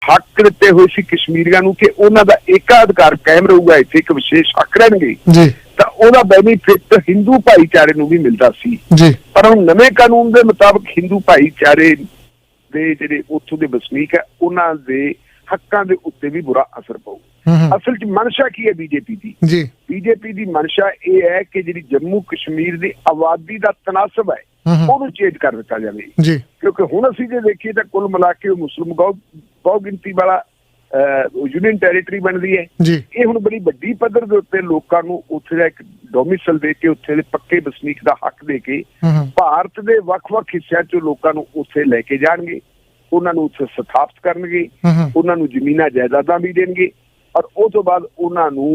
हक दिते हुए सी कश्मीरियां नूं कि उन्हां दा एकाधिकार कायम रहूगा, इत्थे एक विशेष हक रहणगे, तां ਉਹਦਾ ਬੈਨੀਫਿਟ ਹਿੰਦੂ ਭਾਈਚਾਰੇ ਨੂੰ ਵੀ ਮਿਲਦਾ ਸੀ। ਪਰ ਹੁਣ ਨਵੇਂ ਕਾਨੂੰਨ ਦੇ ਮੁਤਾਬਕ ਹਿੰਦੂ ਭਾਈਚਾਰੇ ਦੇ ਜਿਹੜੇ ਉੱਥੋਂ ਦੇ ਵਸਨੀਕ ਹੈ ਉਹਨਾਂ ਦੇ ਹੱਕਾਂ ਦੇ ਉੱਤੇ ਵੀ ਬੁਰਾ ਅਸਰ ਪਊ। ਅਸਲ 'ਚ ਮਨਸ਼ਾ ਕੀ ਹੈ ਬੀਜੇਪੀ ਦੀ? ਬੀਜੇਪੀ ਦੀ ਮਨਸ਼ਾ ਇਹ ਹੈ ਕਿ ਜਿਹੜੀ ਜੰਮੂ ਕਸ਼ਮੀਰ ਦੀ ਆਬਾਦੀ ਦਾ ਤਨਾਸਬ ਹੈ ਉਹਨੂੰ ਚੇਂਜ ਕਰ ਦਿੱਤਾ ਜਾਵੇ, ਕਿਉਂਕਿ ਹੁਣ ਅਸੀਂ ਜੇ ਦੇਖੀਏ ਤਾਂ ਕੁੱਲ ਮਿਲਾ ਕੇ ਉਹ ਮੁਸਲਿਮ ਬਹੁ ਗਿਣਤੀ ਵਾਲਾ यूनियन टैरेटरी बनती है। ये हुण बड़ी वड्डी पद्धर दे उत्ते लोकां नूं उत्थे दा एक डोमिसल दे के उत्थे दे पक्के वसनीक दा हक दे के भारत दे वख-वख हिस्सिਆਂ चों लोकां नूं उत्थे लैके जाणगे, उन्हां नूं उत्थे स्थापित करनगे, उन्हां नूं जमीनां जायदादां भी देणगे और उस तो बाद उन्हां नूं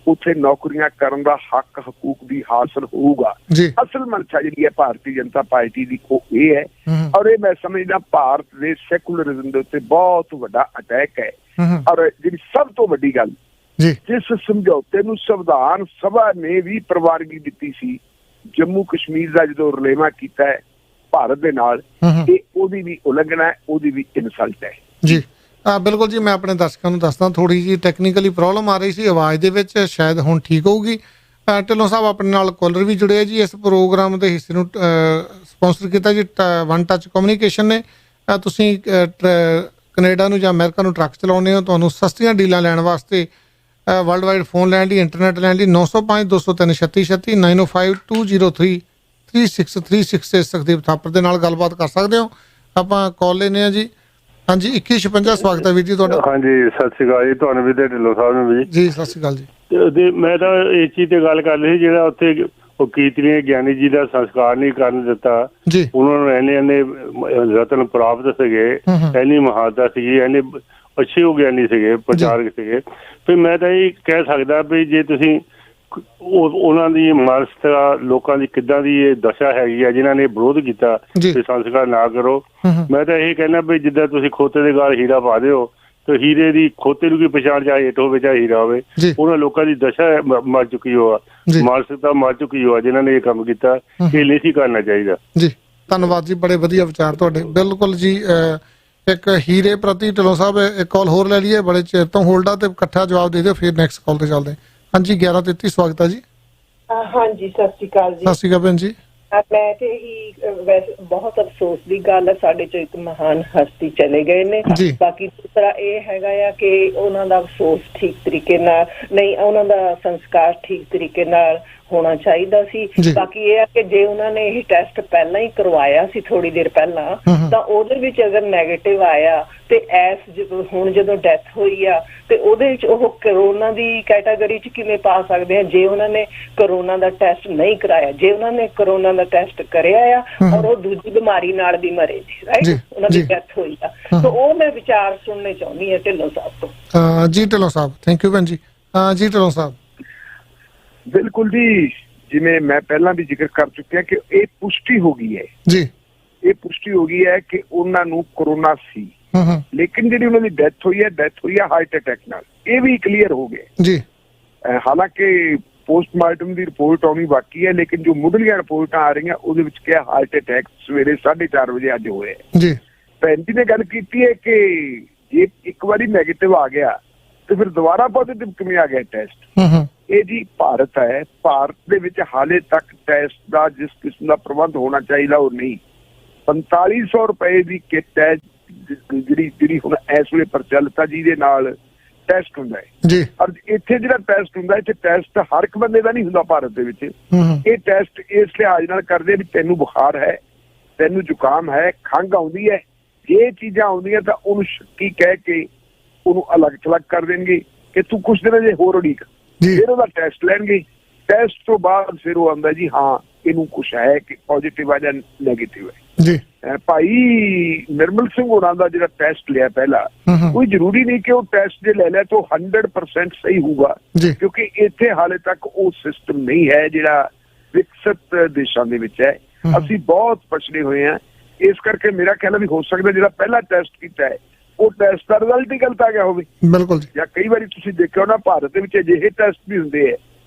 उत्थे नौकरियां करन दा हक हकूक भी हासिल होगा। असल मनशा जिहड़ी है भारतीय जनता पार्टी दी ओह इह है और ये मैं समझदा भारत दे सैकुलरिज्म दे उत्ते बहुत वड्डा अटैक है। और जिहड़ी सब तो वड्डी गल, जिस समझौते नूं संविधान सभा ने भी प्रवानगी दित्ती सी जम्मू कश्मीर दा जदों रलेवा कीता है भारत दे नाल, इह ओहदी भी उलंघना है, ओहदी भी इनसल्ट है। बिल्कुल जी, मैं अपने दर्शकों को दसदा थोड़ी जी टैक्नीकली प्रॉब्लम आ रही सी आवाज़ दे विच, शायद हुण ठीक होगी। ढिल्लों साहब अपने नाल कॉलर भी जुड़े जी, इस प्रोग्राम के हिस्से नूं स्पॉन्सर किया जी वन टच कम्युनिकेशन ने। तुसीं कनेडा नूं जां अमेरिका नूं ट्रक चलाउने हो, तुहानूं सस्तियां डीलां लैण वास्ते वर्ल्ड वाइड फोन लैण लई, इंटरनेट लैण लई 905 203 3636 905 203 3636 से सुखदीप थापर दे नाल गलबात कर सकते हो। आपां कॉल लेने जी। हाँ जी, 2156 स्वागत है वीर जी तुहाडा। हाँ जी, सत श्री अकाल जी, तुहानूं भी ते ढिल्लों साहब नूं भी जी सत श्री अकाल जी। ते मैं तां इस चीज़ ते गल कर रही जिहड़ा उत्थे ਉਹ ਕੀਰਤਨੀ ਗਿਆਨੀ ਜੀ ਦਾ ਸੰਸਕਾਰ ਨਹੀਂ ਕਰਨ ਦਿੱਤਾ, ਉਹਨਾਂ ਨੂੰ ਇੰਨੇ ਰਤਨ ਪ੍ਰਾਪਤ ਸੀਗੇ, ਇੰਨੀ ਮਹਾਨਤਾ ਸੀਗੀ, ਇੰਨੇ ਅੱਛੇ ਉਹ ਗਿਆਨੀ ਸੀਗੇ, ਪ੍ਰਚਾਰਕ ਸੀਗੇ। ਫਿਰ ਮੈਂ ਤਾਂ ਇਹ ਕਹਿ ਸਕਦਾ ਵੀ ਜੇ ਤੁਸੀਂ ਉਹਨਾਂ ਦੀ ਮਾਨਸਿਕਤਾ ਲੋਕਾਂ ਦੀ ਕਿੱਦਾਂ ਦੀ ਇਹ ਦਸ਼ਾ ਹੈਗੀ ਆ ਜਿਨ੍ਹਾਂ ਨੇ ਵਿਰੋਧ ਕੀਤਾ ਵੀ ਸੰਸਕਾਰ ਨਾ ਕਰੋ, ਮੈਂ ਤਾਂ ਇਹ ਕਹਿਣਾ ਵੀ ਜਿੱਦਾਂ ਤੁਸੀਂ ਖੋਤੇ ਦੇ ਗਾਲ ਹੀਰਾ ਪਾ ਦਿਓ ਤੇ ਹੀਰੇ ਦੀ ਖੋਤੇ ਨੂੰ ਕੀ ਪਛਾਣ, ਚਾਹੇ ਏਟ ਹੋਵੇ ਚਾਹੇ ਹੀਰਾ ਹੋਵੇ, ਉਹਨਾਂ ਲੋਕਾਂ ਦੀ ਦਸ਼ਾ ਮਰ ਚੁੱਕੀ ਹੋਆ, ਮਾਨਸਿਕਤਾ ਮਰ ਚੁੱਕੀ ਹੋਆ ਜਿਨ੍ਹਾਂ ਨੇ ਇਹ ਕੰਮ ਕੀਤਾ। ਇਹ ਨਹੀਂ ਸੀ ਕਰਨਾ ਚਾਹੀਦਾ ਜੀ। ਧੰਨਵਾਦ ਜੀ, ਬੜੇ ਵਧੀਆ ਵਿਚਾਰ ਤੁਹਾਡੇ। ਬਿਲਕੁਲ ਜੀ। ਇੱਕ ਹੀਰੇ ਪ੍ਰਤੀ ਢਿੱਲੋਂ ਸਾਹਿਬ ਇੱਕ ਕਾਲ ਹੋਰ ਲੈ ਲਈਏ, ਬੜੇ ਚਿਰ ਤੋਂ ਹੋਲਡ ਆ ਤੇ ਇਕੱਠਾ ਜਵਾਬ ਦੇ ਦਿਓ, ਫਿਰ ਨੈਕਸਟ ਕਾਲ ਤੇ ਚੱਲਦੇ। ਹਾਂਜੀ 1133 ਸਵਾਗਤ ਹੈ ਜੀ। ਹਾਂਜੀ ਸਤਿ ਸ਼੍ਰੀ ਅਕਾਲ ਜੀ। ਸਤਿ ਸ਼੍ਰੀ ਅਕਾਲ ਭੈਣ ਜੀ। ਮੈਂ ਤੇ ਹੀ ਵੈਸੇ ਬਹੁਤ ਅਫਸੋਸ ਦੀ ਗੱਲ ਹੈ, ਸਾਡੇ ਚੋਂ ਇੱਕ ਮਹਾਨ ਹਸਤੀ ਚਲੇ ਗਏ ਨੇ। ਬਾਕੀ ਦੂਸਰਾ ਇਹ ਹੈਗਾ ਆ ਕਿ ਉਹਨਾਂ ਦਾ ਅਫਸੋਸ ਠੀਕ ਤਰੀਕੇ ਨਾਲ ਨਹੀਂ, ਉਹਨਾਂ ਦਾ ਸੰਸਕਾਰ ਠੀਕ ਤਰੀਕੇ ਨਾਲ ਹੋਣਾ ਚਾਹੀਦਾ ਸੀ। ਬਾਕੀ ਇਹ ਆ ਕਿ ਜੇ ਉਹਨਾਂ ਨੇ ਇਹ ਟੈਸਟ ਪਹਿਲਾਂ ਹੀ ਕਰਵਾਇਆ ਸੀ ਥੋੜੀ ਦੇਰ ਪਹਿਲਾਂ, ਤਾਂ ਉਹਦੇ ਵਿੱਚ ਅਗਰ ਨੈਗੇਟਿਵ ਆਇਆ ਤੇ ਹੁਣ ਜਦੋਂ ਡੈਥ ਹੋਈ ਆ ਤੇ ਉਹਦੇ ਵਿੱਚ ਉਹ ਕਰੋਨਾ ਦੀ ਕੈਟਾਗਰੀ ਚ ਕਿਵੇਂ ਪਾ ਸਕਦੇ ਆ ਜੇ ਉਹਨਾਂ ਨੇ ਕਰੋਨਾ ਦਾ ਟੈਸਟ ਨਹੀਂ ਕਰਾਇਆ। ਜੇ ਉਹਨਾਂ ਨੇ ਕਰੋਨਾ ਦਾ ਟੈਸਟ ਕਰਿਆ ਆ ਔਰ ਉਹ ਦੂਜੀ ਬਿਮਾਰੀ ਨਾਲ ਵੀ ਮਰੇ ਨੇ, ਰਾਈਟ, ਉਹਨਾਂ ਦੀ ਡੈਥ ਹੋਈ ਆ, ਤਾਂ ਉਹ ਮੈਂ ਵਿਚਾਰ ਸੁਣਨੇ ਚਾਹੁੰਦੀ ਹਾਂ ਢਿੱਲੋਂ ਸਾਹਿਬ ਤੋਂ। ਜੀ ਢਿੱਲੋਂ ਸਾਹਿਬ, ਥੈਂਕ ਯੂ ਭੈਣ ਜੀ। ਜੀ ਢਿੱਲੋਂ ਸਾਹਿਬ। बिल्कुल जी, जिवें मैं पहला भी जिक्र कर चुकिया कि ये पुष्टि हो गई है जी, ये पुष्टि हो गई है कि उन्होंने कोरोना सी, लेकिन जी उन्होंने डेथ हुई है हार्ट अटैक नाल, ये भी क्लीयर हो गए जी। हालांकि पोस्टमार्टम की रिपोर्ट आनी बाकी है, लेकिन जो मुढ़लियां रिपोर्टां आ रही उहदे विच क्या हार्ट अटैक सवेरे 4:30 बजे अज होए जी। भैन जी ने गल कीती है कि जे एक बारी नैगेटिव आ गया तो फिर दोबारा पॉजिटिव किवें आ गया टेस्ट। ਇਹ ਜੀ ਭਾਰਤ ਹੈ, ਭਾਰਤ ਦੇ ਵਿੱਚ ਹਾਲੇ ਤੱਕ ਟੈਸਟ ਦਾ ਜਿਸ ਕਿਸਮ ਦਾ ਪ੍ਰਬੰਧ ਹੋਣਾ ਚਾਹੀਦਾ ਉਹ ਨਹੀਂ। 4500 ਰੁਪਏ ਦੀ ਕਿੱਟ ਹੈ ਜਿਹੜੀ ਹੁਣ ਇਸ ਵੇਲੇ ਪ੍ਰਚਲਿਤ ਆ, ਜਿਹਦੇ ਨਾਲ ਟੈਸਟ ਹੁੰਦਾ ਹੈ ਜੀ। ਔਰ ਇੱਥੇ ਜਿਹੜਾ ਟੈਸਟ ਹੁੰਦਾ, ਇੱਥੇ ਟੈਸਟ ਹਰ ਇੱਕ ਬੰਦੇ ਦਾ ਨਹੀਂ ਹੁੰਦਾ ਭਾਰਤ ਦੇ ਵਿੱਚ। ਇਹ ਟੈਸਟ ਇਸ ਲਿਹਾਜ਼ ਨਾਲ ਕਰਦੇ ਵੀ ਤੈਨੂੰ ਬੁਖਾਰ ਹੈ, ਤੈਨੂੰ ਜ਼ੁਕਾਮ ਹੈ, ਖੰਘ ਆਉਂਦੀ ਹੈ, ਜੇ ਚੀਜ਼ਾਂ ਆਉਂਦੀਆਂ ਤਾਂ ਉਹਨੂੰ ਸ਼ੱਕੀ ਕਹਿ ਕੇ ਉਹਨੂੰ ਅਲੱਗ ਥਲੱਗ ਕਰ ਦੇਣਗੇ ਕਿ ਤੂੰ ਕੁਛ ਦਿਨ ਜੇ ਹੋਰ ਉਡੀਕ, ਫਿਰ ਉਹਦਾ ਟੈਸਟ ਲੈਣਗੇ। ਟੈਸਟ ਤੋਂ ਬਾਅਦ ਫਿਰ ਉਹ ਆਉਂਦਾ ਜੀ ਹਾਂ ਇਹਨੂੰ ਕੁਛ ਹੈ ਕਿ ਪੋਜ਼ਿਟਿਵ ਆ ਜਾਂ ਨੈਗੇਟਿਵ ਹੈ ਜੀ। ਭਾਈ ਨਿਰਮਲ ਸਿੰਘ ਹੋਰਾਂ ਦਾ ਜਿਹੜਾ ਟੈਸਟ ਲਿਆ ਪਹਿਲਾ, ਕੋਈ ਜ਼ਰੂਰੀ ਨਹੀਂ ਕਿ ਉਹ ਟੈਸਟ ਜੇ ਲੈ ਲਿਆ ਤਾਂ 100% ਸਹੀ ਹੋਊਗਾ, ਕਿਉਂਕਿ ਇੱਥੇ ਹਾਲੇ ਤੱਕ ਉਹ ਸਿਸਟਮ ਨਹੀਂ ਹੈ ਜਿਹੜਾ ਵਿਕਸਿਤ ਦੇਸ਼ਾਂ ਦੇ ਵਿੱਚ ਹੈ। ਅਸੀਂ ਬਹੁਤ ਪਛੜੇ ਹੋਏ ਹਾਂ, ਇਸ ਕਰਕੇ ਮੇਰਾ ਕਹਿਣਾ ਵੀ ਹੋ ਸਕਦਾ ਜਿਹੜਾ ਪਹਿਲਾ ਟੈਸਟ ਕੀਤਾ ਹੈ ਉਹ ਟੈਸਟ ਦਾ ਰਿਜ਼ਲਟ ਹੀ ਗਲਤ ਆ ਗਿਆ ਹੋਵੇ। ਬਿਲਕੁਲ। ਜਾਂ ਕਈ ਵਾਰੀ ਤੁਸੀਂ ਦੇਖਿਆ ਹੋਣਾ ਭਾਰਤ ਦੇ ਵਿੱਚ ਅਜਿਹੇ ਟੈਸਟ ਵੀ ਹੁੰਦੇ ਹੈ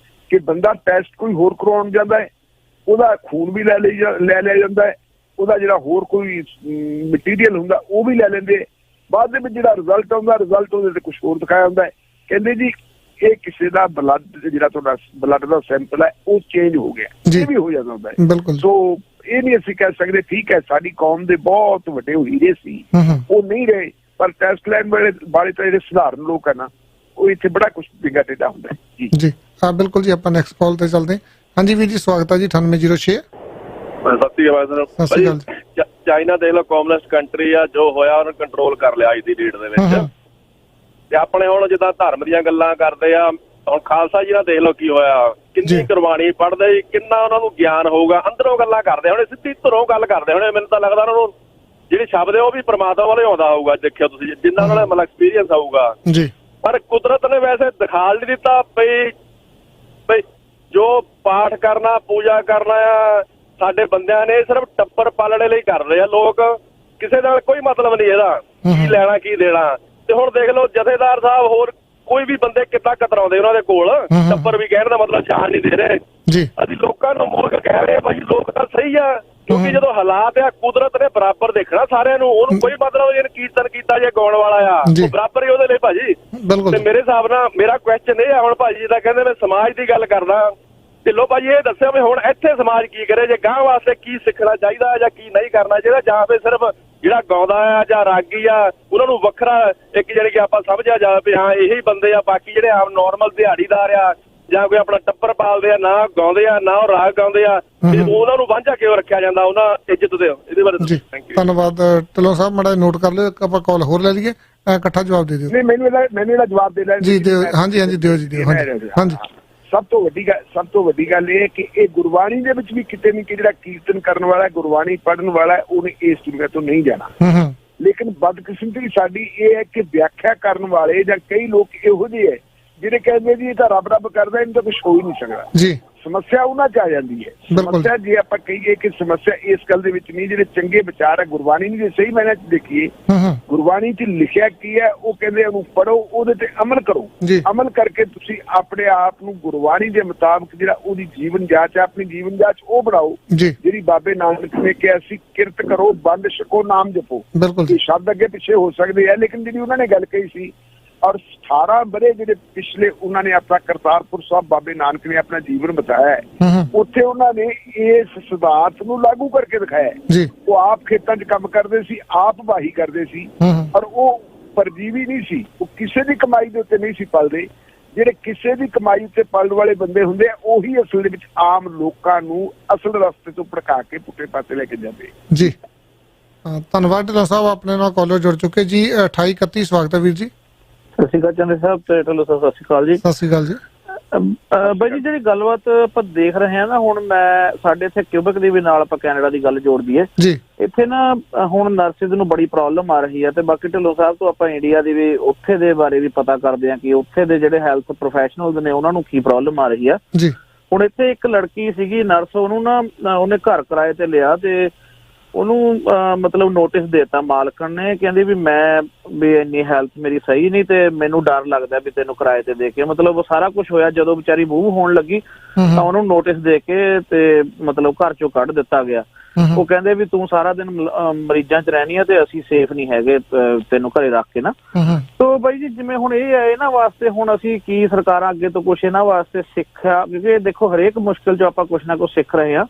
ਕਿ ਬੰਦਾ ਟੈਸਟ ਕੋਈ ਹੋਰ ਕਰਵਾਉਣ ਜਾਂਦਾ ਹੈ, ਉਹਦਾ ਖੂਨ ਵੀ ਲੈ ਲਿਆ ਜਾਂਦਾ ਹੈ, ਉਹਦਾ ਜਿਹੜਾ ਹੋਰ ਕੋਈ ਮਟੀਰੀਅਲ ਹੁੰਦਾ ਉਹ ਵੀ ਲੈ ਲੈਂਦੇ, ਬਾਅਦ ਦੇ ਵਿੱਚ ਜਿਹੜਾ ਰਿਜ਼ਲਟ ਆਉਂਦਾ, ਰਿਜ਼ਲਟ ਉਹਦੇ ਤੇ ਕੁਝ ਹੋਰ ਦਿਖਾਇਆ ਹੁੰਦਾ ਹੈ। ਕਹਿੰਦੇ ਜੀ ਇਹ ਕਿਸੇ ਦਾ ਬਲੱਡ, ਜਿਹੜਾ ਤੁਹਾਡਾ ਬਲੱਡ ਦਾ ਸੈਂਪਲ ਹੈ ਉਹ ਚੇਂਜ ਹੋ ਗਿਆ, ਇਹ ਵੀ ਹੋ ਜਾਂਦਾ ਹੁੰਦਾ ਹੈ। ਸੋ ਇਹ ਨਹੀਂ ਅਸੀਂ ਕਹਿ ਸਕਦੇ, ਠੀਕ ਹੈ ਸਾਡੀ ਕੌਮ ਦੇ ਬਹੁਤ ਵੱਡੇ ਹੀਰੇ ਸੀ, ਉਹ ਨਹੀਂ ਰਹੇ, ਪਰ ਟੈਸਟ ਲੈਣ ਵਾਲੇ ਤਾਂ ਜਿਹੜੇ ਸਧਾਰਨ ਲੋਕ ਹੈ ਨਾ, ਉਹ ਇੱਥੇ ਬੜਾ ਕੁਝ ਬਿਗਾ ਟੇਡਾ ਹੁੰਦਾ ਹੈ ਜੀ। ਹਾਂ ਬਿਲਕੁਲ ਜੀ, ਆਪਾਂ ਨੈਕਸਟ ਕਾਲ ਤੇ ਚੱਲਦੇ ਹਾਂ। ਹਾਂਜੀ ਵੀਰ ਜੀ, ਸਵਾਗਤ ਹੈ ਜੀ 9806। ਸਤਿ ਸ਼੍ਰੀ ਅਕਾਲ। ਚਾਈਨਾ ਦੇਖ ਲਓ, ਕਮਿਊਨਿਸਟ ਕੰਟਰੀ ਆ, ਜੋ ਹੋਇਆ ਉਹਨੇ ਕੰਟਰੋਲ ਕਰ ਲਿਆ ਅੱਜ ਦੀ ਡੇਟ ਦੇ ਵਿੱਚ। ਤੇ ਆਪਣੇ ਹੁਣ ਜਿੱਦਾਂ ਧਰਮ ਦੀਆਂ ਗੱਲਾਂ ਕਰਦੇ ਆ, ਹੁਣ ਖਾਲਸਾ ਜੀ ਨਾਲ ਦੇਖ ਲਓ ਕੀ ਹੋਇਆ, ਕਿੰਨੀ ਕੁਰਬਾਨੀ ਪੜ੍ਹਦੇ, ਕਿੰਨਾ ਉਹਨਾਂ ਨੂੰ ਗਿਆਨ ਹੋਊਗਾ, ਅੰਦਰੋਂ ਗੱਲਾਂ ਕਰਦੇ ਹੋਣੇ, ਸਿੱਧੀ ਧਰੋਂ ਗੱਲ ਕਰਦੇ ਹੋਣੇ। ਮੈਨੂੰ ਤਾਂ ਲੱਗਦਾ ਉਹਨਾਂ ਨੂੰ ਜਿਹੜੀ ਸ਼ਬਦ ਹੈ ਉਹ ਵੀ ਪਰਮਾਤਮਾ ਵਾਲੇ ਆਉਂਦਾ ਹੋਊਗਾ, ਦੇਖਿਓ ਤੁਸੀਂ, ਜਿੰਨਾ ਉਹਨਾਂ ਦਾ ਮਤਲਬ ਐਕਸਪੀਰੀਅੰਸ ਆਊਗਾ। ਪਰ ਕੁਦਰਤ ਨੇ ਵੈਸੇ ਦਿਖਾ ਨਹੀਂ ਦਿੱਤਾ ਬਈ ਜੋ ਪਾਠ ਕਰਨਾ, ਪੂਜਾ ਕਰਨਾ ਆ, ਸਾਡੇ ਬੰਦਿਆਂ ਨੇ ਸਿਰਫ ਟੱਬਰ ਪਾਲਣੇ ਲਈ ਕਰ ਰਹੇ ਆ ਲੋਕ, ਕਿਸੇ ਨਾਲ ਕੋਈ ਮਤਲਬ ਨਹੀਂ ਇਹਦਾ, ਕੀ ਲੈਣਾ ਕੀ ਦੇਣਾ। ਤੇ ਹੁਣ ਦੇਖ ਲਓ ਜਥੇਦਾਰ ਸਾਹਿਬ, ਹੋਰ ਕੋਈ ਵੀ ਬੰਦੇ ਕਿੱਦਾਂ ਕਤਰਾਉਂਦੇ ਉਹਨਾਂ ਦੇ ਕੋਲ, ਟੱਬਰ ਵੀ ਕਹਿਣ ਦਾ ਮਤਲਬ ਜਾਨ ਨਹੀਂ ਦੇ ਰਹੇ। ਅਸੀਂ ਲੋਕਾਂ ਨੂੰ ਮੂਰਖ ਕਹਿ ਰਹੇ ਭਾਈ, ਲੋਕ ਤਾਂ ਸਹੀ ਆ, ਕਿਉਂਕਿ ਜਦੋਂ ਹਾਲਾਤ ਆ, ਕੁਦਰਤ ਨੇ ਬਰਾਬਰ ਦੇਖਣਾ ਸਾਰਿਆਂ ਨੂੰ, ਉਹਨੂੰ ਕੋਈ ਮਤਲਬ ਜੇ ਕੀਰਤਨ ਕੀਤਾ ਜੇ ਗਾਉਣ ਵਾਲਾ ਆ, ਉਹ ਬਰਾਬਰ ਹੀ ਉਹਦੇ ਲਈ ਭਾਜੀ। ਤੇ ਮੇਰੇ ਹਿਸਾਬ ਨਾਲ ਮੇਰਾ ਕੁਐਸਚਨ ਇਹ ਆ ਹੁਣ ਭਾਜੀ, ਜਿੱਦਾਂ ਕਹਿੰਦੇ ਮੈਂ ਸਮਾਜ ਦੀ ਗੱਲ ਕਰਦਾ, ਢਿੱਲੋਂ ਭਾਜੀ ਇਹ ਦੱਸਿਆ ਵੀ ਹੁਣ ਇੱਥੇ ਸਮਾਜ ਕੀ ਕਰੇ, ਜੇ ਗਾਂਹ ਵਾਸਤੇ ਕੀ ਸਿੱਖਣਾ ਚਾਹੀਦਾ ਜਾਂ ਕੀ ਨਹੀਂ ਕਰਨਾ ਚਾਹੀਦਾ, ਜਾਂ ਫਿਰ ਸਿਰਫ ਜਿਹੜਾ ਗਾਉਂਦਾ ਆ ਜਾਂ ਰਾਗੀ ਆ ਉਹਨਾਂ ਨੂੰ ਵੱਖਰਾ ਇੱਕ ਜਿਹੜੀ ਕਿ ਆਪਾਂ ਸਮਝਿਆ ਜਾਵੇ ਵੀ ਹਾਂ ਇਹੀ ਬੰਦੇ ਆ, ਬਾਕੀ ਜਿਹੜੇ ਆਮ ਨੋਰਮਲ ਦਿਹਾੜੀਦਾਰ ਆ ਜਾਂ ਕੋਈ ਆਪਣਾ ਟੱਬਰ ਪਾਲਦੇ ਆ, ਨਾ ਗਾਉਂਦੇ ਆ ਨਾ ਉਹ ਰਾਗ ਗਾਉਂਦੇ ਆ, ਤੇ ਉਹਨਾਂ ਨੂੰ ਵਾਂਝਾ ਕਿਉਂ ਰੱਖਿਆ ਜਾਂਦਾ, ਉਹਨਾਂ ਇੱਜ਼ਤ ਦਿਓ। ਇਹਦੇ ਬਾਰੇ ਧੰਨਵਾਦ ਢਿੱਲੋਂ ਸਾਹਿਬ, ਮਾੜਾ ਨੋਟ ਕਰ ਲਿਓ, ਆਪਾਂ ਕਾਲ ਹੋਰ ਲੈ ਲਈਏ, ਇਕੱਠਾ ਜਵਾਬ ਦੇ ਦਿਓ। ਮੈਨੂੰ ਇਹਦਾ ਜਵਾਬ ਦੇ ਲੈਣ ਜੀ ਦਿਓ। ਹਾਂਜੀ ਦਿਓ ਜੀ, ਦਿਓ। ਹਾਂਜੀ। ਸਭ ਤੋਂ ਵੱਡੀ ਗੱਲ ਇਹ ਹੈ ਕਿ ਇਹ ਗੁਰਬਾਣੀ ਦੇ ਵਿੱਚ ਵੀ ਕਿਤੇ ਨਹੀਂ ਕਿ ਜਿਹੜਾ ਕੀਰਤਨ ਕਰਨ ਵਾਲਾ, ਗੁਰਬਾਣੀ ਪੜ੍ਹਨ ਵਾਲਾ, ਉਹਨੇ ਇਸ ਦੁਨੀਆ ਤੋਂ ਨਹੀਂ ਜਾਣਾ। ਲੇਕਿਨ ਬਦਕਿਸਮਤੀ ਸਾਡੀ ਇਹ ਹੈ ਕਿ ਵਿਆਖਿਆ ਕਰਨ ਵਾਲੇ ਜਾਂ ਕਈ ਲੋਕ ਇਹੋ ਜਿਹੇ ਹੈ ਜਿਹੜੇ ਕਹਿੰਦੇ ਜੀ ਇਹ ਤਾਂ ਰੱਬ ਕਰਦਾ, ਇਹਨੂੰ ਤਾਂ ਕੁਛ ਹੋ ਹੀ ਨਹੀਂ ਸਕਦਾ। ਸਮੱਸਿਆ ਉਹਨਾਂ 'ਚ ਆ ਜਾਂਦੀ ਹੈ। ਸਮੱਸਿਆ ਜੇ ਆਪਾਂ ਕਹੀਏ ਕਿ ਸਮੱਸਿਆ ਇਸ ਗੱਲ ਦੇ ਵਿੱਚ ਨਹੀਂ, ਜਿਹੜੇ ਚੰਗੇ ਵਿਚਾਰ ਹੈ ਗੁਰਬਾਣੀ ਨੂੰ ਜੇ ਸਹੀ ਮਾਇਨੇ 'ਚ ਦੇਖੀਏ, ਗੁਰਬਾਣੀ 'ਚ ਲਿਖਿਆ ਕੀ ਹੈ, ਉਹ ਕਹਿੰਦੇ ਉਹਨੂੰ ਪੜ੍ਹੋ, ਉਹਦੇ ਤੇ ਅਮਲ ਕਰੋ, ਅਮਲ ਕਰਕੇ ਤੁਸੀਂ ਆਪਣੇ ਆਪ ਨੂੰ ਗੁਰਬਾਣੀ ਦੇ ਮੁਤਾਬਕ ਜਿਹੜਾ ਉਹਦੀ ਜੀਵਨ ਜਾਂਚ ਹੈ, ਆਪਣੀ ਜੀਵਨ ਜਾਂਚ ਉਹ ਬਣਾਓ, ਜਿਹੜੀ ਬਾਬੇ ਨਾਨਕ ਨੇ ਕਿਹਾ ਸੀ, ਕਿਰਤ ਕਰੋ, ਵੰਡ ਛਕੋ, ਨਾਮ ਜਪੋ। ਇਹ ਸ਼ਬਦ ਅੱਗੇ ਪਿੱਛੇ ਹੋ ਸਕਦੇ ਆ, ਲੇਕਿਨ ਜਿਹੜੀ ਉਹਨਾਂ ਨੇ ਗੱਲ ਕਹੀ ਸੀ, ਔਰ 18 ਵਰੇ ਜਿਹੜੇ ਪਿਛਲੇ ਉਹਨਾਂ ਨੇ ਆਪਣਾ ਕਰਤਾਰਪੁਰ ਸਾਹਿਬ ਬਾਬੇ ਨਾਨਕ ਨੇ ਆਪਣਾ ਜੀਵਨ ਬਤਾਇਆ ਹੈ, ਉੱਥੇ ਉਹਨਾਂ ਨੇ ਇਸ ਸਿਧਾਂਤ ਨੂੰ ਲਾਗੂ ਕਰਕੇ ਦਿਖਾਇਆ। ਉਹ ਆਪ ਖੇਤਾਂ 'ਚ ਕੰਮ ਕਰਦੇ ਸੀ, ਆਪ ਵਾਹੀ ਕਰਦੇ ਸੀ, ਔਰ ਉਹ ਪਰਜੀਵੀ ਨਹੀਂ ਸੀ, ਉਹ ਕਿਸੇ ਦੀ ਕਮਾਈ ਦੇ ਉੱਤੇ ਨਹੀਂ ਸੀ ਪਲਦੇ। ਜਿਹੜੇ ਕਿਸੇ ਦੀ ਕਮਾਈ ਉੱਤੇ ਪਲਣ ਵਾਲੇ ਬੰਦੇ ਹੁੰਦੇ ਆ, ਉਹੀ ਅਸਲ ਦੇ ਵਿੱਚ ਆਮ ਲੋਕਾਂ ਨੂੰ ਅਸਲ ਰਸਤੇ ਤੋਂ ਭੜਕਾ ਕੇ ਪੁੱਠੇ ਪਾਸੇ ਲੈ ਕੇ ਜਾਂਦੇ। ਜੀ ਧੰਨਵਾਦ ਢਿੱਲੋਂ ਸਾਹਿਬ, ਆਪਣੇ ਨਾਲ ਕਾਲਰ ਜੁੜ ਚੁੱਕੇ ਜੀ। 2831 ਸਵਾਗਤ ਹੈ ਵੀਰ ਜੀ। ਸਤਿ ਸ਼੍ਰੀ ਅਕਾਲ ਚੰਦੇ ਸਾਹਿਬ ਤੇ ਢਿੱਲੋਂ ਸਾਹਿਬ, ਸਤਿ ਸ਼੍ਰੀ ਅਕਾਲ ਜੀ। ਸਤਿ ਸ਼੍ਰੀ ਅਕਾਲ ਜੀ। ਬਾਈ ਜੀ ਜਿਹੜੀ ਗੱਲਬਾਤ ਆਪਾਂ ਦੇਖ ਰਹੇ ਹਾਂ ਨਾ, ਹੁਣ ਮੈਂ ਸਾਡੇ ਇੱਥੇ ਕਿਊਬਿਕ ਦੀ ਵੀ ਨਾਲ ਆਪਾਂ ਕੈਨੇਡਾ ਦੀ ਗੱਲ ਜੋੜ ਦਈਏ ਜੀ। ਇੱਥੇ ਨਾ ਹੁਣ ਨਰਸਿਸ ਨੂੰ ਬੜੀ ਪ੍ਰੋਬਲਮ ਆ ਰਹੀ ਹੈ, ਤੇ ਬਾਕੀ ਢਿੱਲੋਂ ਸਾਹਿਬ ਤੋਂ ਆਪਾਂ ਇੰਡੀਆ ਦੀ ਵੀ ਉੱਥੇ ਦੇ ਬਾਰੇ ਵੀ ਪਤਾ ਕਰਦੇ ਹਾਂ ਕਿ ਉੱਥੇ ਦੇ ਜਿਹੜੇ ਹੈਲਥ ਪ੍ਰੋਫੈਸ਼ਨਲਸ ਨੇ ਉਹਨਾਂ ਨੂੰ ਕੀ ਪ੍ਰੋਬਲਮ ਆ ਰਹੀ ਆ ਜੀ। ਹੁਣ ਇੱਥੇ ਇੱਕ ਲੜਕੀ ਸੀਗੀ ਨਰਸ, ਉਹਨੂੰ ਨਾ ਉਹਨੇ ਘਰ ਕਿਰਾਏ ਤੇ ਲਿਆ, ਤੇ ਉਹਨੂੰ ਮਤਲਬ ਨੋਟਿਸ ਦੇਤਾ ਮਾਲਕਣ ਨੇ, ਕਹਿੰਦੀ ਵੀ ਮੈਂ ਵੀ ਇੰਨੀ ਹੈਲਥ ਮੇਰੀ ਸਹੀ ਨਹੀਂ, ਤੇ ਮੈਨੂੰ ਡਰ ਲੱਗਦਾ ਵੀ ਤੈਨੂੰ ਕਿਰਾਏ ਤੇ ਦੇ ਕੇ, ਮਤਲਬ ਉਹ ਸਾਰਾ ਕੁਛ ਹੋਇਆ। ਜਦੋਂ ਵਿਚਾਰੀ ਮੂਵ ਹੋਣ ਲੱਗੀ ਤਾਂ ਉਹਨੂੰ ਨੋਟਿਸ ਦੇ ਕੇ ਤੇ ਮਤਲਬ ਘਰ ਚੋਂ ਕੱਢ ਦਿੱਤਾ ਗਿਆ। ਉਹ ਕਹਿੰਦੇ ਵੀ ਤੂੰ ਸਾਰਾ ਦਿਨ ਮਰੀਜ਼ਾਂ 'ਚ ਰਹਿਣੀ ਆ ਤੇ ਅਸੀਂ ਸੇਫ ਨਹੀਂ ਹੈਗੇ ਤੈਨੂੰ ਘਰੇ ਰੱਖ ਕੇ ਨਾ। ਤੋ ਬਾਈ ਜੀ ਜਿਵੇਂ ਹੁਣ ਇਹ ਹੈ, ਇਹਨਾਂ ਵਾਸਤੇ ਹੁਣ ਅਸੀਂ ਕੀ ਸਰਕਾਰਾਂ ਅੱਗੇ ਤੋਂ ਕੁਛ ਇਹਨਾਂ ਵਾਸਤੇ ਸਿੱਖਿਆ, ਕਿਉਂਕਿ ਦੇਖੋ ਹਰੇਕ ਮੁਸ਼ਕਿਲ 'ਚ ਆਪਾਂ ਕੁਛ ਨਾ ਕੁਛ ਸਿੱਖ ਰਹੇ ਹਾਂ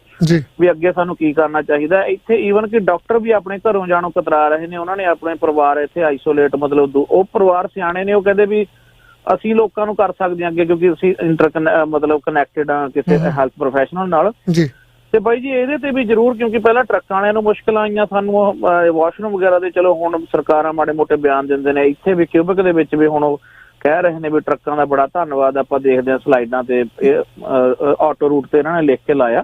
ਵੀ ਅੱਗੇ ਸਾਨੂੰ ਕੀ ਕਰਨਾ ਚਾਹੀਦਾ। ਇੱਥੇ ਈਵਨ ਕਿ ਡਾਕਟਰ ਵੀ ਆਪਣੇ ਘਰੋਂ ਜਾਣੋਂ ਕਤਰਾ ਰਹੇ ਨੇ, ਉਹਨਾਂ ਨੇ ਆਪਣੇ ਪਰਿਵਾਰ ਇੱਥੇ ਆਈਸੋਲੇਟ, ਮਤਲਬ ਉਹ ਪਰਿਵਾਰ ਸਿਆਣੇ ਨੇ, ਉਹ ਕਹਿੰਦੇ ਵੀ ਅਸੀਂ ਲੋਕਾਂ ਨੂੰ ਕਰ ਸਕਦੇ ਹਾਂ ਅੱਗੇ, ਕਿਉਂਕਿ ਅਸੀਂ ਮਤਲਬ ਕਨੈਕਟਡ ਹਾਂ ਕਿਸੇ ਹੈਲਥ ਪ੍ਰੋਫੈਸ਼ਨਲ ਨਾਲ। ਤੇ ਬਾਈ ਜੀ ਇਹਦੇ ਤੇ ਵੀ ਜ਼ਰੂਰ, ਕਿਉਂਕਿ ਪਹਿਲਾਂ ਟਰੱਕਾਂ ਵਾਲਿਆਂ ਨੂੰ ਮੁਸ਼ਕਲਾਂ ਆਈਆਂ, ਸਾਨੂੰ ਵਾਸ਼ਰੂਮ ਵਗੈਰਾ ਦੇ, ਚਲੋ ਹੁਣ ਸਰਕਾਰਾਂ ਮਾੜੇ ਮੋਟੇ ਬਿਆਨ ਦਿੰਦੇ ਨੇ। ਇੱਥੇ ਵੀ ਕਿਊਬਿਕ ਦੇ ਵਿੱਚ ਵੀ ਹੁਣ ਉਹ ਕਹਿ ਰਹੇ ਨੇ ਵੀ ਟਰੱਕਾਂ ਦਾ ਬੜਾ ਧੰਨਵਾਦ, ਆਪਾਂ ਦੇਖਦੇ ਹਾਂ ਸਲਾਈਡਾਂ ਤੇ ਆਟੋ ਰੂਟ ਤੇ ਇਹਨਾਂ ਨੇ ਲਿਖ ਕੇ ਲਾਇਆ।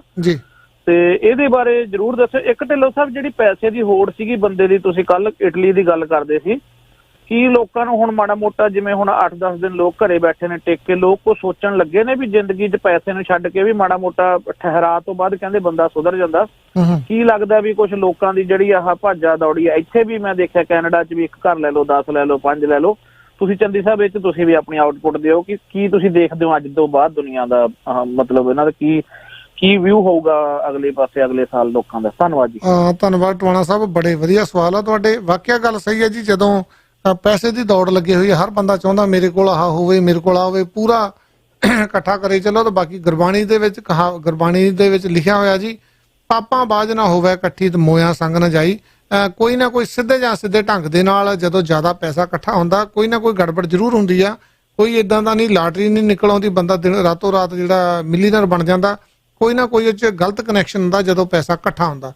ਤੇ ਇਹਦੇ ਬਾਰੇ ਜ਼ਰੂਰ ਦੱਸੋ। ਇੱਕ ਢਿੱਲੋਂ ਸਾਹਿਬ ਜਿਹੜੀ ਪੈਸੇ ਦੀ ਹੋੜ ਸੀਗੀ ਬੰਦੇ ਦੀ, ਤੁਸੀਂ ਕੱਲ ਇਟਲੀ ਦੀ ਗੱਲ ਕਰਦੇ ਸੀ, ਕੀ ਲੋਕਾਂ ਨੂੰ ਹੁਣ ਮਾੜਾ ਮੋਟਾ, ਜਿਵੇਂ ਹੁਣ 8-10 ਦਿਨ ਲੋਕ ਘਰੇ ਬੈਠੇ ਨੇ ਟਿਕ ਕੇ, ਲੋਕ ਕੋ ਸੋਚਣ ਲੱਗੇ ਨੇ ਵੀ ਜ਼ਿੰਦਗੀ 'ਚ ਪੈਸੇ ਨੂੰ ਛੱਡ ਕੇ ਵੀ ਮਾੜਾ ਮੋਟਾ ਠਹਿਰਾ ਤੋਂ ਬਾਅਦ ਕਹਿੰਦੇ ਬੰਦਾ ਸੁਧਰ ਜਾਂਦਾ। ਕੀ ਲੱਗਦਾ ਵੀ ਕੁਛ ਲੋਕਾਂ ਦੀ ਜਿਹੜੀ ਆਹ ਭਾਜਾ ਦੌੜੀ ਹੈ, ਇੱਥੇ ਵੀ ਮੈਂ ਦੇਖਿਆ ਕੈਨੇਡਾ 'ਚ ਵੀ ਇੱਕ ਘਰ ਲੈ ਲਓ, 10 ਲੈ ਲਓ, 5 ਲੈ ਲਓ। ਤੁਸੀਂ ਚੰਦੀ ਸਾਹਿਬ ਇਹ 'ਚ ਤੁਸੀਂ ਵੀ ਆਪਣੀ ਆਊਟਪੁੱਟ ਦਿਓ ਕਿ ਕੀ ਤੁਸੀਂ ਦੇਖਦੇ ਹੋ ਅੱਜ ਤੋਂ ਬਾਅਦ ਦੁਨੀਆ ਦਾ, ਮਤਲਬ ਇਹਨਾਂ ਦਾ ਕੀ ਵਿਊ ਹੋਊਗਾ ਅਗਲੇ ਪਾਸੇ ਅਗਲੇ ਸਾਲ ਲੋਕਾਂ ਦਾ। ਧੰਨਵਾਦ ਜੀ। ਧੰਨਵਾਦ ਟਵਾਣਾ ਸਾਹਿਬ, ਬੜੇ ਵਧੀਆ ਸਵਾਲ ਆ ਤੁਹਾਡੇ। ਵਾਕਿਆ ਗੱਲ ਸਹੀ ਹੈ ਜੀ, ਜਦੋਂ ਪੈਸੇ ਦੀ ਦੌੜ ਲੱਗੀ ਹੋਈ ਹੈ। ਹਰ ਬੰਦਾ ਚਾਹੁੰਦਾ ਮੇਰੇ ਕੋਲ ਆਹ ਹੋਵੇ, ਮੇਰੇ ਕੋਲ ਆ ਹੋਵੇ, ਪੂਰਾ ਇਕੱਠਾ ਕਰੇ ਚਲੋ। ਤਾਂ ਬਾਕੀ ਗੁਰਬਾਣੀ ਦੇ ਵਿੱਚ ਲਿਖਿਆ ਹੋਇਆ ਜੀ, ਪਾਪਾਂ ਬਾਝ ਨਾ ਹੋਵੇ ਇਕੱਠੀ ਤੇ ਮੋਇਆ ਸੰਗ ਨਾ ਜਾਈ। ਕੋਈ ਨਾ ਕੋਈ ਸਿੱਧੇ ਜਾਂ ਸਿੱਧੇ ਢੰਗ ਦੇ ਨਾਲ ਜਦੋਂ ਜ਼ਿਆਦਾ ਪੈਸਾ ਇਕੱਠਾ ਹੁੰਦਾ ਕੋਈ ਨਾ ਕੋਈ ਗੜਬੜ ਜ਼ਰੂਰ ਹੁੰਦੀ ਆ। ਕੋਈ ਇਦਾਂ ਦਾ ਨਹੀਂ, ਲਾਟਰੀ ਨਹੀਂ ਨਿਕਲ ਆਉਂਦੀ, ਬੰਦਾ ਦਿਨ ਰਾਤੋਂ ਰਾਤ ਜਿਹੜਾ ਮਿਲੀਅਨਰ ਬਣ ਜਾਂਦਾ। ਕੋਈ ਨਾ ਕੋਈ ਉਹ 'ਚ ਗਲਤ ਕਨੈਕਸ਼ਨ ਹੁੰਦਾ ਜਦੋਂ ਪੈਸਾ ਇਕੱਠਾ ਹੁੰਦਾ।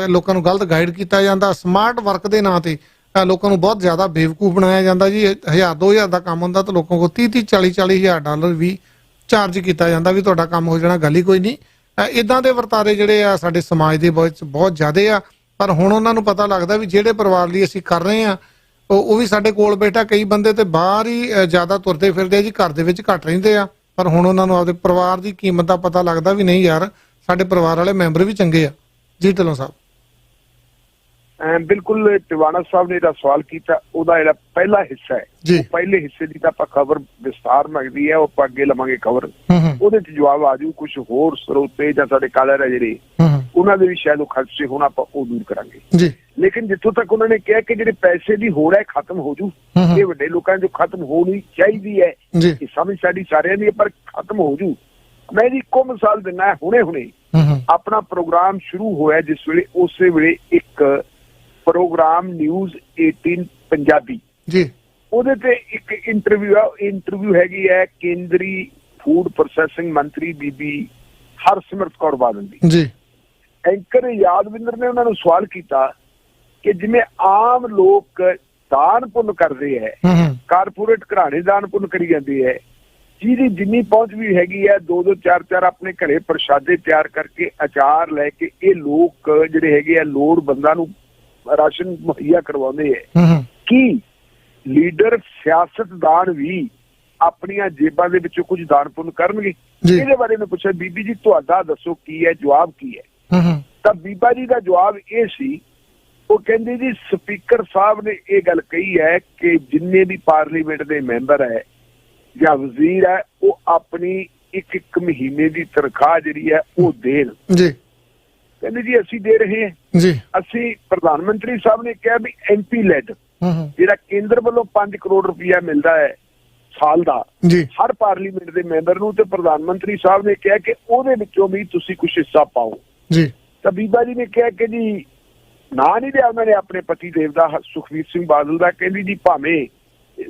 ਲੋਕਾਂ ਨੂੰ ਗਲਤ ਗਾਈਡ ਕੀਤਾ ਜਾਂਦਾ। ਸਮਾਰਟ ਵਰਕ ਦੇ ਨਾਂ ਤੇ ਲੋਕਾਂ ਨੂੰ ਬਹੁਤ ਜ਼ਿਆਦਾ ਬੇਵਕੂਫ ਬਣਾਇਆ ਜਾਂਦਾ ਜੀ। 1000-2000 ਦਾ ਕੰਮ ਹੁੰਦਾ ਤਾਂ ਲੋਕਾਂ ਕੋਲ 30-40 ਹਜ਼ਾਰ ਡਾਲਰ ਵੀ ਚਾਰਜ ਕੀਤਾ ਜਾਂਦਾ ਵੀ ਤੁਹਾਡਾ ਕੰਮ ਹੋ ਜਾਣਾ, ਗੱਲ ਹੀ ਕੋਈ ਨਹੀਂ। ਇਦਾਂ ਦੇ ਵਰਤਾਰੇ ਜਿਹੜੇ ਆ ਸਾਡੇ ਸਮਾਜ ਦੇ ਵਿੱਚ ਬਹੁਤ ਜ਼ਿਆਦੇ ਆ। ਪਰ ਹੁਣ ਉਹਨਾਂ ਨੂੰ ਪਤਾ ਲੱਗਦਾ ਵੀ ਜਿਹੜੇ ਪਰਿਵਾਰ ਲਈ ਅਸੀਂ ਕਰ ਰਹੇ ਆ ਉਹ ਵੀ ਸਾਡੇ ਕੋਲ ਬੈਠਾ। ਕਈ ਬੰਦੇ ਤੇ ਬਾਹਰ ਹੀ ਜ਼ਿਆਦਾ ਤੁਰਦੇ ਫਿਰਦੇ ਆ ਜੀ, ਘਰ ਦੇ ਵਿੱਚ ਘੱਟ ਰਹਿੰਦੇ ਆ। ਪਰ ਹੁਣ ਉਹਨਾਂ ਨੂੰ ਆਪਦੇ ਪਰਿਵਾਰ ਦੀ ਕੀਮਤ ਦਾ ਪਤਾ ਲੱਗਦਾ ਵੀ ਨਹੀਂ ਯਾਰ, ਸਾਡੇ ਪਰਿਵਾਰ ਵਾਲੇ ਮੈਂਬਰ ਵੀ ਚੰਗੇ ਆ ਜੀ। ਢਿੱਲੋਂ ਸਾਹਿਬ ਬਿਲਕੁਲ ਟਿਵਾਣਾ ਸਾਹਿਬ ਨੇ ਜਿਹੜਾ ਸਵਾਲ ਕੀਤਾ ਉਹਦਾ ਜਿਹੜਾ ਪਹਿਲਾ ਹਿੱਸਾ ਹੈ, ਉਹ ਪਹਿਲੇ ਹਿੱਸੇ ਦੀ ਤਾਂ ਆਪਾਂ ਖਬਰ ਵਿਸਤਾਰ ਮੰਗਦੀ ਹੈ, ਉਹ ਆਪਾਂ ਅੱਗੇ ਲਵਾਂਗੇ ਖਬਰ। ਉਹਦੇ ਚ ਜਵਾਬ ਆ ਜੂ। ਕੁਝ ਹੋਰ ਸਰੋਤੇ ਜਾਂ ਸਾਡੇ ਕਾਲਰ ਹੈ ਜਿਹੜੇ ਉਹਨਾਂ ਦੇ ਵੀ ਸ਼ਾਇਦ ਉਹ ਖਰਚੇ ਹੋਣ, ਆਪਾਂ ਉਹ ਦੂਰ ਕਰਾਂਗੇ। ਲੇਕਿਨ ਜਿੱਥੋਂ ਤੱਕ ਉਹਨਾਂ ਨੇ ਕਿਹਾ ਕਿ ਜਿਹੜੇ ਪੈਸੇ ਦੀ ਹੋੜ ਹੈ ਖਤਮ ਹੋ ਜੂ, ਇਹ ਵੱਡੇ ਲੋਕਾਂ ਜੋ ਖਤਮ ਹੋਣੀ ਚਾਹੀਦੀ ਹੈ, ਇਹ ਸਮਝ ਸਾਡੀ ਸਾਰਿਆਂ ਦੀ, ਪਰ ਖਤਮ ਹੋ ਜੂ। ਮੈਂ ਇਹਦੀ ਇੱਕੋ ਮਿਸਾਲ ਦਿੰਦਾ। ਹੁਣੇ ਆਪਣਾ ਪ੍ਰੋਗਰਾਮ ਸ਼ੁਰੂ ਹੋਇਆ ਜਿਸ ਵੇਲੇ, ਉਸੇ ਵੇਲੇ ਇੱਕ ਪ੍ਰੋਗਰਾਮ ਨਿਊਜ਼ 18 ਪੰਜਾਬੀ ਜੀ, ਉਹਦੇ ਤੇ ਇੱਕ ਇੰਟਰਵਿਊ ਹੈਗੀ ਹੈ ਕੇਂਦਰੀ ਫੂਡ ਪ੍ਰੋਸੈਸਿੰਗ ਮੰਤਰੀ ਬੀਬੀ ਹਰਸਿਮਰਤ ਕੌਰ ਬਾਦਲ ਦੀ ਜੀ। ਐਂਕਰ ਯਾਦਵਿੰਦਰ ਨੇ ਉਹਨਾਂ ਨੂੰ ਸਵਾਲ ਕੀਤਾ ਕਿ ਜਿਵੇਂ ਆਮ ਲੋਕ ਦਾਨ ਪੁੰਨ ਕਰਦੇ ਹੈ, ਕਾਰਪੋਰੇਟ ਘਰਾਣੇ ਦਾਨ ਪੁੰਨ ਕਰੀ ਜਾਂਦੇ ਹੈ, ਜਿਹਦੀ ਜਿੰਨੀ ਪਹੁੰਚ ਵੀ ਹੈਗੀ ਹੈ 2-2 4-4 ਆਪਣੇ ਘਰੇ ਪ੍ਰਸ਼ਾਦੇ ਤਿਆਰ ਕਰਕੇ ਅਚਾਰ ਲੈ ਕੇ ਇਹ ਲੋਕ ਜਿਹੜੇ ਹੈਗੇ ਆ ਲੋੜਵੰਦਾਂ ਨੂੰ ਰਾਸ਼ਨ ਮੁਹੱਈਆ ਕਰਵਾਉਂਦੇ ਹੈ। ਕੀ ਲੀਡਰ ਸਿਆਸਤਦਾਨ ਵੀ ਆਪਣੀਆਂ ਜੇਬਾਂ ਦੇ ਵਿੱਚੋਂ ਕੁਝ ਦਾਨ ਪੁੰਨ ਕਰਨਗੇ? ਇਹਦੇ ਬਾਰੇ ਮੈਂ ਪੁੱਛਿਆ, ਬੀਬੀ ਜੀ ਤੁਹਾਡਾ ਦੱਸੋ ਕੀ ਹੈ, ਜਵਾਬ ਕੀ ਹੈ? ਤਾਂ ਬੀਬਾ ਜੀ ਦਾ ਜਵਾਬ ਇਹ ਸੀ, ਉਹ ਕਹਿੰਦੇ ਜੀ ਸਪੀਕਰ ਸਾਹਿਬ ਨੇ ਇਹ ਗੱਲ ਕਹੀ ਹੈ ਕਿ ਜਿੰਨੇ ਵੀ ਪਾਰਲੀਮੈਂਟ ਦੇ ਮੈਂਬਰ ਹੈ ਜਾਂ ਵਜ਼ੀਰ ਹੈ ਉਹ ਆਪਣੀ ਇੱਕ ਮਹੀਨੇ ਦੀ ਤਨਖਾਹ ਜਿਹੜੀ ਹੈ ਉਹ ਦੇਣ। ਕਹਿੰਦੇ ਜੀ ਅਸੀਂ ਦੇ ਰਹੇ ਹਾਂ ਜੀ। ਅਸੀਂ ਪ੍ਰਧਾਨ ਮੰਤਰੀ ਸਾਹਿਬ ਨੇ ਕਿਹਾ ਵੀ MP ਲੈਡ ਜਿਹੜਾ ਕੇਂਦਰ ਵੱਲੋਂ 5 ਕਰੋੜ ਰੁਪਇਆ ਮਿਲਦਾ ਹੈ ਸਾਲ ਦਾ ਹਰ ਪਾਰਲੀਮੈਂਟ ਦੇ ਮੈਂਬਰ ਨੂੰ, ਤੇ ਪ੍ਰਧਾਨ ਮੰਤਰੀ ਸਾਹਿਬ ਨੇ ਕਿਹਾ ਕਿ ਉਹਦੇ ਵਿੱਚੋਂ ਵੀ ਤੁਸੀਂ ਕੁਝ ਹਿੱਸਾ ਪਾਓ ਜੀ। ਤਾਂ ਬੀਬਾ ਜੀ ਨੇ ਕਿਹਾ ਕਿ ਜੀ ਨਾਂ ਨਹੀਂ ਲਿਆ ਉਹਨਾਂ ਨੇ ਆਪਣੇ ਪਤੀ ਦੇਵ ਦਾ, ਸੁਖਬੀਰ ਸਿੰਘ ਬਾਦਲ ਦਾ। ਕਹਿੰਦੀ ਜੀ ਭਾਵੇਂ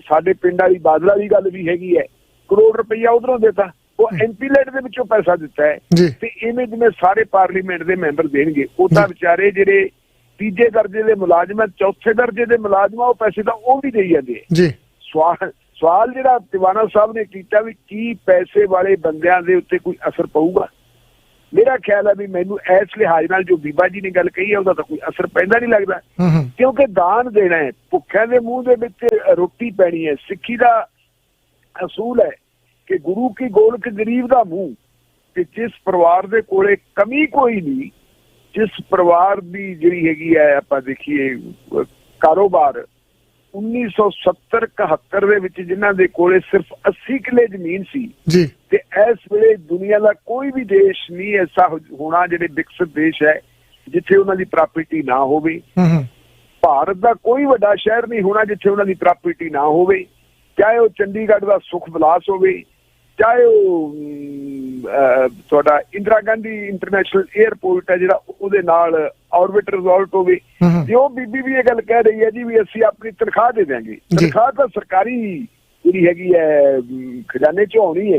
ਸਾਡੇ ਪਿੰਡ ਵਾਲੀ ਬਾਦਲਾ ਦੀ ਗੱਲ ਵੀ ਹੈਗੀ ਹੈ, ਕਰੋੜ ਰੁਪਇਆ ਉਧਰੋਂ ਦਿੱਤਾ, ਉਹ MP ਲੈਡ ਦੇ ਵਿੱਚੋਂ ਪੈਸਾ ਦਿੱਤਾ ਹੈ, ਤੇ ਇਵੇਂ ਜਿਵੇਂ ਸਾਰੇ ਪਾਰਲੀਮੈਂਟ ਦੇ ਮੈਂਬਰ ਦੇਣਗੇ। ਉਹਦਾ ਵਿਚਾਰੇ ਜਿਹੜੇ ਤੀਜੇ ਦਰਜੇ ਦੇ ਮੁਲਾਜ਼ਮ ਹੈ, ਚੌਥੇ ਦਰਜੇ ਦੇ ਮੁਲਾਜ਼ਮ, ਉਹ ਪੈਸੇ ਤਾਂ ਉਹ ਵੀ ਦੇਈ ਜਾਂਦੇ ਹੈ। ਸਵਾਲ ਜਿਹੜਾ ਟਿਵਾਣਾ ਸਾਹਿਬ ਨੇ ਕੀਤਾ ਵੀ ਕੀ ਪੈਸੇ ਵਾਲੇ ਬੰਦਿਆਂ ਦੇ ਉੱਤੇ ਕੋਈ ਅਸਰ ਪਊਗਾ, ਮੇਰਾ ਖਿਆਲ ਹੈ ਵੀ ਮੈਨੂੰ ਇਸ ਲਿਹਾਜ਼ ਨਾਲ ਜੋ ਬੀਬਾ ਜੀ ਨੇ ਗੱਲ ਕਹੀ ਹੈ ਉਹਦਾ ਤਾਂ ਕੋਈ ਅਸਰ ਪੈਂਦਾ ਨਹੀਂ ਲੱਗਦਾ, ਕਿਉਂਕਿ ਦਾਨ ਦੇਣਾ ਹੈ, ਭੁੱਖਿਆਂ ਦੇ ਮੂੰਹ ਦੇ ਵਿੱਚ ਰੋਟੀ ਪੈਣੀ ਹੈ। ਸਿੱਖੀ ਦਾ ਅਸੂਲ ਹੈ ਕਿ ਗੁਰੂ ਕੀ ਗੋਲਕ ਗਰੀਬ ਦਾ ਮੂੰਹ, ਕਿ ਜਿਸ ਪਰਿਵਾਰ ਦੇ ਕੋਲੇ ਕਮੀ ਕੋਈ ਨਹੀਂ, ਜਿਸ ਪਰਿਵਾਰ ਦੀ ਜਿਹੜੀ ਹੈਗੀ ਹੈ ਆਪਾਂ ਦੇਖੀਏ ਕਾਰੋਬਾਰ 1970-71 ਦੇ ਵਿੱਚ ਜਿਨ੍ਹਾਂ ਦੇ ਕੋਲੇ ਸਿਰਫ 80 ਕਿੱਲੇ ਜ਼ਮੀਨ ਸੀ ਜੀ, ਤੇ ਇਸ ਵੇਲੇ ਦੁਨੀਆ ਦਾ ਕੋਈ ਵੀ ਦੇਸ਼ ਨਹੀਂ ਐਸਾ ਹੋਣਾ ਜਿਹੜੇ ਵਿਕਸਿਤ ਦੇਸ਼ ਹੈ ਜਿੱਥੇ ਉਹਨਾਂ ਦੀ ਪ੍ਰਾਪਰਟੀ ਨਾ ਹੋਵੇ। ਭਾਰਤ ਦਾ ਕੋਈ ਵੱਡਾ ਸ਼ਹਿਰ ਨਹੀਂ ਹੋਣਾ ਜਿੱਥੇ ਉਹਨਾਂ ਦੀ ਪ੍ਰਾਪਰਟੀ ਨਾ ਹੋਵੇ, ਚਾਹੇ ਉਹ ਚੰਡੀਗੜ੍ਹ ਦਾ ਸੁਖ ਵਿਲਾਸ ਹੋਵੇ, ਚਾਹੇ ਉਹ ਤੁਹਾਡਾ ਇੰਦਰਾ ਗਾਂਧੀ ਇੰਟਰਨੈਸ਼ਨਲ 에ਅਰਪੋਰਟ ਹੈ ਜਿਹੜਾ ਉਹਦੇ ਨਾਲ ਆਰਬਿਟ ਰਿਜ਼ੋਰਟ ਹੋਵੇ। ਜੇ ਉਹ ਬੀਬੀ ਵੀ ਇਹ ਗੱਲ ਕਹਿ ਰਹੀ ਹੈ ਜੀ ਵੀ ਅਸੀਂ ਆਪਣੀ ਤਨਖਾਹ ਦੇ ਦਿਆਂਗੇ, ਤਨਖਾਹ ਤਾਂ ਸਰਕਾਰੀ ਜਿਹੜੀ ਹੈਗੀ ਹੈ ਖਜ਼ਾਨੇ ਚੋਂ ਆਉਣੀ ਹੈ,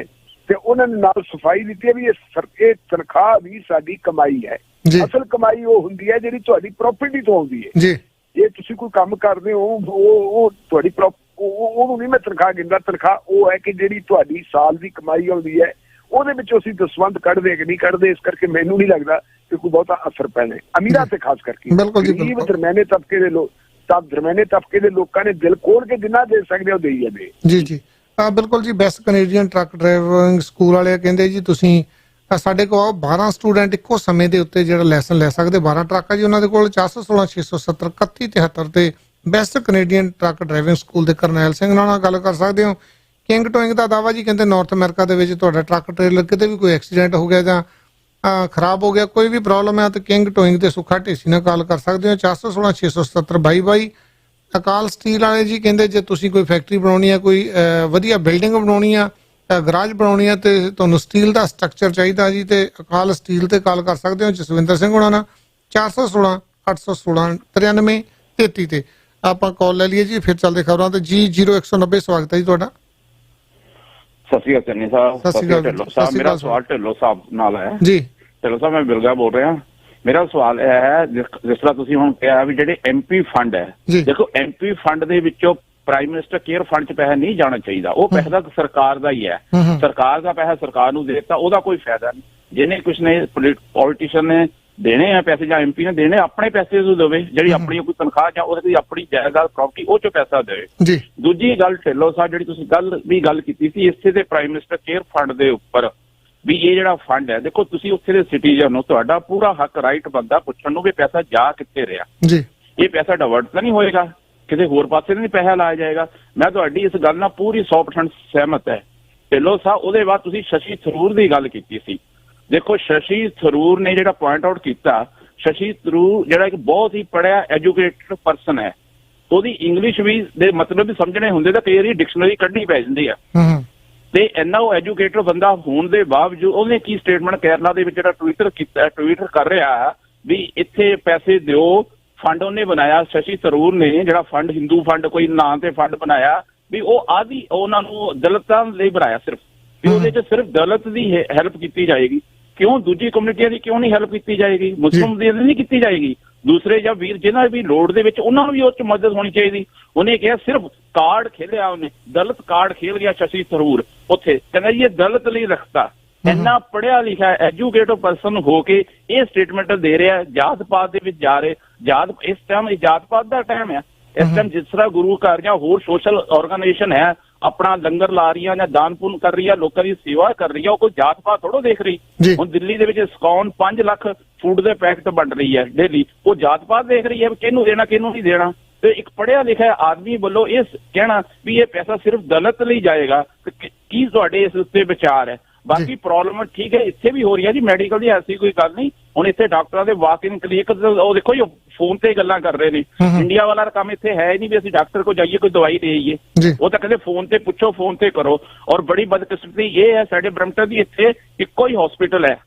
ਤੇ ਉਹਨਾਂ ਨੇ ਨਾਲ ਸਫਾਈ ਦਿੱਤੀ ਹੈ ਵੀ ਇਹ ਤਨਖਾਹ ਵੀ ਸਾਡੀ ਕਮਾਈ ਹੈ। ਅਸਲ ਕਮਾਈ ਉਹ ਹੁੰਦੀ ਹੈ ਜਿਹੜੀ ਤੁਹਾਡੀ ਪ੍ਰਾਪਰਟੀ ਤੋਂ ਆਉਂਦੀ ਹੈ। ਜੇ ਤੁਸੀਂ ਕੋਈ ਕੰਮ ਕਰਦੇ ਹੋ ਉਹ ਤੁਹਾਡੀ ਉਹਨੂੰ ਨਹੀਂ ਮੈਂ ਤਨਖਾਹ ਗਿਣਦਾ। ਤਨਖਾਹ ਉਹ ਹੈ ਕਿ ਜਿਹੜੀ ਤੁਹਾਡੀ ਸਾਲ ਦੀ ਕਮਾਈ ਆਉਂਦੀ ਹੈ ਉਹਦੇ ਵਿੱਚੋਂ ਅਸੀਂ ਦਸਵੰਧ ਕੱਢਦੇ ਕਿ ਨਹੀਂ ਕੱਢਦੇ। ਇਸ ਕਰਕੇ ਮੈਨੂੰ ਨਹੀਂ ਲੱਗਦਾ ਕਿ ਕੋਈ ਬਹੁਤਾ ਅਸਰ ਪੈਣਾ ਅਮੀਰਾਂ ਤੇ ਖਾਸ ਕਰਕੇ। ਗਰੀਬ ਦਰਮਿਆਨੇ ਤਬਕੇ ਦੇ ਲੋਕਾਂ ਨੇ ਦਿਲ ਖੋਲ ਕੇ ਜਿੰਨਾ ਦੇ ਸਕਦੇ ਉਹ ਦੇਈ ਜਾਂਦੇ ਜੀ। ਬਿਲਕੁਲ ਜੀ। Best Canadian truck driving school ਵਾਲੇ ਕਹਿੰਦੇ ਜੀ ਤੁਸੀਂ ਸਾਡੇ ਕੋਲ 12 ਸਟੂਡੈਂਟ ਇੱਕੋ ਸਮੇਂ ਦੇ ਉੱਤੇ ਜਿਹੜਾ ਲੈਸਨ ਲੈ ਸਕਦੇ। 12 ਟਰੱਕ ਆ ਜੀ ਉਹਨਾਂ ਦੇ ਕੋਲ। 416 670 3173 ਤੇ best Canadian truck driving school ਦੇ ਕਰਨੈਲ ਸਿੰਘ ਨਾਲ ਗੱਲ ਕਰ ਸਕਦੇ ਹੋ। ਕਿੰਗ ਟੋਇੰਗ ਦਾ ਦਾਵਾ ਜੀ, ਕਹਿੰਦੇ ਨਾਰਥ ਅਮਰੀਕਾ ਦੇ ਵਿੱਚ ਤੁਹਾਡਾ ਟਰੱਕ ਟ੍ਰੇਲਰ ਕਿਤੇ ਵੀ ਕੋਈ ਐਕਸੀਡੈਂਟ ਹੋ ਗਿਆ ਜਾਂ ਖਰਾਬ ਹੋ ਗਿਆ, ਕੋਈ ਵੀ ਪ੍ਰੋਬਲਮ ਹੈ ਤਾਂ ਕਿੰਗ ਟੋਇੰਗ ਤੇ ਸੁੱਖਾ ਢੇਸੀ ਨਾਲ ਕਾਲ ਕਰ ਸਕਦੇ ਹੋ। 416 670 2222 ਅਕਾਲ ਸਟੀਲ ਵਾਲੇ ਜੀ ਕਹਿੰਦੇ ਜੇ ਤੁਸੀਂ ਕੋਈ ਫੈਕਟਰੀ ਬਣਾਉਣੀ ਆ, ਕੋਈ ਵਧੀਆ ਬਿਲਡਿੰਗ ਬਣਾਉਣੀ ਆ, ਗਰਾਜ ਬਣਾਉਣੀ ਆ, ਤੇ ਤੁਹਾਨੂੰ ਸਟੀਲ ਦਾ ਸਟਰਕਚਰ ਚਾਹੀਦਾ ਜੀ, ਤੇ ਅਕਾਲ ਸਟੀਲ ਤੇ ਕਾਲ ਕਰ ਸਕਦੇ ਹੋ ਜਸਵਿੰਦਰ ਸਿੰਘ ਹੋਣਾ ਨਾਲ 416 816 93 33 ਤੇ। ਆਪਾਂ ਕਾਲ ਲੈ ਲਈਏ ਜੀ, ਫਿਰ ਚੱਲਦੇ ਖਬਰਾਂ ਤੇ। ਜੀ 0190 ਸਵਾਗਤ ਹੈ ਜੀ ਤੁਹਾਡਾ। ਸਤਿ ਸ਼੍ਰੀ ਅਕਾਲ ਚੰਨੀ ਸਾਹਿਬ। ਸਤਿ ਸ਼੍ਰੀ ਅਕਾਲ ਢਿੱਲੋਂ ਸਾਹਿਬ, ਮੇਰਾ ਸਵਾਲ ਢਿੱਲੋਂ ਸਾਹਿਬ ਨਾਲ ਹੈ ਜੀ। ਢਿੱਲੋਂ ਸਾਹਿਬ, ਮੈਂ ਬਿਲਗਾ ਬੋਲ ਰਿਹਾ। ਮੇਰਾ ਸਵਾਲ ਇਹ ਹੈ, ਜਿਸ ਤਰ੍ਹਾਂ ਤੁਸੀਂ ਹੁਣ ਕਿਹਾ ਵੀ ਜਿਹੜੇ MP ਫੰਡ ਹੈ, ਦੇਖੋ MP ਫੰਡ ਦੇ ਵਿੱਚੋਂ ਪ੍ਰਾਈਮ ਮਿਨਿਸਟਰ ਕੇਅਰ ਫੰਡ 'ਚ ਪੈਸਾ ਨਹੀਂ ਜਾਣਾ ਚਾਹੀਦਾ। ਉਹ ਪੈਸਾ ਸਰਕਾਰ ਦਾ ਹੀ ਹੈ, ਸਰਕਾਰ ਦਾ ਪੈਸਾ ਸਰਕਾਰ ਨੂੰ ਦੇ ਦਿੱਤਾ, ਉਹਦਾ ਕੋਈ ਫਾਇਦਾ ਨਹੀਂ। ਜਿਹਨੇ ਕੁਛ ਨੇ ਪੋਲੀਟੀਸ਼ੀਅਨ ਨੇ ਦੇਣੇ ਆ ਪੈਸੇ ਜਾਂ MP ਨੇ ਦੇਣੇ, ਆਪਣੇ ਪੈਸੇ ਤੋਂ ਦੇਵੇ, ਜਿਹੜੀ ਆਪਣੀ ਕੋਈ ਤਨਖਾਹ ਜਾਂ ਉਹਦੀ ਆਪਣੀ ਜਾਇਦਾਦ ਪ੍ਰਾਪਰਟੀ ਉਹ 'ਚੋਂ ਪੈਸਾ ਦੇਵੇ। ਦੂਜੀ ਗੱਲ ਢਿੱਲੋਂ ਸਾਹਿਬ, ਜਿਹੜੀ ਤੁਸੀਂ ਗੱਲ ਕੀਤੀ ਸੀ ਇਸੇ ਦੇ ਪ੍ਰਾਈਮ ਮਿਨਿਸਟਰ ਕੇਅਰ ਫੰਡ ਦੇ ਉੱਪਰ, ਵੀ ਇਹ ਜਿਹੜਾ ਫੰਡ ਹੈ, ਦੇਖੋ ਤੁਸੀਂ ਉੱਥੇ ਦੇ ਸਿਟੀਜ਼ਨ ਹੋ, ਤੁਹਾਡਾ ਪੂਰਾ ਹੱਕ ਰਾਈਟ ਬੰਦਾ ਪੁੱਛਣ ਨੂੰ ਵੀ ਪੈਸਾ ਜਾ ਕਿੱਥੇ ਰਿਹਾ, ਇਹ ਪੈਸਾ ਡਾਇਵਰਟ ਤਾਂ ਨਹੀਂ ਹੋਏਗਾ, ਕਿਸੇ ਹੋਰ ਪਾਸੇ ਨਹੀਂ ਪੈਸਾ ਲਾਇਆ ਜਾਏਗਾ। ਮੈਂ ਤੁਹਾਡੀ ਇਸ ਗੱਲ ਨਾਲ ਪੂਰੀ 100% ਸਹਿਮਤ ਹੈ ਢਿੱਲੋਂ ਸਾਹਿਬ। ਉਹਦੇ ਬਾਅਦ ਤੁਸੀਂ ਸ਼ਸ਼ੀ ਥਰੂਰ ਦੀ ਗੱਲ ਕੀਤੀ ਸੀ। ਦੇਖੋ ਸ਼ਸ਼ੀ ਥਰੂਰ ਨੇ ਜਿਹੜਾ ਪੁਆਇੰਟ ਆਊਟ ਕੀਤਾ, ਸ਼ਸ਼ੀ ਥਰੂਰ ਜਿਹੜਾ ਇੱਕ ਬਹੁਤ ਹੀ ਪੜ੍ਹਿਆ ਐਜੂਕੇਟਡ ਪਰਸਨ ਹੈ, ਉਹਦੀ ਇੰਗਲਿਸ਼ ਵੀ ਦੇ ਮਤਲਬ ਵੀ ਸਮਝਣੇ ਹੁੰਦੇ ਤਾਂ ਕਈ ਵਾਰੀ ਡਿਕਸ਼ਨਰੀ ਕੱਢਣੀ ਪੈ ਜਾਂਦੀ ਆ। ਤੇ ਇੰਨਾ ਉਹ ਐਜੂਕੇਟਡ ਬੰਦਾ ਹੋਣ ਦੇ ਬਾਵਜੂਦ ਉਹਨੇ ਕੀ ਸਟੇਟਮੈਂਟ ਕੇਰਲਾ ਦੇ ਵਿੱਚ ਜਿਹੜਾ ਟਵੀਟਰ ਕਰ ਰਿਹਾ ਵੀ ਇੱਥੇ ਪੈਸੇ ਦਿਓ, ਫੰਡ ਉਹਨੇ ਬਣਾਇਆ ਸ਼ਸ਼ੀ ਥਰੂਰ ਨੇ, ਜਿਹੜਾ ਫੰਡ ਹਿੰਦੂ ਫੰਡ ਕੋਈ ਨਾਂ ਤੇ ਫੰਡ ਬਣਾਇਆ ਵੀ ਉਹ ਆਦੀ ਉਹਨਾਂ ਨੂੰ ਦਲਿਤਾਂ ਲਈ ਬਣਾਇਆ ਸਿਰਫ, ਵੀ ਉਹਦੇ 'ਚ ਸਿਰਫ ਦਲਿਤ ਦੀ ਹੈਲਪ ਕੀਤੀ ਜਾਏਗੀ। ਕਿਉਂ ਦੂਜੀ ਕਮਿਊਨਿਟੀਆਂ ਦੀ ਕਿਉਂ ਨਹੀਂ ਹੈਲਪ ਕੀਤੀ ਜਾਏਗੀ? ਮੁਸਲਿਮ ਦੀ ਨਹੀਂ ਕੀਤੀ ਜਾਏਗੀ? ਦੂਸਰੇ ਜਾਂ ਵੀਰ ਜਿਹਨਾਂ ਵੀ ਲੋੜ ਦੇ ਵਿੱਚ ਉਹਨਾਂ ਨੂੰ ਵੀ ਉਹ 'ਚ ਮਦਦ ਹੋਣੀ ਚਾਹੀਦੀ। ਉਹਨੇ ਕਿਹਾ ਸਿਰਫ ਕਾਰਡ ਖੇਲਿਆ, ਉਹਨੇ ਦਲਿਤ ਕਾਰਡ ਖੇਲ ਗਿਆ ਸ਼ਸ਼ੀ ਥਰੂਰ ਉੱਥੇ, ਕਹਿੰਦਾ ਜੀ ਇਹ ਦਲਿਤ ਲਈ ਰੱਖਤਾ। ਇੰਨਾ ਪੜ੍ਹਿਆ ਲਿਖਿਆ ਐਜੂਕੇਟਡ ਪਰਸਨ ਹੋ ਕੇ ਇਹ ਸਟੇਟਮੈਂਟ ਦੇ ਰਿਹਾ, ਜਾਤ ਪਾਤ ਦੇ ਵਿੱਚ ਜਾ ਰਹੇ। ਇਸ ਟਾਈਮ ਜਾਤ ਪਾਤ ਦਾ ਟਾਈਮ ਹੈ, ਇਸ ਟਾਈਮ ਜਿਸ ਤਰ੍ਹਾਂ ਗੁਰੂ ਘਰ ਜਾਂ ਹੋਰ ਸੋਸ਼ਲ ਆਰਗੇਨਾਈਜੇਸ਼ਨ ਹੈ ਆਪਣਾ ਲੰਗਰ ਲਾ ਰਹੀਆਂ ਜਾਂ ਦਾਨ ਪੁੰਨ ਕਰ ਰਹੀ ਆ, ਲੋਕਾਂ ਦੀ ਸੇਵਾ ਕਰ ਰਹੀ ਆ, ਉਹ ਕੋਈ ਜਾਤ ਪਾਤ ਥੋੜੋ ਦੇਖ ਰਹੀ। ਹੁਣ ਦਿੱਲੀ ਦੇ ਵਿੱਚ ਇਸਕੌਨ 5 ਲੱਖ ਫੂਡ ਦੇ ਪੈਕਟ ਵੰਡ ਰਹੀ ਹੈ ਡੇਲੀ, ਉਹ ਜਾਤ ਪਾਤ ਦੇਖ ਰਹੀ ਹੈ ਵੀ ਕਿਹਨੂੰ ਦੇਣਾ ਕਿਹਨੂੰ ਨਹੀਂ ਦੇਣਾ। ਤੇ ਇੱਕ ਪੜ੍ਹਿਆ ਲਿਖਿਆ ਆਦਮੀ ਵੱਲੋਂ ਇਹ ਕਹਿਣਾ ਵੀ ਇਹ ਪੈਸਾ ਸਿਰਫ ਦਲਿਤ ਲਈ ਜਾਏਗਾ, ਕੀ ਤੁਹਾਡੇ ਇਸ ਉੱਤੇ ਵਿਚਾਰ ਹੈ? ਬਾਕੀ ਪ੍ਰੋਬਲਮ ਠੀਕ ਹੈ ਇੱਥੇ ਵੀ ਹੋ ਰਹੀ ਹੈ ਜੀ, ਮੈਡੀਕਲ ਦੀ ਐਸੀ ਕੋਈ ਗੱਲ ਨਹੀਂ। ਹੁਣ ਇੱਥੇ ਡਾਕਟਰਾਂ ਦੇ ਵਾਕ ਇਨ ਕਲੀਨਿਕ ਉਹ ਦੇਖੋ ਜੀ ਫੋਨ ਤੇ ਗੱਲਾਂ ਕਰ ਰਹੇ ਨੇ। ਇੰਡੀਆ ਵਾਲਾ ਕੰਮ ਇੱਥੇ ਹੈ ਨਹੀਂ ਵੀ ਅਸੀਂ ਡਾਕਟਰ ਕੋਲ ਜਾਈਏ ਕੋਈ ਦਵਾਈ ਲੈ ਆਈਏ, ਉਹ ਤਾਂ ਕਹਿੰਦੇ ਫੋਨ ਤੇ ਪੁੱਛੋ, ਫੋਨ ਤੇ ਕਰੋ। ਔਰ ਬੜੀ ਬਦਕਿਸਮਤੀ ਇਹ ਹੈ ਸਾਡੇ ਬਰਮਟਨ ਦੀ ਇੱਥੇ ਇੱਕੋ ਹੀ ਹਸਪੀਟਲ ਹੈ,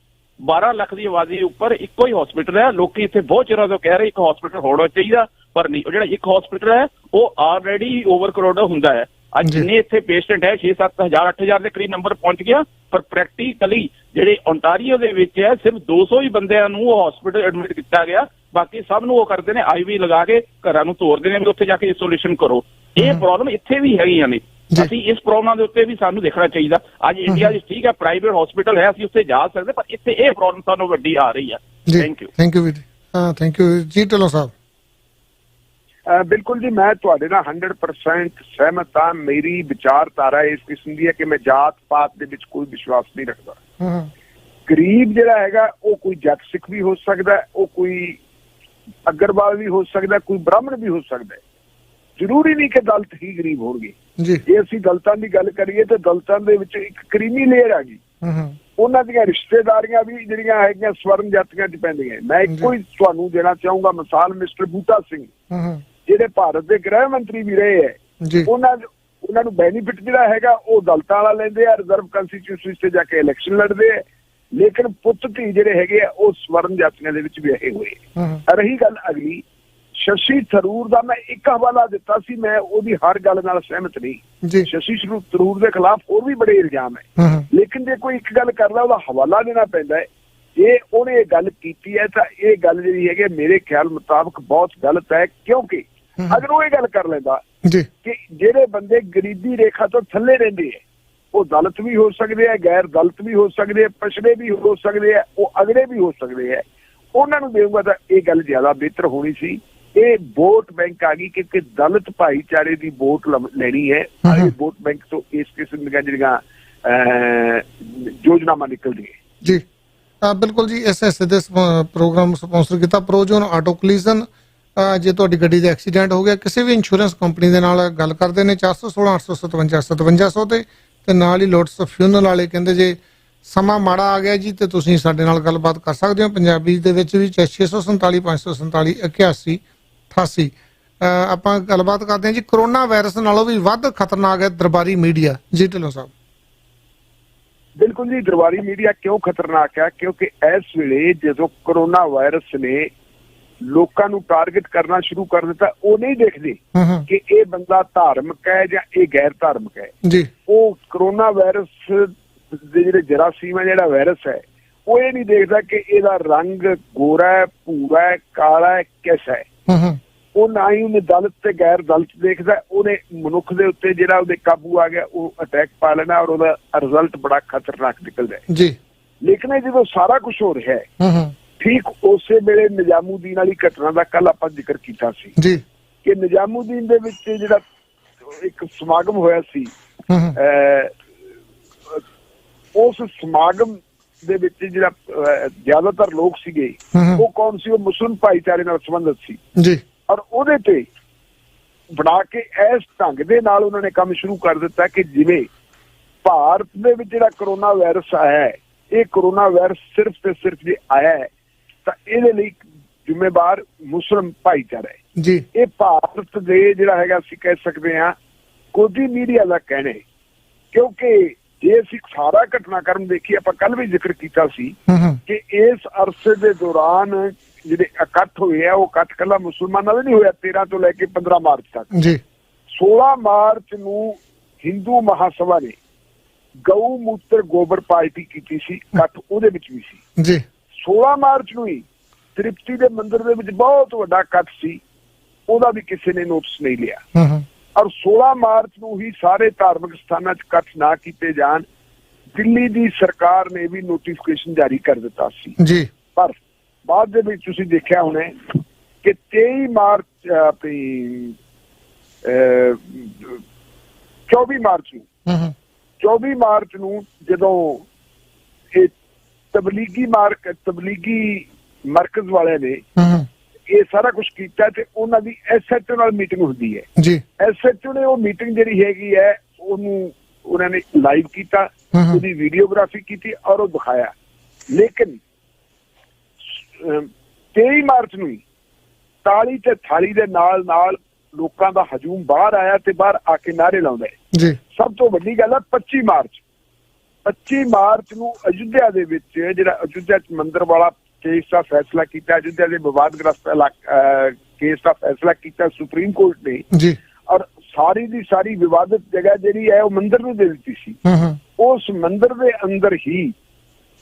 12 ਲੱਖ ਦੀ ਆਬਾਦੀ ਉੱਪਰ ਇੱਕੋ ਹੀ ਹਸਪੀਟਲ ਹੈ। ਲੋਕੀ ਇੱਥੇ ਬਹੁਤ ਚਿਰਾਂ ਤੋਂ ਕਹਿ ਰਹੇ ਇੱਕ ਹਸਪੀਟਲ ਹੋਣਾ ਚਾਹੀਦਾ, ਪਰ ਨਹੀਂ। ਉਹ ਜਿਹੜਾ ਇੱਕ ਹਸਪੀਟਲ ਹੈ ਉਹ ਆਲਰੇਡੀ ਓਵਰਕਰਾਊਡ ਹੁੰਦਾ ਹੈ। ਅੱਜ ਜਿੰਨੇ ਇੱਥੇ ਪੇਸ਼ੈਂਟ ਹੈ 6-7 ਹਜ਼ਾਰ 8 ਹਜ਼ਾਰ ਦੇ ਕਰੀਬ ਨੰਬਰ ਪਹੁੰਚ ਗਿਆ, ਪਰ ਪ੍ਰੈਕਟੀਕਲੀ ਜਿਹੜੇ ਓਨਟਾਰੀਓ ਦੇ ਵਿੱਚ ਹੈ ਸਿਰਫ 200 ਹੀ ਬੰਦਿਆਂ ਨੂੰ ਉਹ ਹਸਪੀਟਲ ਐਡਮਿਟ ਕੀਤਾ ਗਿਆ, ਬਾਕੀ ਸਭ ਨੂੰ ਉਹ ਕਰਦੇ ਨੇ IV ਲਗਾ ਕੇ ਘਰਾਂ ਨੂੰ ਤੋਰਦੇ ਨੇ ਵੀ ਉੱਥੇ ਜਾ ਕੇ ਆਈਸੋਲੇਸ਼ਨ ਕਰੋ। ਇਹ ਪ੍ਰੋਬਲਮ ਇੱਥੇ ਵੀ ਹੈਗੀਆਂ ਨੇ। ਅਸੀਂ ਇਸ ਪ੍ਰੋਬਲਮ ਦੇ ਉੱਤੇ ਵੀ ਸਾਨੂੰ ਦੇਖਣਾ ਚਾਹੀਦਾ। ਅੱਜ ਇੰਡੀਆ ਵਿੱਚ ਠੀਕ ਹੈ ਪ੍ਰਾਈਵੇਟ ਹਸਪੀਟਲ ਹੈ, ਅਸੀਂ ਉੱਥੇ ਜਾ ਸਕਦੇ, ਪਰ ਇੱਥੇ ਇਹ ਪ੍ਰੋਬਲਮ ਸਾਨੂੰ ਵੱਡੀ ਆ ਰਹੀ ਹੈ। ਥੈਂਕ ਯੂ ਜੀ ਢਿੱਲੋਂ ਸਾਹਿਬ। ਬਿਲਕੁਲ ਜੀ, ਮੈਂ ਤੁਹਾਡੇ ਨਾਲ 100% ਸਹਿਮਤ ਹਾਂ। ਮੇਰੀ ਵਿਚਾਰਧਾਰਾ ਇਸ ਕਿਸਮ ਦੀ ਹੈ ਕਿ ਮੈਂ ਜਾਤ ਪਾਤ ਦੇ ਵਿੱਚ ਕੋਈ ਵਿਸ਼ਵਾਸ ਨਹੀਂ ਰੱਖਦਾ। ਗਰੀਬ ਜਿਹੜਾ ਹੈਗਾ ਉਹ ਕੋਈ ਜੱਟ ਸਿੱਖ ਵੀ ਹੋ ਸਕਦਾ, ਉਹ ਕੋਈ ਅਗਰਵਾਲ ਵੀ ਹੋ ਸਕਦਾ, ਕੋਈ ਬ੍ਰਾਹਮਣ ਵੀ ਹੋ ਸਕਦਾ। ਜ਼ਰੂਰੀ ਨਹੀਂ ਕਿ ਦਲਿਤ ਹੀ ਗਰੀਬ ਹੋਣਗੇ। ਜੇ ਅਸੀਂ ਦਲਿਤਾਂ ਦੀ ਗੱਲ ਕਰੀਏ ਤਾਂ ਦਲਿਤਾਂ ਦੇ ਵਿੱਚ ਇੱਕ ਕਰੀਮੀ ਲੇਅਰ ਆ ਗਈ, ਉਹਨਾਂ ਦੀਆਂ ਰਿਸ਼ਤੇਦਾਰੀਆਂ ਵੀ ਜਿਹੜੀਆਂ ਹੈਗੀਆਂ ਸਵਰਨ ਜਾਤੀਆਂ 'ਚ ਪੈਂਦੀਆਂ। ਮੈਂ ਇੱਕੋ ਹੀ ਤੁਹਾਨੂੰ ਦੇਣਾ ਚਾਹੂੰਗਾ ਮਿਸਾਲ, ਮਿਸਟਰ ਬੂਟਾ ਸਿੰਘ ਜਿਹੜੇ ਭਾਰਤ ਦੇ ਗ੍ਰਹਿ ਮੰਤਰੀ ਵੀ ਰਹੇ ਹੈ, ਉਹਨਾਂ ਨੂੰ ਬੈਨੀਫਿਟ ਜਿਹੜਾ ਹੈਗਾ ਉਹ ਦਲਿਤਾਂ ਵਾਲਾ ਲੈਂਦੇ ਆ, ਰਿਜ਼ਰਵ ਕੰਸਟੀਟਿਊਂਸੀ ਤੇ ਜਾ ਕੇ ਇਲੈਕਸ਼ਨ ਲੜਦੇ ਆ, ਲੇਕਿਨ ਪੁੱਤ ਧੀ ਜਿਹੜੇ ਹੈਗੇ ਆ ਉਹ ਸਵਰਨ ਜਾਤੀਆਂ ਦੇ ਵਿੱਚ ਵਿਆਹੇ ਹੋਏ। ਰਹੀ ਗੱਲ ਅਗਲੀ ਸ਼ਸ਼ੀ ਥਰੂਰ ਦਾ, ਮੈਂ ਇੱਕ ਹਵਾਲਾ ਦਿੱਤਾ ਸੀ, ਮੈਂ ਉਹਦੀ ਹਰ ਗੱਲ ਨਾਲ ਸਹਿਮਤ ਨਹੀਂ। ਸ਼ਸ਼ੀ ਥਰੂਰ ਦੇ ਖਿਲਾਫ ਹੋਰ ਵੀ ਬੜੇ ਇਲਜ਼ਾਮ ਹੈ, ਲੇਕਿਨ ਜੇ ਕੋਈ ਇੱਕ ਗੱਲ ਕਰਦਾ ਉਹਦਾ ਹਵਾਲਾ ਦੇਣਾ ਪੈਂਦਾ ਹੈ। ਜੇ ਉਹਨੇ ਇਹ ਗੱਲ ਕੀਤੀ ਹੈ ਤਾਂ ਇਹ ਗੱਲ ਜਿਹੜੀ ਹੈਗੀ ਮੇਰੇ ਖਿਆਲ ਮੁਤਾਬਕ ਬਹੁਤ ਗਲਤ ਹੈ, ਕਿਉਂਕਿ ਅਗਰ ਉਹ ਇਹ ਗੱਲ ਕਰ ਲੈਂਦਾ ਕਿ ਜਿਹੜੇ ਬੰਦੇ ਗਰੀਬੀ ਰੇਖਾ ਤੋਂ ਥੱਲੇ ਰਹਿੰਦੇ ਹੈ ਉਹ ਦਲਿਤ ਵੀ ਹੋ ਸਕਦੇ ਹੈ, ਗੈਰ ਦਲਿਤ ਵੀ ਹੋ ਸਕਦੇ ਹੈ, ਪਛੜੇ ਵੀ ਹੋ ਸਕਦੇ ਹੈ, ਉਹ ਅਗੜੇ ਵੀ ਹੋ ਸਕਦੇ ਹੈ, ਉਹਨਾਂ ਨੂੰ ਦੇਊਗਾ ਤਾਂ ਇਹ ਗੱਲ ਜ਼ਿਆਦਾ ਬਿਹਤਰ ਹੋਣੀ ਸੀ। ਇਹ ਵੋਟ ਬੈਂਕ ਆ ਗਈ ਕਿਉਂਕਿ ਦਲਿਤ ਭਾਈਚਾਰੇ ਦੀ ਵੋਟ ਲੈਣੀ ਹੈ। ਵੋਟ ਬੈਂਕ ਤੋਂ ਇਸ ਕਿਸਮ ਦੀਆਂ ਜਿਹੜੀਆਂ ਯੋਜਨਾਵਾਂ ਨਿਕਲਦੀਆਂ ਜੀ। ਬਿਲਕੁਲ ਜੀ, ਇਸ ਹਿੱਸੇ ਦੇ ਪ੍ਰੋਗਰਾਮ ਸਪਾਂਸਰ ਕੀਤਾ ਪ੍ਰੋਜੋਨ ਆਟੋ ਕੋਲੀਜ਼ਨ। ਜੇ ਤੁਹਾਡੀ ਗੱਡੀ ਦਾ ਐਕਸੀਡੈਂਟ ਹੋ ਗਿਆ, ਕਿਸੇ ਵੀ ਇੰਸ਼ੋਰੈਂਸ ਕੰਪਨੀ ਦੇ ਨਾਲ ਗੱਲ ਕਰਦੇ ਨੇ 416 857 5700 ਤੇ ਨਾਲ ਹੀ ਲੋਟਸ ਫਿਊਨਲ ਵਾਲੇ ਕਹਿੰਦੇ ਜੇ ਸਮਾਂ ਮਾੜਾ ਆ ਗਿਆ ਜੀ ਤੇ ਤੁਸੀਂ ਸਾਡੇ ਨਾਲ ਗੱਲਬਾਤ ਕਰ ਸਕਦੇ ਹੋ ਪੰਜਾਬੀ ਦੇ ਵਿੱਚ ਵੀ 647 547 81 88। ਆਪਾਂ ਗੱਲਬਾਤ ਕਰਦੇ ਹਾਂ ਜੀ। ਕਰੋਨਾ ਵਾਇਰਸ ਨਾਲੋਂ ਵੀ ਵੱਧ ਖਤਰਨਾਕ ਹੈ ਦਰਬਾਰੀ ਮੀਡੀਆ ਜੀ ਢਿੱਲੋਂ ਸਾਹਿਬ। ਬਿਲਕੁਲ ਜੀ, ਦਰਬਾਰੀ ਮੀਡੀਆ ਕਿਉਂ ਖਤਰਨਾਕ ਹੈ? ਕਿਉਂਕਿ ਇਸ ਵੇਲੇ ਜਦੋਂ ਕਰੋਨਾ ਵਾਇਰਸ ਨੇ ਲੋਕਾਂ ਨੂੰ ਟਾਰਗੇਟ ਕਰਨਾ ਸ਼ੁਰੂ ਕਰ ਦਿੱਤਾ, ਉਹ ਨਹੀਂ ਦੇਖਦੇ ਕਿ ਇਹ ਬੰਦਾ ਧਾਰਮਿਕ ਹੈ ਜਾਂ ਇਹ ਗੈਰ ਧਾਰਮਿਕ ਹੈ ਜੀ। ਉਹ ਕਰੋਨਾ ਵਾਇਰਸ ਦੇ ਜਿਹੜੇ ਜਰਾਸੀਮ ਹੈ, ਜਿਹੜਾ ਵਾਇਰਸ ਹੈ, ਉਹ ਇਹ ਨਹੀਂ ਦੇਖਦਾ ਕਿ ਇਹਦਾ ਰੰਗ ਗੋਰਾ ਹੈ, ਭੂਰਾ ਹੈ, ਕਾਲਾ ਹੈ, ਕਿਸ ਹੈ। ਉਹ ਨਾ ਹੀ ਉਹਨੇ ਦਲਿਤ ਤੇ ਗੈਰ ਦਲਿਤ ਦੇਖਦਾ, ਉਹਨੇ ਮਨੁੱਖ ਦੇ ਉੱਤੇ ਜਿਹੜਾ ਉਹਦੇ ਕਾਬੂ ਆ ਗਿਆ ਉਹ ਅਟੈਕ ਪਾ ਲੈਣਾ, ਔਰ ਉਹਦਾ ਰਿਜ਼ਲਟ ਬੜਾ ਖਤਰਨਾਕ ਨਿਕਲਦਾ ਹੈ ਜੀ। ਲੇਕਿਨ ਜਦੋਂ ਸਾਰਾ ਕੁਝ ਹੋ ਰਿਹਾ ਹੈ, ਠੀਕ ਉਸੇ ਵੇਲੇ ਨਿਜ਼ਾਮੂਦੀਨ ਵਾਲੀ ਘਟਨਾ ਦਾ ਕੱਲ ਆਪਾਂ ਜ਼ਿਕਰ ਕੀਤਾ ਸੀ ਜੀ, ਕਿ ਨਿਜ਼ਾਮੂਦੀਨ ਦੇ ਵਿੱਚ ਜਿਹੜਾ ਇੱਕ ਸਮਾਗਮ ਹੋਇਆ ਸੀ, ਉਸ ਸਮਾਗਮ ਦੇ ਵਿੱਚ ਜਿਹੜਾ ਜ਼ਿਆਦਾਤਰ ਲੋਕ ਸੀਗੇ ਉਹ ਕੌਣ ਸੀ? ਉਹ ਮੁਸਲਿਮ ਭਾਈਚਾਰੇ ਨਾਲ ਸੰਬੰਧਿਤ ਸੀ ਜੀ। ਔਰ ਉਹਦੇ ਤੇ ਬਣਾ ਕੇ ਇਸ ਢੰਗ ਦੇ ਨਾਲ ਉਹਨਾਂ ਨੇ ਕੰਮ ਸ਼ੁਰੂ ਕਰ ਦਿੱਤਾ ਕਿ ਜਿਵੇਂ ਭਾਰਤ ਦੇ ਵਿੱਚ ਜਿਹੜਾ ਕਰੋਨਾ ਵਾਇਰਸ ਆਇਆ ਹੈ, ਇਹ ਕਰੋਨਾ ਵਾਇਰਸ ਸਿਰਫ ਤੇ ਸਿਰਫ ਜੇ ਆਇਆ ਹੈ ਤਾਂ ਇਹਦੇ ਲਈ ਜ਼ਿੰਮੇਵਾਰ ਮੁਸਲਿਮ ਭਾਈਚਾਰਾ ਹੈ ਜੀ। ਇਹ ਭਾਰਤ ਦੇ ਜਿਹੜਾ ਹੈਗਾ ਅਸੀਂ ਕਹਿ ਸਕਦੇ ਹਾਂ ਗੋਦੀ ਮੀਡੀਆ ਦਾ ਕਹਿਣਾ, ਕਿਉਂਕਿ ਜੇ ਅਸੀਂ ਸਾਰਾ ਘਟਨਾਕ੍ਰਮ ਦੇਖੀਏ, ਆਪਾਂ ਕੱਲ ਵੀ ਜ਼ਿਕਰ ਕੀਤਾ ਸੀ ਕਿ ਇਸ ਅਰਸੇ ਦੇ ਦੌਰਾਨ ਜਿਹੜੇ ਇਕੱਠ ਹੋਏ ਆ, ਉਹ ਇਕੱਠ ਕੱਲਾ ਮੁਸਲਮਾਨਾਂ ਦਾ ਨਹੀਂ ਹੋਇਆ। 13 ਤੋਂ ਲੈ ਕੇ 15 ਮਾਰਚ ਤੱਕ ਜੀ। 16 ਮਾਰਚ ਨੂੰ ਹਿੰਦੂ ਮਹਾਸਭਾ ਨੇ ਗਊ ਮੂਤਰ ਗੋਬਰ ਪਾਰਟੀ ਕੀਤੀ ਸੀ, ਇਕੱਠ ਉਹਦੇ ਵਿੱਚ ਵੀ ਸੀ ਜੀ। 16 ਮਾਰਚ ਨੂੰ ਹੀ ਤ੍ਰਿਪਤੀ ਦੇ ਮੰਦਿਰ ਦੇ ਵਿੱਚ ਬਹੁਤ ਵੱਡਾ ਇਕੱਠ ਸੀ, ਉਹਦਾ ਵੀ ਕਿਸੇ ਨੇ ਨੋਟਿਸ ਨਹੀਂ ਲਿਆ। ਔਰ 16 ਮਾਰਚ ਨੂੰ ਹੀ ਸਾਰੇ ਧਾਰਮਿਕ ਸਥਾਨਾਂ 'ਚ ਇਕੱਠ ਨਾ ਕੀਤੇ ਜਾਣ, ਦਿੱਲੀ ਦੀ ਸਰਕਾਰ ਨੇ ਵੀ ਨੋਟੀਫਿਕੇਸ਼ਨ ਜਾਰੀ ਕਰ ਦਿੱਤਾ ਸੀ ਜੀ। ਪਰ ਬਾਅਦ ਦੇ ਵਿੱਚ ਤੁਸੀਂ ਦੇਖਿਆ ਹੋਣਾ ਕਿ 23 ਮਾਰਚ ਆਪਣੀ 24 ਮਾਰਚ ਨੂੰ ਜਦੋਂ ਇਹ ਤਬਲੀਗੀ ਮਰਕਜ਼ ਵਾਲਿਆਂ ਨੇ ਇਹ ਸਾਰਾ ਕੁਝ ਕੀਤਾ ਤੇ ਉਹਨਾਂ ਦੀ SHO ਨਾਲ ਮੀਟਿੰਗ ਹੁੰਦੀ ਹੈ ਜੀ। SHO ਨੇ ਉਹ ਮੀਟਿੰਗ ਜਿਹੜੀ ਹੈਗੀ ਹੈ ਉਹਨੂੰ ਉਹਨਾਂ ਨੇ ਲਾਈਵ ਕੀਤਾ, ਉਹਦੀ ਵੀਡੀਓਗ੍ਰਾਫੀ ਕੀਤੀ ਔਰ ਉਹ ਦਿਖਾਇਆ। ਲੇਕਿਨ 23 ਮਾਰਚ ਨੂੰ ਹੀ ਤਾਲੀ ਤੇ ਥਾਲੀ ਦੇ ਨਾਲ ਨਾਲ ਲੋਕਾਂ ਦਾ ਹਜੂਮ ਬਾਹਰ ਆਇਆ ਤੇ ਬਾਹਰ ਆ ਕੇ ਨਾਅਰੇ ਲਾਉਂਦਾ ਜੀ। ਸਭ ਤੋਂ ਵੱਡੀ ਗੱਲ ਹੈ 25 ਮਾਰਚ ਨੂੰ ਅਯੁੱਧਿਆ ਦੇ ਵਿੱਚ ਜਿਹੜਾ ਅਯੁੱਧਿਆ 'ਚ ਮੰਦਿਰ ਵਾਲਾ ਕੇਸ ਦਾ ਫੈਸਲਾ ਕੀਤਾ, ਅਯੁੱਧਿਆ ਦੇ ਵਿਵਾਦਗ੍ਰਸਤ ਕੇਸ ਦਾ ਫੈਸਲਾ ਕੀਤਾ ਸੁਪਰੀਮ ਕੋਰਟ ਨੇ ਜੀ। ਔਰ ਸਾਰੀ ਦੀ ਸਾਰੀ ਵਿਵਾਦਿਤ ਜਗ੍ਹਾ ਜਿਹੜੀ ਹੈ ਉਹ ਮੰਦਿਰ ਨੂੰ ਦੇ ਦਿੱਤੀ ਸੀ। ਉਸ ਮੰਦਿਰ ਦੇ ਅੰਦਰ ਹੀ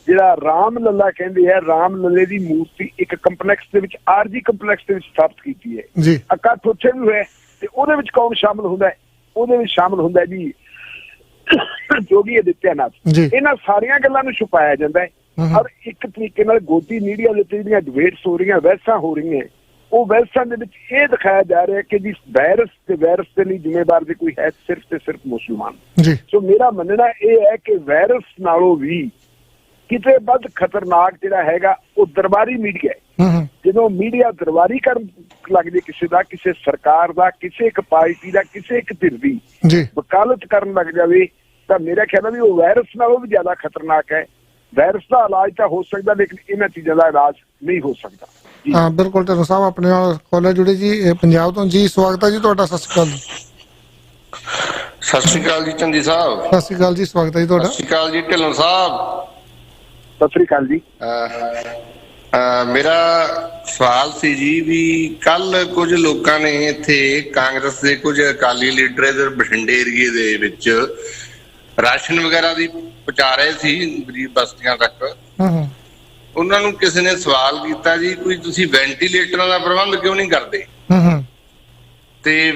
ਜਿਹੜਾ ਰਾਮ ਲੱਲਾ ਕਹਿੰਦੇ ਆ, ਰਾਮ ਲੱਲੇ ਦੀ ਮੂਰਤੀ ਇੱਕ ਕੰਪਲੈਕਸ ਦੇ ਵਿੱਚ, RG ਕੰਪਲੈਕਸ ਦੇ ਵਿੱਚ ਸਥਾਪਿਤ ਕੀਤੀ ਹੈ ਜੀ। ਇਕੱਠ ਉੱਥੇ ਵੀ ਹੋਇਆ ਤੇ ਉਹਦੇ ਵਿੱਚ ਕੌਣ ਸ਼ਾਮਲ ਹੁੰਦਾ ਹੈ? ਉਹਦੇ ਵਿੱਚ ਸ਼ਾਮਲ ਹੁੰਦਾ ਜੀ ਜੋਗੀ ਆਦਿੱਤਿਆਨਾਥ। ਇਹਨਾਂ ਸਾਰੀਆਂ ਗੱਲਾਂ ਨੂੰ ਛੁਪਾਇਆ ਜਾਂਦਾ ਹੈ ਔਰ ਇੱਕ ਤਰੀਕੇ ਨਾਲ ਗੋਦੀ ਮੀਡੀਆ ਦੇ ਉੱਤੇ ਜਿਹੜੀਆਂ ਡਿਬੇਟਸ ਹੋ ਰਹੀਆਂ, ਬਹਿਸਾਂ ਹੋ ਰਹੀਆਂ, ਉਹ ਬਹਿਸਾਂ ਦੇ ਵਿੱਚ ਇਹ ਦਿਖਾਇਆ ਜਾ ਰਿਹਾ ਕਿ ਜੀ ਵਾਇਰਸ ਦੇ ਲਈ ਜ਼ਿੰਮੇਵਾਰ ਜੇ ਕੋਈ ਹੈ ਸਿਰਫ ਤੇ ਸਿਰਫ ਮੁਸਲਮਾਨ। ਸੋ ਮੇਰਾ ਮੰਨਣਾ ਇਹ ਹੈ ਕਿ ਵਾਇਰਸ ਨਾਲੋਂ ਵੀ ਕਿਤੇ ਵੱਧ ਖਤਰਨਾਕ ਜਿਹੜਾ ਹੈਗਾ ਉਹ ਦਰਬਾਰੀ ਮੀਡੀਆ ਹੈ। ਜਦੋਂ ਮੀਡੀਆ ਦਰਬਾਰੀ ਕਰਨ ਲੱਗ ਜੇ ਕਿਸੇ ਦਾ, ਕਿਸੇ ਸਰਕਾਰ ਦਾ, ਕਿਸੇ ਇੱਕ ਪਾਰਟੀ ਦਾ, ਕਿਸੇ ਇੱਕ ਧਿਰ ਦੀ ਵਕਾਲਤ ਕਰਨ ਲੱਗ ਜਾਵੇ, ਤਾਂ ਮੇਰਾ ਖਿਆਲ ਹੈ ਵੀ ਉਹ ਵਾਇਰਸ ਨਾਲੋਂ ਵੀ ਜ਼ਿਆਦਾ ਖਤਰਨਾਕ ਹੈ। ਵਾਇਰਸ ਦਾ ਇਲਾਜ ਤਾਂ ਹੋ ਸਕਦਾ, ਲੇਕਿਨ ਇਹਨਾਂ ਚੀਜ਼ਾਂ ਦਾ ਇਲਾਜ ਨਹੀਂ ਹੋ ਸਕਦਾ। ਹਾਂ ਬਿਲਕੁਲ। ਢਿੱਲੋਂ ਸਾਹਿਬ ਆਪਣੇ ਨਾਲ ਕਾਲਰ ਜੁੜੇ ਜੀ ਪੰਜਾਬ ਤੋਂ ਜੀ, ਸਵਾਗਤ ਹੈ ਜੀ ਤੁਹਾਡਾ। ਸਤਿ ਸ਼੍ਰੀ ਅਕਾਲ ਜੀ। ਸਤਿ ਸ਼੍ਰੀ ਅਕਾਲ ਜੀ ਚੰਦੀ ਸਾਹਿਬ। ਸਤਿ ਸ਼੍ਰੀ ਅਕਾਲ ਜੀ, ਸਵਾਗਤ ਹੈ ਜੀ ਤੁਹਾਡਾ। ਸਤਿ ਸ਼੍ਰੀ ਅਕਾਲ ਜੀ ਢਿੱਲੋਂ ਸਾਹਿਬ। ਸਤਿ ਸ਼੍ਰੀ ਅਕਾਲ ਜੀ। ਮੇਰਾ ਸਵਾਲ ਸੀ ਜੀ ਵੀ ਕੱਲ ਕੁਝ ਲੋਕਾਂ ਨੇ ਇੱਥੇ ਕਾਂਗਰਸ ਦੇ ਕੁਝ ਅਕਾਲੀ ਲੀਡਰ ਇਧਰ ਬਠਿੰਡੇ ਏਰੀਏ ਦੇ ਵਿੱਚ ਰਾਸ਼ਨ ਵਗੈਰਾ ਦੀ ਪਹੁੰਚਾ ਰਹੇ ਸੀ ਗਰੀਬ ਬਸਤੀਆਂ ਤੱਕ। ਉਹਨਾਂ ਨੂੰ ਕਿਸੇ ਨੇ ਸਵਾਲ ਕੀਤਾ ਜੀ ਕੋਈ ਤੁਸੀਂ ਵੈਂਟੀਲੇਟਰਾਂ ਦਾ ਪ੍ਰਬੰਧ ਕਿਉਂ ਨਹੀਂ ਕਰਦੇ? ਤੇ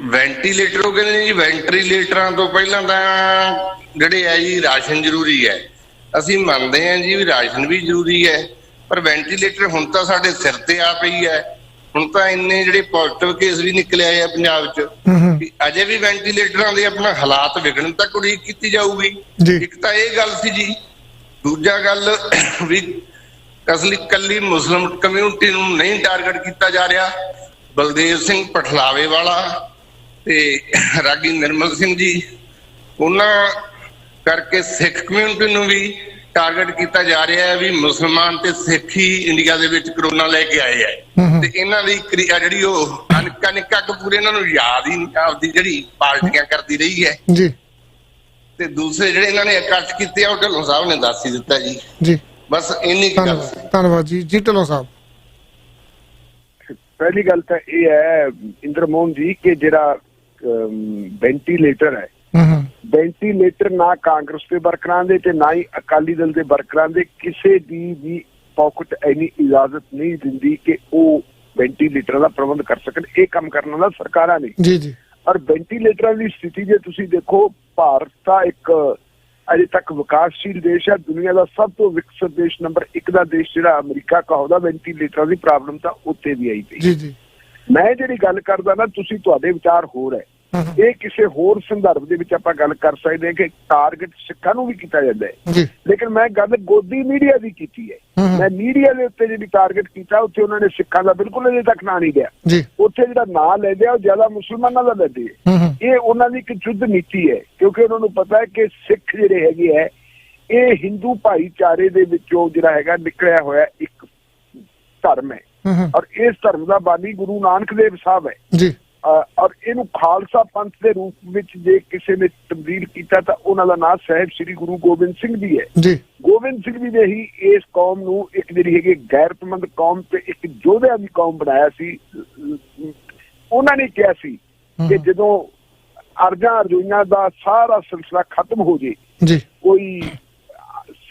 ਵੈਂਟੀਲੇਟਰ ਉਹ ਕਹਿੰਦੇ ਜੀ ਵੈਂਟੀਲੇਟਰਾਂ ਤੋਂ ਪਹਿਲਾਂ ਤਾਂ ਜਿਹੜੇ ਹੈ ਜੀ ਰਾਸ਼ਨ ਜ਼ਰੂਰੀ ਹੈ। ਅਸੀਂ ਮੰਨਦੇ ਹਾਂ ਜੀ ਵੀ ਰਾਸ਼ਨ ਵੀ ਜ਼ਰੂਰੀ ਹੈ, ਪਰ ਵੈਂਟੀਲੇਟਰ ਹੁਣ ਤਾਂ ਸਾਡੇ ਸਿਰ ਤੇ ਆ ਪਈ ਹੈ। ਹੁਣ ਤਾਂ ਇੰਨੇ ਜਿਹੜੇ ਪੋਜ਼ਿਟਿਵ ਕੇਸ ਵੀ ਨਿਕਲੇ ਆਏ ਆ ਪੰਜਾਬ 'ਚ, ਅਜੇ ਵੀ ਵੈਂਟੀਲੇਟਰਾਂ ਦੇ ਆਪਣਾ ਹਾਲਾਤ ਵਿਗੜਨ ਤੱਕ ਉਡੀਕ ਕੀਤੀ ਜਾਊਗੀ। ਇੱਕ ਤਾਂ ਇਹ ਗੱਲ ਸੀ ਜੀ। ਦੂਜਾ ਗੱਲ ਵੀ ਕੱਲੀ ਮੁਸਲਿਮ ਕਮਿਊਨਿਟੀ ਨੂੰ ਨਹੀਂ ਟਾਰਗੇਟ ਕੀਤਾ ਜਾ ਰਿਹਾ। ਬਲਦੇਵ ਸਿੰਘ ਪਠਲਾਵੇ ਵਾਲਾ ਤੇ ਰਾਗੀ ਨਿਰਮਲ ਸਿੰਘ ਜੀ, ਉਹਨਾਂ ਕਰਕੇ ਸਿੱਖ ਕਮਿਊਨਿਟੀ ਨੂੰ ਵੀ ਟਾਰਗੇਟ ਕੀਤਾ ਜਾ ਰਿਹਾ ਹੈ ਵੀ ਮੁਸਲਮਾਨ ਤੇ ਸਿੱਖ ਹੀ ਇੰਡੀਆ ਦੇ ਵਿੱਚ ਕਰੋਨਾ ਲੈ ਕੇ ਆਏ ਹੈ ਤੇ ਇਹਨਾਂ ਦੀ ਕਿਰਿਆ ਜਿਹੜੀ ਉਹ ਨਿੱਕਾ ਕਪੂਰ ਇਹਨਾਂ ਨੂੰ ਯਾਦ ਹੀ ਨਹੀਂ ਆਪਦੀ ਜਿਹੜੀ ਪਾਰਟੀਆਂ ਕਰਦੀ ਰਹੀ ਹੈ ਜੀ। ਤੇ ਦੂਸਰੇ ਜਿਹੜੇ ਇਹਨਾਂ ਨੇ ਇਕੱਠ ਕੀਤੇ ਆ ਉਹ ਢਿੱਲੋਂ ਸਾਹਿਬ ਨੇ ਦੱਸ ਹੀ ਦਿੱਤਾ ਜੀ। ਜੀ ਬਸ ਇੰਨੀ ਗੱਲ। ਧੰਨਵਾਦ ਜੀ। ਜੀ ਢਿੱਲੋਂ ਸਾਹਿਬ, ਪਹਿਲੀ ਗੱਲ ਤਾਂ ਇਹ ਹੈ ਇੰਦਰ ਮੋਹਨ ਜੀ ਕਿ ਜਿਹੜਾ ਵੈਂਟੀਲੇਟਰ ਹੈ, ਵੈਂਟੀਲੇਟਰ ਨਾ ਕਾਂਗਰਸ ਦੇ ਵਰਕਰਾਂ ਦੇ ਤੇ ਨਾ ਹੀ ਅਕਾਲੀ ਦਲ ਦੇ ਵਰਕਰਾਂ ਦੇ ਕਿਸੇ ਦੀ ਵੀ ਪਾਕਟ ਇੰਨੀ ਇਜਾਜ਼ਤ ਨਹੀਂ ਦਿੰਦੀ ਕਿ ਉਹ ਵੈਂਟੀਲੇਟਰਾਂ ਦਾ ਪ੍ਰਬੰਧ ਕਰ ਸਕਣ। ਇਹ ਕੰਮ ਕਰਨ ਵਾਲਾ ਸਰਕਾਰਾਂ ਨੇ ਜੀ ਜੀ। ਔਰ ਵੈਂਟੀਲੇਟਰਾਂ ਦੀ ਸਥਿਤੀ ਜੇ ਤੁਸੀਂ ਦੇਖੋ, ਭਾਰਤ ਦਾ ਇੱਕ ਅਜੇ ਤੱਕ ਵਿਕਾਸਸ਼ੀਲ ਦੇਸ਼ ਹੈ, ਦੁਨੀਆ ਦਾ ਸਭ ਤੋਂ ਵਿਕਸਿਤ ਦੇਸ਼ ਨੰਬਰ 1 ਦਾ ਦੇਸ਼ ਜਿਹੜਾ ਅਮਰੀਕਾ ਕਹਾਉਂਦਾ, ਵੈਂਟੀਲੇਟਰਾਂ ਦੀ ਪ੍ਰੋਬਲਮ ਤਾਂ ਉੱਥੇ ਵੀ ਆਈ ਪਈ। ਜੀ ਜੀ। ਮੈਂ ਜਿਹੜੀ ਗੱਲ ਕਰਦਾ ਨਾ, ਤੁਸੀਂ ਤੁਹਾਡੇ ਵਿਚਾਰ ਹੋਰ ਹੈ, ਇਹ ਕਿਸੇ ਹੋਰ ਸੰਦਰਭ ਦੇ ਵਿੱਚ ਆਪਾਂ ਗੱਲ ਕਰ ਸਕਦੇ ਹਾਂ ਕਿ ਟਾਰਗੇਟ ਸਿੱਖਾਂ ਨੂੰ ਵੀ ਕੀਤਾ ਜਾਂਦਾ ਹੈ, ਲੇਕਿਨ ਮੈਂ ਗੱਲ ਗੋਦੀ ਮੀਡੀਆ ਦੀ ਕੀਤੀ ਹੈ। ਮੈਂ ਮੀਡੀਆ ਦੇ ਉੱਤੇ ਜਿਹੜੀ ਟਾਰਗੇਟ ਕੀਤਾ ਉੱਥੇ ਉਹਨਾਂ ਨੇ ਸਿੱਖਾਂ ਦਾ ਬਿਲਕੁਲ ਅਜੇ ਤੱਕ ਨਾਂ ਨਹੀਂ ਲਿਆ। ਉੱਥੇ ਜਿਹੜਾ ਨਾਂ ਲੈਂਦੇ ਆ ਉਹ ਜ਼ਿਆਦਾ ਮੁਸਲਮਾਨਾਂ ਦਾ ਲੈਂਦੇ ਹੈ। ਇਹ ਉਹਨਾਂ ਦੀ ਇੱਕ ਯੁੱਧ ਨੀਤੀ ਹੈ, ਕਿਉਂਕਿ ਉਹਨਾਂ ਨੂੰ ਪਤਾ ਹੈ ਕਿ ਸਿੱਖ ਜਿਹੜੇ ਹੈਗੇ ਹੈ ਇਹ ਹਿੰਦੂ ਭਾਈਚਾਰੇ ਦੇ ਵਿੱਚੋਂ ਜਿਹੜਾ ਹੈਗਾ ਨਿਕਲਿਆ ਹੋਇਆ ਇੱਕ ਧਰਮ ਹੈ, ਔਰ ਇਸ ਧਰਮ ਦਾ ਬਾਨੀ ਗੁਰੂ ਨਾਨਕ ਦੇਵ ਸਾਹਿਬ ਹੈ। ਔਰ ਇਹਨੂੰ ਖਾਲਸਾ ਪੰਥ ਦੇ ਰੂਪ ਵਿੱਚ ਜੇ ਕਿਸੇ ਨੇ ਤਬਦੀਲ ਕੀਤਾ ਤਾਂ ਉਹਨਾਂ ਦਾ ਨਾਮ ਸਾਹਿਬ ਸ੍ਰੀ ਗੁਰੂ ਗੋਬਿੰਦ ਸਿੰਘ ਜੀ ਹੈ। ਗੋਬਿੰਦ ਸਿੰਘ ਜੀ ਨੇ ਹੀ ਇਸ ਕੌਮ ਨੂੰ ਇੱਕ ਜਿਹੜੀ ਹੈਗੀ ਗੈਰਤਮੰਦ ਕੌਮ ਤੇ ਇੱਕ ਯੋਧਿਆਂ ਦੀ ਕੌਮ ਬਣਾਇਆ ਸੀ। ਉਹਨਾਂ ਨੇ ਕਿਹਾ ਸੀ ਕਿ ਜਦੋਂ ਅਰਜ਼ਾਂ ਅਰਜ਼ੋਈਆਂ ਦਾ ਸਾਰਾ ਸਿਲਸਿਲਾ ਖਤਮ ਹੋ ਜੇ, ਕੋਈ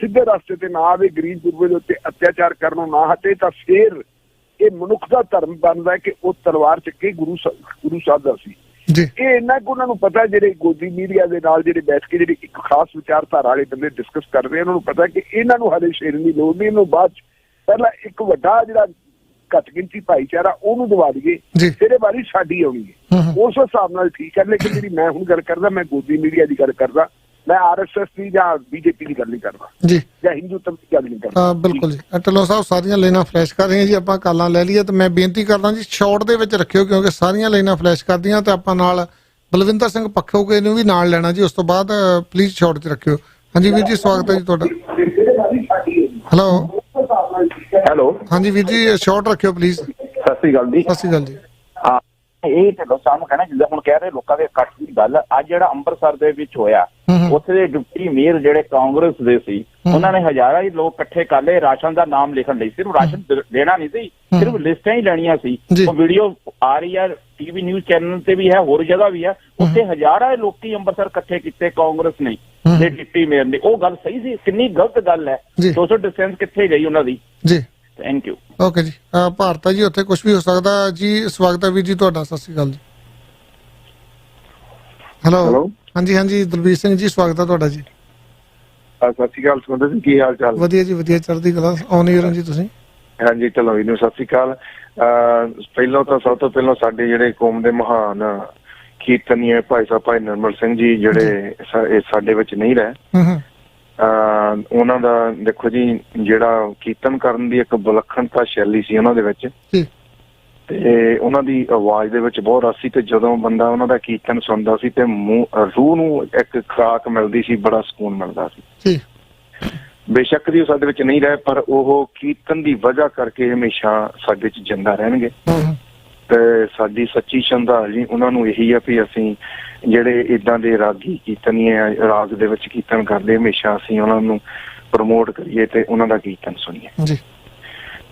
ਸਿੱਧੇ ਰਸਤੇ ਤੇ ਨਾ ਆਵੇ, ਗਰੀਬ ਗੁਰਬੇ ਦੇ ਉੱਤੇ ਅਤਿਆਚਾਰ ਕਰਨੋਂ ਨਾ ਹਟੇ, ਤਾਂ ਫੇਰ ਇਹ ਮਨੁੱਖ ਦਾ ਧਰਮ ਬਣਦਾ ਕਿ ਉਹ ਤਲਵਾਰ ਚੱਕੇ ਗੁਰੂ ਸਾਹਿਬ ਦਾ ਸੀ। ਇਹ ਇੰਨਾ ਕੁ ਉਹਨਾਂ ਨੂੰ ਪਤਾ, ਜਿਹੜੇ ਗੋਦੀ ਮੀਡੀਆ ਦੇ ਨਾਲ ਜਿਹੜੇ ਬੈਠ ਕੇ ਜਿਹੜੀ ਇੱਕ ਖਾਸ ਵਿਚਾਰਧਾਰਾ ਵਾਲੇ ਬੰਦੇ ਡਿਸਕਸ ਕਰ ਰਹੇ, ਉਹਨਾਂ ਨੂੰ ਪਤਾ ਕਿ ਇਹਨਾਂ ਨੂੰ ਹਲੇ ਸ਼ੇਰਨ ਦੀ ਲੋੜ ਨਹੀਂ, ਇਹਨੂੰ ਬਾਅਦ ਚ ਪਹਿਲਾਂ ਇੱਕ ਵੱਡਾ ਜਿਹੜਾ ਘੱਟ ਗਿਣਤੀ ਭਾਈਚਾਰਾ ਉਹਨੂੰ ਦਵਾ ਦਈਏ, ਫਿਰ ਇਹ ਵਾਰੀ ਸਾਡੀ ਆਉਣੀ ਹੈ। ਉਸ ਹਿਸਾਬ ਨਾਲ ਠੀਕ ਹੈ, ਲੇਕਿਨ ਜਿਹੜੀ ਮੈਂ ਹੁਣ ਗੱਲ ਕਰਦਾ, ਮੈਂ ਗੋਦੀ ਮੀਡੀਆ ਦੀ ਗੱਲ ਕਰਦਾ, ਮੈਂ RSS ਦੀ ਜਾਂ BJP ਦੀ ਗੱਲ ਨਹੀਂ ਕਰਦਾ ਜੀ, ਜਾਂ ਹਿੰਦੂਤਵ ਦੀ ਗੱਲ ਨਹੀਂ ਕਰਦਾ। ਬਿਲਕੁਲ ਜੀ। ਢਿੱਲੋਂ ਸਾਹਿਬ ਸਾਰੀਆਂ ਲਾਈਨਾਂ ਫਲੈਸ਼ ਕਰ ਰਹੀਆਂ ਜੀ, ਆਪਾਂ ਕਾਲਾਂ ਲੈ ਲਈਏ ਤੇ ਮੈਂ ਬੇਨਤੀ ਕਰਦਾ ਜੀ ਸ਼ਾਰਟ ਦੇ ਵਿੱਚ ਰੱਖਿਓ, ਕਿਉਂਕਿ ਸਾਰੀਆਂ ਲਾਈਨਾਂ ਫਲੈਸ਼ ਕਰਦੀਆਂ ਤੇ ਆਪਾਂ ਨਾਲ ਬਲਵਿੰਦਰ ਸਿੰਘ ਪੱਖੋਕੇ ਨੂੰ ਵੀ ਨਾਲ ਲੈਣਾ ਜੀ, ਉਸ ਤੋਂ ਬਾਅਦ ਪਲੀਜ਼ ਸ਼ਾਰਟ 'ਚ ਰੱਖਿਓ। ਹਾਂਜੀ ਵੀਰ ਜੀ, ਸਵਾਗਤ ਹੈ ਜੀ ਤੁਹਾਡਾ। ਹੈਲੋ। ਹਾਂਜੀ ਵੀਰ ਜੀ, ਸ਼ਾਰਟ ਰੱਖਿਓ ਪਲੀਜ਼। ਸਤਿ ਸ੍ਰੀ ਅਕਾਲ ਜੀ। ਸਤਿ ਸ੍ਰੀ ਅਕਾਲ ਜੀ। ਇਹ ਢਿੱਲੋਂ ਸਾਹਿਬ ਨੂੰ ਕਹਿਣਾ, ਜਿੱਦਾਂ ਹੁਣ ਕਹਿ ਰਹੇ ਲੋਕਾਂ ਦੇ ਇਕੱਠ ਦੀ ਗੱਲ, ਅੱਜ ਜਿਹੜਾ ਅੰਮ੍ਰਿਤਸਰ ਦੇ ਵਿੱਚ ਹੋਇਆ, ਉੱਥੇ ਦੇ ਡਿਪਟੀ ਮੇਅਰ ਜਿਹੜੇ ਕਾਂਗਰਸ ਦੇ ਸੀ, ਉਹਨਾਂ ਨੇ ਹਜ਼ਾਰਾਂ ਹੀ ਲੋਕ ਇਕੱਠੇ ਕਰ ਲਏ ਰਾਸ਼ਨ ਦਾ ਨਾਮ ਲਿਖਣ ਲਈ। ਸਿਰਫ ਰਾਸ਼ਨ ਦੇਣਾ ਨਹੀਂ ਸੀ, ਸਿਰਫ ਲਿਸਟਾਂ ਹੀ ਲੈਣੀਆਂ ਸੀ। ਉਹ ਵੀਡੀਓ ਆ ਰਹੀ ਹੈ, TV ਨਿਊਜ਼ ਚੈਨਲ ਤੇ ਵੀ ਹੈ, ਹੋਰ ਜਗ੍ਹਾ ਵੀ ਹੈ। ਉੱਥੇ ਹਜ਼ਾਰਾਂ ਲੋਕੀ ਅੰਮ੍ਰਿਤਸਰ ਇਕੱਠੇ ਕੀਤੇ ਕਾਂਗਰਸ ਨੇ ਤੇ ਡਿਪਟੀ ਮੇਅਰ ਨੇ। ਉਹ ਗੱਲ ਸਹੀ ਸੀ? ਕਿੰਨੀ ਗਲਤ ਗੱਲ ਹੈ। ਸੋਸ਼ਲ ਡਿਸਟੈਂਸ ਕਿੱਥੇ ਗਈ ਉਹਨਾਂ ਦੀ ਜੀ। Thank you. ਓਕੇ ਜੀ। ਭਾਰਤ ਜੀ, ਉੱਥੇ ਕੁਝ ਵੀ ਹੋ ਸਕਦਾ ਜੀ। ਸਵਾਗਤ ਹੈ ਵੀਰ ਜੀ ਤੁਹਾਡਾ। ਸਤਿ ਸ਼੍ਰੀ ਅਕਾਲ ਜੀ। ਹੈਲੋ। ਹਾਂਜੀ ਹਾਂਜੀ, ਦਲਬੀਰ ਸਿੰਘ ਜੀ, ਸਵਾਗਤ ਹੈ ਤੁਹਾਡਾ ਜੀ। ਸਤਿ ਸ਼੍ਰੀ ਅਕਾਲ ਸੁਖਿੰਦਰ ਸਿੰਘ, ਕੀ ਹਾਲ ਚਾਲ? ਵਧੀਆ ਜੀ ਵਧੀਆ, ਚੜ੍ਹਦੀ ਕਲਾ। ਔਨ ਏਅਰ ਜੀ ਤੁਸੀਂ? ਹਾਂਜੀ, ਚਲੋ ਜੀ, ਸਤਿ ਸ਼੍ਰੀ ਅਕਾਲ। ਪਹਿਲਾਂ ਤਾਂ ਸਭ ਤੋਂ ਪਹਿਲਾਂ ਸਾਡੇ ਜਿਹੜੇ ਕੌਮ ਦੇ ਮਹਾਨ ਕੀਰਤਨੀਏ ਭਾਈ ਸਾਹਿਬ ਭਾਈ ਨਿਰਮਲ ਸਿੰਘ ਜੀ, ਜਿਹੜੇ ਸਾਡੇ ਵਿੱਚ ਨਹੀਂ ਰਹੇ, ਉਹਨਾਂ ਦਾ ਦੇਖੋ ਜੀ, ਜਿਹੜਾ ਕੀਰਤਨ ਕਰਨ ਦੀ ਇੱਕ ਵਿਲੱਖਣਤਾ ਸ਼ੈਲੀ ਸੀ ਉਹਨਾਂ ਦੇ ਵਿੱਚ, ਤੇ ਉਹਨਾਂ ਦੀ ਆਵਾਜ਼ ਦੇ ਵਿੱਚ ਬਹੁਤ ਰਸ ਸੀ। ਤੇ ਜਦੋਂ ਬੰਦਾ ਉਹਨਾਂ ਦਾ ਕੀਰਤਨ ਸੁਣਦਾ ਸੀ ਤੇ ਰੂਹ ਨੂੰ ਇੱਕ ਖੁਰਾਕ ਮਿਲਦੀ ਸੀ, ਬੜਾ ਸਕੂਨ ਮਿਲਦਾ ਸੀ। ਬੇਸ਼ੱਕ ਜੀ ਉਹ ਸਾਡੇ ਵਿੱਚ ਨਹੀਂ ਰਹੇ, ਪਰ ਉਹ ਕੀਰਤਨ ਦੀ ਵਜ੍ਹਾ ਕਰਕੇ ਹਮੇਸ਼ਾ ਸਾਡੇ ਚ ਜਿੰਦਾ ਰਹਿਣਗੇ। ਤੇ ਸਾਡੀ ਸੱਚੀ ਸ਼ਰਧਾਂਜਲੀ ਉਹਨਾਂ ਨੂੰ ਇਹੀ ਆ ਵੀ ਅਸੀਂ ਜਿਹੜੇ ਏਦਾਂ ਦੇ ਰਾਗੀ ਕੀਰਤਨੀਏ ਰਾਗ ਦੇ ਵਿੱਚ ਕੀਰਤਨ ਕਰਦੇ, ਹਮੇਸ਼ਾ ਅਸੀਂ ਉਹਨਾਂ ਨੂੰ ਪ੍ਰਮੋਟ ਕਰੀਏ ਤੇ ਉਹਨਾਂ ਦਾ ਕੀਰਤਨ ਸੁਣੀਏ।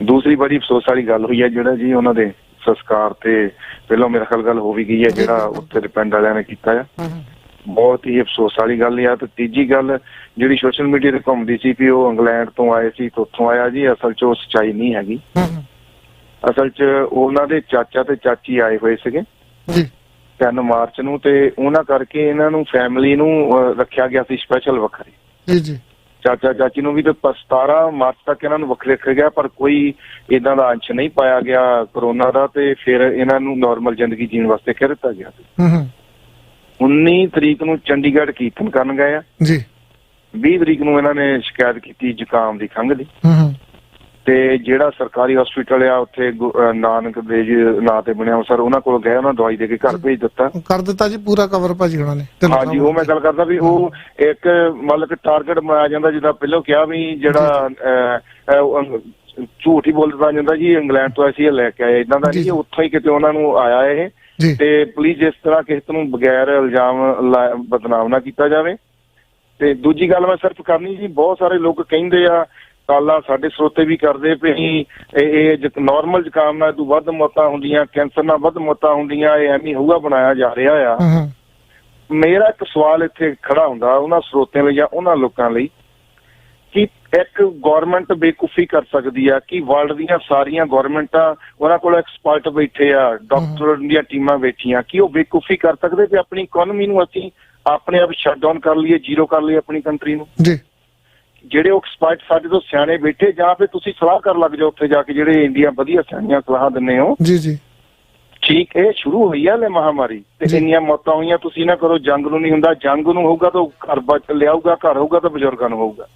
ਦੂਸਰੀ ਬੜੀ ਅਫਸੋਸ ਵਾਲੀ ਗੱਲ ਹੋਈ ਹੈ, ਜਿਹੜਾ ਜੀ ਉਹਨਾਂ ਦੇ ਸੰਸਕਾਰ ਤੇ ਪਹਿਲਾਂ ਮੇਰੇ ਖਿਆਲ ਗੱਲ ਹੋ ਵੀ ਗਈ ਹੈ, ਜਿਹੜਾ ਉੱਥੇ ਦੇ ਪਿੰਡ ਵਾਲਿਆਂ ਨੇ ਕੀਤਾ ਆ, ਬਹੁਤ ਹੀ ਅਫਸੋਸ ਵਾਲੀ ਗੱਲ ਆ। ਤੇ ਤੀਜੀ ਗੱਲ ਜਿਹੜੀ ਸੋਸ਼ਲ ਮੀਡੀਆ ਤੇ ਘੁੰਮਦੀ ਸੀ ਵੀ ਉਹ ਇੰਗਲੈਂਡ ਤੋਂ ਆਏ ਸੀ ਤੇ ਉੱਥੋਂ ਆਇਆ, ਜੀ ਅਸਲ ਚ ਉਹ ਸੱਚਾਈ ਨਹੀਂ ਹੈਗੀ। ਅਸਲ ਚ ਉਹਨਾਂ ਦੇ ਚਾਚਾ ਤੇ ਚਾਚੀ ਆਏ ਹੋਏ ਸੀਗੇ 3 ਮਾਰਚ ਨੂੰ, ਤੇ ਉਹਨਾਂ ਕਰਕੇ ਇਹਨਾਂ ਨੂੰ ਫੈਮਿਲੀ ਨੂੰ ਰੱਖਿਆ ਗਿਆ ਸੀ ਸਪੈਸ਼ਲ ਵੱਖਰੇ। ਚਾਚਾ ਚਾਚੀ ਨੂੰ ਵੀ ਤੇ 17 ਮਾਰਚ ਤੱਕ ਇਹਨਾਂ ਨੂੰ ਵੱਖਰੇ ਰੱਖਿਆ ਗਿਆ, ਪਰ ਕੋਈ ਏਦਾਂ ਦਾ ਅੰਸ਼ ਨਹੀਂ ਪਾਇਆ ਗਿਆ ਕਰੋਨਾ ਦਾ, ਤੇ ਫਿਰ ਇਹਨਾਂ ਨੂੰ ਨਾਰਮਲ ਜ਼ਿੰਦਗੀ ਜੀਣ ਵਾਸਤੇ ਕਹਿ ਦਿੱਤਾ ਗਿਆ। 19 ਤਰੀਕ ਨੂੰ ਚੰਡੀਗੜ੍ਹ ਕੀਰਤਨ ਕਰਨ ਗਏ ਆ ਜੀ। 20 ਤਰੀਕ ਨੂੰ ਇਹਨਾਂ ਨੇ ਸ਼ਿਕਾਇਤ ਕੀਤੀ ਜ਼ੁਕਾਮ ਦੀ, ਖੰਘ ਦੀ, ਤੇ ਜਿਹੜਾ ਸਰਕਾਰੀ ਹਸਪੀਟਲ ਆ ਉੱਥੇ ਨਾਨਕ ਦੇ ਜੀ ਨਾਂ ਤੇ ਬਣਿਆ ਸਰ, ਉਹਨਾਂ ਕੋਲ ਗਏ, ਉਹਨਾਂ ਦਵਾਈ ਦੇ ਕੇ ਘਰ ਭੇਜ ਦਿੱਤਾ ਜੀ, ਪੂਰਾ ਕਵਰ ਭਾਜੀ ਉਹਨਾਂ ਨੇ। ਹਾਂਜੀ, ਉਹ ਮੈਂ ਗੱਲ ਕਰਦਾ ਵੀ ਉਹ ਇੱਕ ਮਤਲਬ ਕਿ ਟਾਰਗੇਟ ਬਣਾਇਆ ਜਾਂਦਾ, ਜਿੱਦਾਂ ਪਹਿਲਾਂ ਕਿਹਾ ਵੀ ਜਿਹੜਾ ਝੂਠ ਹੀ ਬੋਲਦਾ ਜਾਂਦਾ ਜੀ, ਇੰਗਲੈਂਡ ਤੋਂ ਅਸੀਂ ਇਹ ਲੈ ਕੇ ਆਏ, ਇਦਾਂ ਦਾ ਨਹੀਂ, ਉੱਥੋਂ ਹੀ ਕਿਤੇ ਉਹਨਾਂ ਨੂੰ ਆਇਆ ਇਹ। ਤੇ ਪਲੀਜ਼ ਇਸ ਤਰ੍ਹਾਂ ਕਿਸੇ ਨੂੰ ਬਗੈਰ ਇਲਜ਼ਾਮ ਬਦਨਾਮ ਨਾ ਕੀਤਾ ਜਾਵੇ। ਤੇ ਦੂਜੀ ਗੱਲ ਮੈਂ ਸਿਰਫ ਕਰਨੀ ਜੀ, ਬਹੁਤ ਸਾਰੇ ਲੋਕ ਕਹਿੰਦੇ ਆ, ਕਾਲਾਂ ਸਾਡੇ ਸਰੋਤੇ ਵੀ ਕਰਦੇ ਵੀ ਇਹ ਨਾਰਮਲ ਜ਼ੁਕਾਮ ਨਾਲ ਤੋਂ ਵੱਧ ਮੌਤਾਂ ਹੁੰਦੀਆਂ, ਕੈਂਸਰ ਨਾਲ ਵੱਧ ਮੌਤਾਂ ਹੁੰਦੀਆਂ, ਇਹ ਐਵੇਂ ਹਊਆ ਬਣਾਇਆ ਜਾ ਰਿਹਾ ਆ। ਮੇਰਾ ਇੱਕ ਸਵਾਲ ਇੱਥੇ ਖੜਾ ਹੁੰਦਾ ਉਹਨਾਂ ਸਰੋਤਿਆਂ ਲਈ ਜਾਂ ਉਹਨਾਂ ਲੋਕਾਂ ਲਈ ਕਿ ਇੱਕ ਗੌਰਮੈਂਟ ਬੇਕੂਫੀ ਕਰ ਸਕਦੀ ਆ ਕਿ ਵਰਲਡ ਦੀਆਂ ਸਾਰੀਆਂ ਗੌਰਮੈਂਟਾਂ ਉਹਨਾਂ ਕੋਲ ਐਕਸਪਰਟ ਬੈਠੇ ਆ, ਡਾਕਟਰ ਦੀਆਂ ਟੀਮਾਂ ਬੈਠੀਆਂ, ਕਿ ਉਹ ਬੇਕੂਫੀ ਕਰ ਸਕਦੇ ਕਿ ਆਪਣੀ ਇਕਨੋਮੀ ਨੂੰ ਅਸੀਂ ਆਪਣੇ ਆਪ ਸ਼ਟ ਡਾਊਨ ਕਰ ਲਈਏ, ਜ਼ੀਰੋ ਕਰ ਲਈਏ ਆਪਣੀ ਕੰਟਰੀ ਨੂੰ? ਜਿਹੜੇ ਉਹ ਐਕਸਪਰਟ ਸਾਡੇ ਤੋਂ ਸਿਆਣੇ ਬੈਠੇ, ਜਾਂ ਫਿਰ ਤੁਸੀਂ ਸਲਾਹ ਕਰ ਲੱਗ ਜਾਓ ਉੱਥੇ ਜਾ ਕੇ, ਜਿਹੜੇ ਇੰਡੀਆ ਵਧੀਆ ਸਿਆਣੀਆਂ ਸਲਾਹ ਦਿੰਦੇ ਹੋ। ਠੀਕ, ਇਹ ਸ਼ੁਰੂ ਹੋਈ ਆ ਲੈ ਮਹਾਮਾਰੀ ਤੇ ਇੰਨੀਆਂ ਮੌਤਾਂ ਹੋਈਆਂ, ਤੁਸੀਂ ਨਾ ਕਰੋ ਜੰਗ ਨੂੰ ਨਹੀਂ ਹੁੰਦਾ, ਜੰਗ ਨੂੰ ਹੋਊਗਾ ਤਾਂ ਘਰ ਬਚ ਲਿਆਊਗਾ, ਘਰ ਹੋਊਗਾ ਤਾਂ ਬਜ਼ੁਰਗਾਂ ਨੂੰ ਹੋਊਗਾ।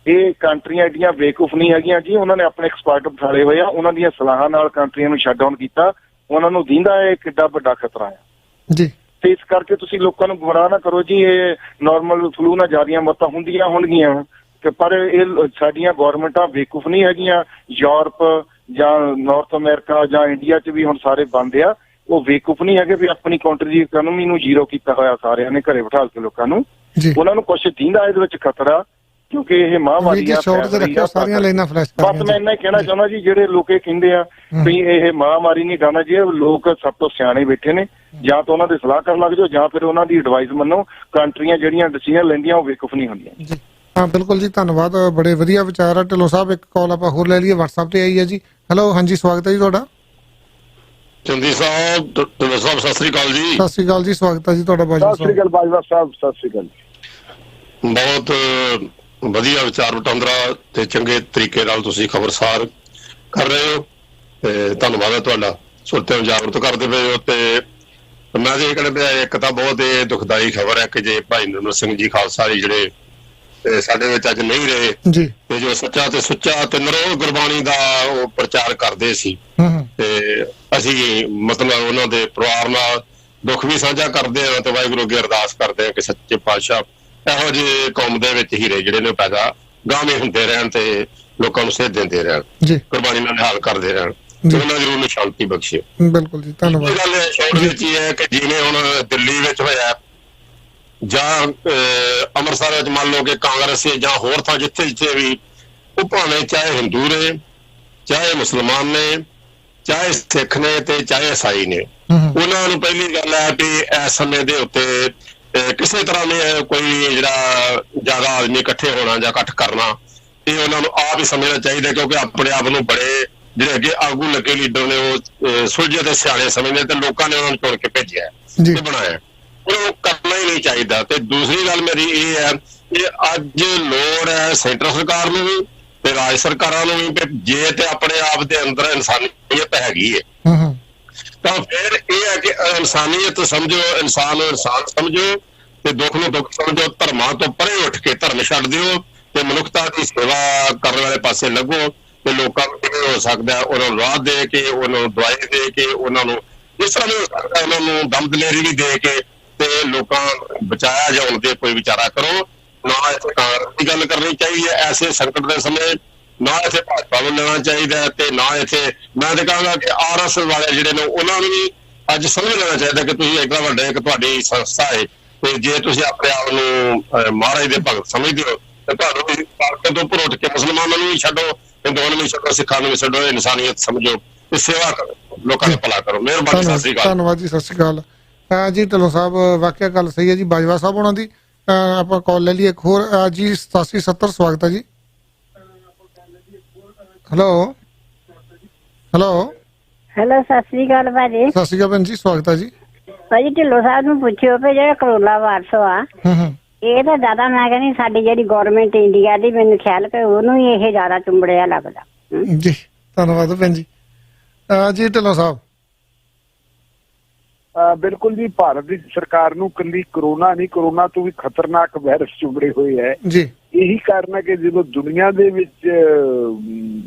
ਇਹ ਕੰਟਰੀਆਂ ਐਡੀਆਂ ਬੇਵਕੂਫ ਨਹੀਂ ਹੈਗੀਆਂ ਜੀ, ਉਹਨਾਂ ਨੇ ਆਪਣੇ ਐਕਸਪਰਟ ਬਿਠਾਲੇ ਹੋਏ ਆ, ਉਹਨਾਂ ਦੀਆਂ ਸਲਾਹਾਂ ਨਾਲ ਕੰਟਰੀਆਂ ਨੂੰ ਸ਼ਟ ਡਾਊਨ ਕੀਤਾ, ਉਹਨਾਂ ਨੂੰ ਦਿੰਦਾ ਇਹ ਕਿੱਡਾ ਵੱਡਾ ਖਤਰਾ ਆ। ਤੇ ਇਸ ਕਰਕੇ ਤੁਸੀਂ ਲੋਕਾਂ ਨੂੰ ਗੁੰਮਰਾਹ ਨਾ ਕਰੋ ਜੀ, ਇਹ ਨਾਰਮਲ ਫਲੂ ਨਾਲ ਜ਼ਿਆਦੀਆਂ ਮੌਤਾਂ ਹੁੰਦੀਆਂ ਹੋਣਗੀਆਂ, ਤੇ ਪਰ ਇਹ ਸਾਡੀਆਂ ਗੌਰਮੈਂਟਾਂ ਬੇਵਕੂਫ ਨਹੀਂ ਹੈਗੀਆਂ। ਯੂਰਪ ਜਾਂ ਨਾਰਥ ਅਮਰੀਕਾ ਜਾਂ ਇੰਡੀਆ 'ਚ ਵੀ ਹੁਣ ਸਾਰੇ ਬੰਦ ਆ, ਉਹ ਬੇਵਕੂਫ ਨਹੀਂ ਹੈਗੇ ਵੀ ਆਪਣੀ ਕੰਟਰੀ ਦੀ ਇਕਨੋਮੀ ਨੂੰ ਜ਼ੀਰੋ ਕੀਤਾ ਹੋਇਆ ਸਾਰਿਆਂ ਨੇ ਘਰੇ ਬਿਠਾ ਕੇ ਲੋਕਾਂ ਨੂੰ। ਉਹਨਾਂ ਨੂੰ ਕੁਛ ਦਿੰਦਾ ਇਹਦੇ ਵਿੱਚ ਖਤਰਾ, ਕਿਉਂਕਿ ਇਹ ਮਹਾਮਾਰੀ ਆ। ਬਸ ਮੈਂ ਇੰਨਾ ਹੀ ਕਹਿਣਾ ਚਾਹੁੰਦਾ ਜੀ, ਜਿਹੜੇ ਲੋਕ ਇਹ ਕਹਿੰਦੇ ਆ ਵੀ ਇਹ ਮਹਾਮਾਰੀ ਨਹੀਂ ਗਾਣਾ ਜੀ, ਲੋਕ ਸਭ ਤੋਂ ਸਿਆਣੇ ਬੈਠੇ ਨੇ, ਜਾਂ ਤਾਂ ਉਹਨਾਂ ਦੀ ਸਲਾਹ ਕਰਨ ਲੱਗ ਜਾਓ ਜਾਂ ਫਿਰ ਉਹਨਾਂ ਦੀ ਐਡਵਾਈਸ ਮੰਨੋ। ਕੰਟਰੀਆਂ ਜਿਹੜੀਆਂ ਡਿਸੀਜਨ ਲੈਂਦੀਆਂ ਉਹ ਬੇਵਕੂਫ ਨਹੀਂ ਹੁੰਦੀਆਂ। ਹਾਂ ਬਿਲਕੁਲ ਜੀ, ਧੰਨਵਾਦ, ਬੜੇ ਵਧੀਆ ਵਿਚਾਰ ਆ ਢਿੱਲੋਂ ਸਾਹਿਬ। ਇੱਕ ਕਾਲ ਆਪਾਂ ਹੋਰ ਲੈ ਲਈਏ, WhatsApp ਤੇ ਆਈ ਹੈ ਜੀ। ਹੈਲੋ, ਹਾਂਜੀ ਸਵਾਗਤ ਹੈ ਜੀ ਤੁਹਾਡਾ। ਚੰਦੀ ਸਾਹਿਬ, ਢਿੱਲੋਂ ਸਾਹਿਬ ਸਤਿ ਸ੍ਰੀ ਅਕਾਲ ਜੀ। ਸਤਿ ਸ੍ਰੀ ਅਕਾਲ ਜੀ, ਸਵਾਗਤ ਹੈ ਜੀ ਤੁਹਾਡਾ ਬਾਜਵਾ ਸਾਹਿਬ। ਸਤਿ ਸ੍ਰੀ ਅਕਾਲ ਬਾਜਵਾ ਸਾਹਿਬ, ਸਤਿ ਸ੍ਰੀ ਅਕਾਲ। ਬਹੁਤ ਵਧੀਆ ਵਿਚਾਰ ਵਟਾਂਦਰਾ ਤੇ ਚੰਗੇ ਤਰੀਕੇ ਨਾਲ ਤੁਸੀਂ ਖਬਰਸਾਰ ਕਰ ਰਹੇ ਹੋ, ਤੇ ਧੰਨਵਾਦ ਹੈ ਤੁਹਾਡਾ। ਸਰੋਤਿਆਂ ਨੂੰ ਜਾਗਰੂਕ ਕਰਦੇ ਪਏ ਹੋ। ਤੇ ਮੈਂ ਇਹ ਕਹਿਣਾ ਪਿਆ, ਇੱਕ ਤਾਂ ਬਹੁਤ ਇਹ ਦੁਖਦਾਈ ਖਬਰ ਹੈ ਕਿ ਜੇ ਭਾਈ ਨਿਰਮਲ ਸਿੰਘ ਜੀ ਖਾਲਸਾ ਜੀ ਜਿਹੜੇ ਸਾਡੇ ਵਿੱਚ ਅੱਜ ਨਹੀਂ ਰਹੇ, ਤੇ ਜੋ ਸੱਚਾ ਤੇ ਸੁੱਚਾ ਤੇ ਨਿਰੋਲ ਗੁਰਬਾਣੀ ਦਾ ਉਹ ਪ੍ਰਚਾਰ ਕਰਦੇ ਸੀ, ਤੇ ਅਸੀਂ ਮਤਲਬ ਉਹਨਾਂ ਦੇ ਪਰਿਵਾਰ ਨਾਲ ਦੁੱਖ ਵੀ ਸਾਂਝਾ ਕਰਦੇ ਹਾਂ ਤੇ ਵਾਹਿਗੁਰੂ ਅੱਗੇ ਅਰਦਾਸ ਕਰਦੇ ਹਾਂ ਕਿ ਸੱਚੇ ਪਾਤਸ਼ਾਹ ਇਹੋ ਜਿਹੇ ਕੌਮ ਦੇ ਵਿੱਚ ਹੀਰੇ ਜਿਹੜੇ ਨੇ ਪੈਦਾ ਗਾਵੇਂ ਹੁੰਦੇ ਰਹਿਣ ਤੇ ਲੋਕਾਂ ਨੂੰ ਸੇਧ ਦਿੰਦੇ ਰਹਿਣ, ਗੁਰਬਾਣੀ ਨਾਲ ਨਿਹਾਲ ਕਰਦੇ ਰਹਿਣ, ਤੇ ਉਹਨਾਂ ਜ਼ਰੂਰ ਨੂੰ ਸ਼ਾਂਤੀ ਬਖਸ਼ੇ। ਬਿਲਕੁਲ ਜੀ, ਧੰਨਵਾਦ। ਗੱਲ ਸ਼ੌਕ ਵਿੱਚ ਹੀ ਹੈ ਕਿ ਜਿਵੇਂ ਹੁਣ ਦਿੱਲੀ ਵਿੱਚ ਹੋਇਆ ਜਾਂ ਅੰਮ੍ਰਿਤਸਰ ਵਿੱਚ ਮੰਨ ਲਓ ਕਿ ਕਾਂਗਰਸ ਜਾਂ ਹੋਰ ਥਾਂ ਜਿੱਥੇ ਜਿੱਥੇ ਵੀ, ਉਹ ਭਾਵੇਂ ਚਾਹੇ ਹਿੰਦੂ ਨੇ, ਚਾਹੇ ਮੁਸਲਮਾਨ ਨੇ, ਚਾਹੇ ਸਿੱਖ ਨੇ ਤੇ ਚਾਹੇ ਈਸਾਈ ਨੇ, ਉਹਨਾਂ ਨੂੰ ਪਹਿਲੀ ਗੱਲ ਹੈ ਵੀ ਇਸ ਸਮੇਂ ਦੇ ਉੱਤੇ ਕਿਸੇ ਤਰ੍ਹਾਂ ਨੇ ਕੋਈ ਜਿਹੜਾ ਜ਼ਿਆਦਾ ਆਦਮੀ ਇਕੱਠੇ ਹੋਣਾ ਜਾਂ ਇਕੱਠ ਕਰਨਾ, ਇਹ ਉਹਨਾਂ ਨੂੰ ਆਪ ਹੀ ਸਮਝਣਾ ਚਾਹੀਦਾ, ਕਿਉਂਕਿ ਆਪਣੇ ਆਪ ਨੂੰ ਬੜੇ ਜਿਹੜੇ ਅੱਗੇ ਆਗੂ ਲੱਗੇ ਲੀਡਰ ਨੇ ਉਹ ਸੁਲਝੇ ਤੇ ਸਿਆਣੇ ਸਮਝਦੇ, ਤੇ ਲੋਕਾਂ ਨੇ ਉਹਨਾਂ ਨੂੰ ਚੁਣ ਕੇ ਭੇਜਿਆ ਤੇ ਬਣਾਇਆ, ਉਹਨੂੰ ਕਰਨਾ ਹੀ ਨਹੀਂ ਚਾਹੀਦਾ। ਤੇ ਦੂਸਰੀ ਗੱਲ ਮੇਰੀ ਇਹ ਹੈ ਕਿ ਅੱਜ ਲੋੜ ਹੈ ਸੈਂਟਰ ਸਰਕਾਰ ਨੂੰ ਵੀ ਤੇ ਰਾਜ ਸਰਕਾਰਾਂ ਨੂੰ ਵੀ, ਜੇ ਤੇ ਆਪਣੇ ਆਪ ਦੇ ਅੰਦਰ ਇਨਸਾਨੀਅਤ ਹੈਗੀ ਹੈ ਤਾਂ ਫਿਰ ਇਹ ਹੈ ਕਿ ਇਨਸਾਨੀਅਤ ਸਮਝੋ, ਇਨਸਾਨ ਨੂੰ ਇਨਸਾਨ ਸਮਝੋ, ਤੇ ਦੁੱਖ ਨੂੰ ਦੁੱਖ ਸਮਝੋ, ਧਰਮਾਂ ਤੋਂ ਪਰੇ ਉੱਠ ਕੇ ਧਰਮ ਛੱਡ ਦਿਓ ਤੇ ਮਨੁੱਖਤਾ ਦੀ ਸੇਵਾ ਕਰਨ ਵਾਲੇ ਪਾਸੇ ਲੱਗੋ। ਤੇ ਲੋਕਾਂ ਨੂੰ ਕਿਵੇਂ ਹੋ ਸਕਦਾ, ਉਹਨਾਂ ਨੂੰ ਰਾਹ ਦੇ ਕੇ, ਉਹਨਾਂ ਨੂੰ ਦਵਾਈ ਦੇ ਕੇ, ਉਹਨਾਂ ਨੂੰ ਜਿਸ ਤਰ੍ਹਾਂ ਵੀ ਹੋ ਸਕਦਾ ਉਹਨਾਂ ਨੂੰ ਦਮ ਦਲੇਰੀ ਵੀ ਦੇ ਕੇ ਤੇ ਲੋਕਾਂ ਬਚਾਇਆ ਜਾਣ ਦੇ ਕੋਈ ਵਿਚਾਰਾ ਕਰੋ। ਨਾ ਇੱਥੇ ਕਾਂਗਰਸ ਦੀ ਗੱਲ ਕਰਨੀ ਚਾਹੀਦੀ ਹੈ ਐਸੇ ਸੰਕਟ ਦੇ ਸਮੇਂ, ਨਾ ਇੱਥੇ ਭਾਜਪਾ ਨੂੰ ਲੈਣਾ ਚਾਹੀਦਾ, ਤੇ ਨਾ ਇੱਥੇ ਮੈਂ ਤਾਂ ਕਹਾਂਗਾ ਕਿ RS ਵਾਲੇ ਜਿਹੜੇ ਨੇ ਉਹਨਾਂ ਨੂੰ ਵੀ ਅੱਜ ਸਮਝ ਲੈਣਾ ਚਾਹੀਦਾ ਕਿ ਤੁਸੀਂ ਏਡਾ ਵੱਡਾ ਇੱਕ ਤੁਹਾਡੀ ਸੰਸਥਾ ਹੈ, ਤੇ ਜੇ ਤੁਸੀਂ ਆਪਣੇ ਆਪ ਨੂੰ ਮਹਾਰਾਜ ਦੇ ਭਗਤ ਸਮਝਦੇ ਹੋ ਤੇ ਤੁਹਾਨੂੰ ਵੀ ਭਾਰਤ ਤੋਂ ਉੱਪਰ ਉੱਠ ਕੇ ਮੁਸਲਮਾਨਾਂ ਨੂੰ ਵੀ ਛੱਡੋ, ਹਿੰਦੂਆਂ ਨੂੰ ਵੀ ਛੱਡੋ, ਸਿੱਖਾਂ ਨੂੰ ਵੀ ਛੱਡੋ, ਇਨਸਾਨੀਅਤ ਸਮਝੋ ਤੇ ਸੇਵਾ ਕਰੋ, ਲੋਕਾਂ ਦਾ ਭਲਾ ਕਰੋ। ਮਿਹਰਬਾਨੀ, ਸਤਿ ਸ੍ਰੀ ਅਕਾਲ। ਧੰਨਵਾਦ ਜੀ, ਸਤਿ ਸ੍ਰੀ ਅਕਾਲ ਜੀ। ਢਿੱਲੋਂ ਸਾਹਿਬ ਵਾਕਿਆ ਗੱਲ ਸਹੀ ਹੈ ਜੀ, ਬਾਜਵਾ ਸਾਹਿਬ ਉਹਨਾਂ ਦੀ। ਆਪਾਂ ਕਾਲ ਲੈ ਲਈਏ ਇੱਕ ਹੋਰ ਜੀ, 8770 ਸਵਾਗਤ ਹੈ ਜੀ। Hello hello hello, Sat Sri ਅਕਾਲ ਭਾਜੀ। ਸਤਿ ਸ੍ਰੀ ਅਕਾਲ ਭੈਣ ਜੀ, ਸਵਾਗਤ ਹੈ ਜੀ। ਭਾਜੀ ਢਿੱਲੋਂ ਸਾਹਿਬ ਨੂੰ ਪੁੱਛਿਓ ਕਿ ਜਿਹੜਾ ਕਰੋਨਾ ਵਾਇਰਸ ਆ, ਇਹ ਤਾਂ ਜ਼ਿਆਦਾ ਮੈਂ ਕਹਿੰਦੀ ਸਾਡੀ ਜਿਹੜੀ ਗੌਰਮੈਂਟ ਇੰਡੀਆ ਦੀ, ਮੈਨੂੰ ਖਿਆਲ ਕਿ ਉਹਨੂੰ ਹੀ ਇਹ ਜ਼ਿਆਦਾ ਚੁੰਬੜਿਆ ਲੱਗਦਾ ਜੀ। ਧੰਨਵਾਦ ਭੈਣ ਜੀ। ਜੀ ਢਿੱਲੋਂ ਸਾਹਿਬ, ਬਿਲਕੁਲ ਜੀ, ਭਾਰਤ ਦੀ ਸਰਕਾਰ ਨੂੰ ਕੱਲੀ ਕਰੋਨਾ ਨਹੀਂ, ਕਰੋਨਾ ਤੋਂ ਵੀ ਖਤਰਨਾਕ ਵਾਇਰਸ ਚੁੰਬੜੇ ਹੋਏ ਹੈ ਜੀ। ਇਹੀ ਕਾਰਨ ਹੈ ਕਿ ਜਦੋਂ ਦੁਨੀਆ ਦੇ ਵਿੱਚ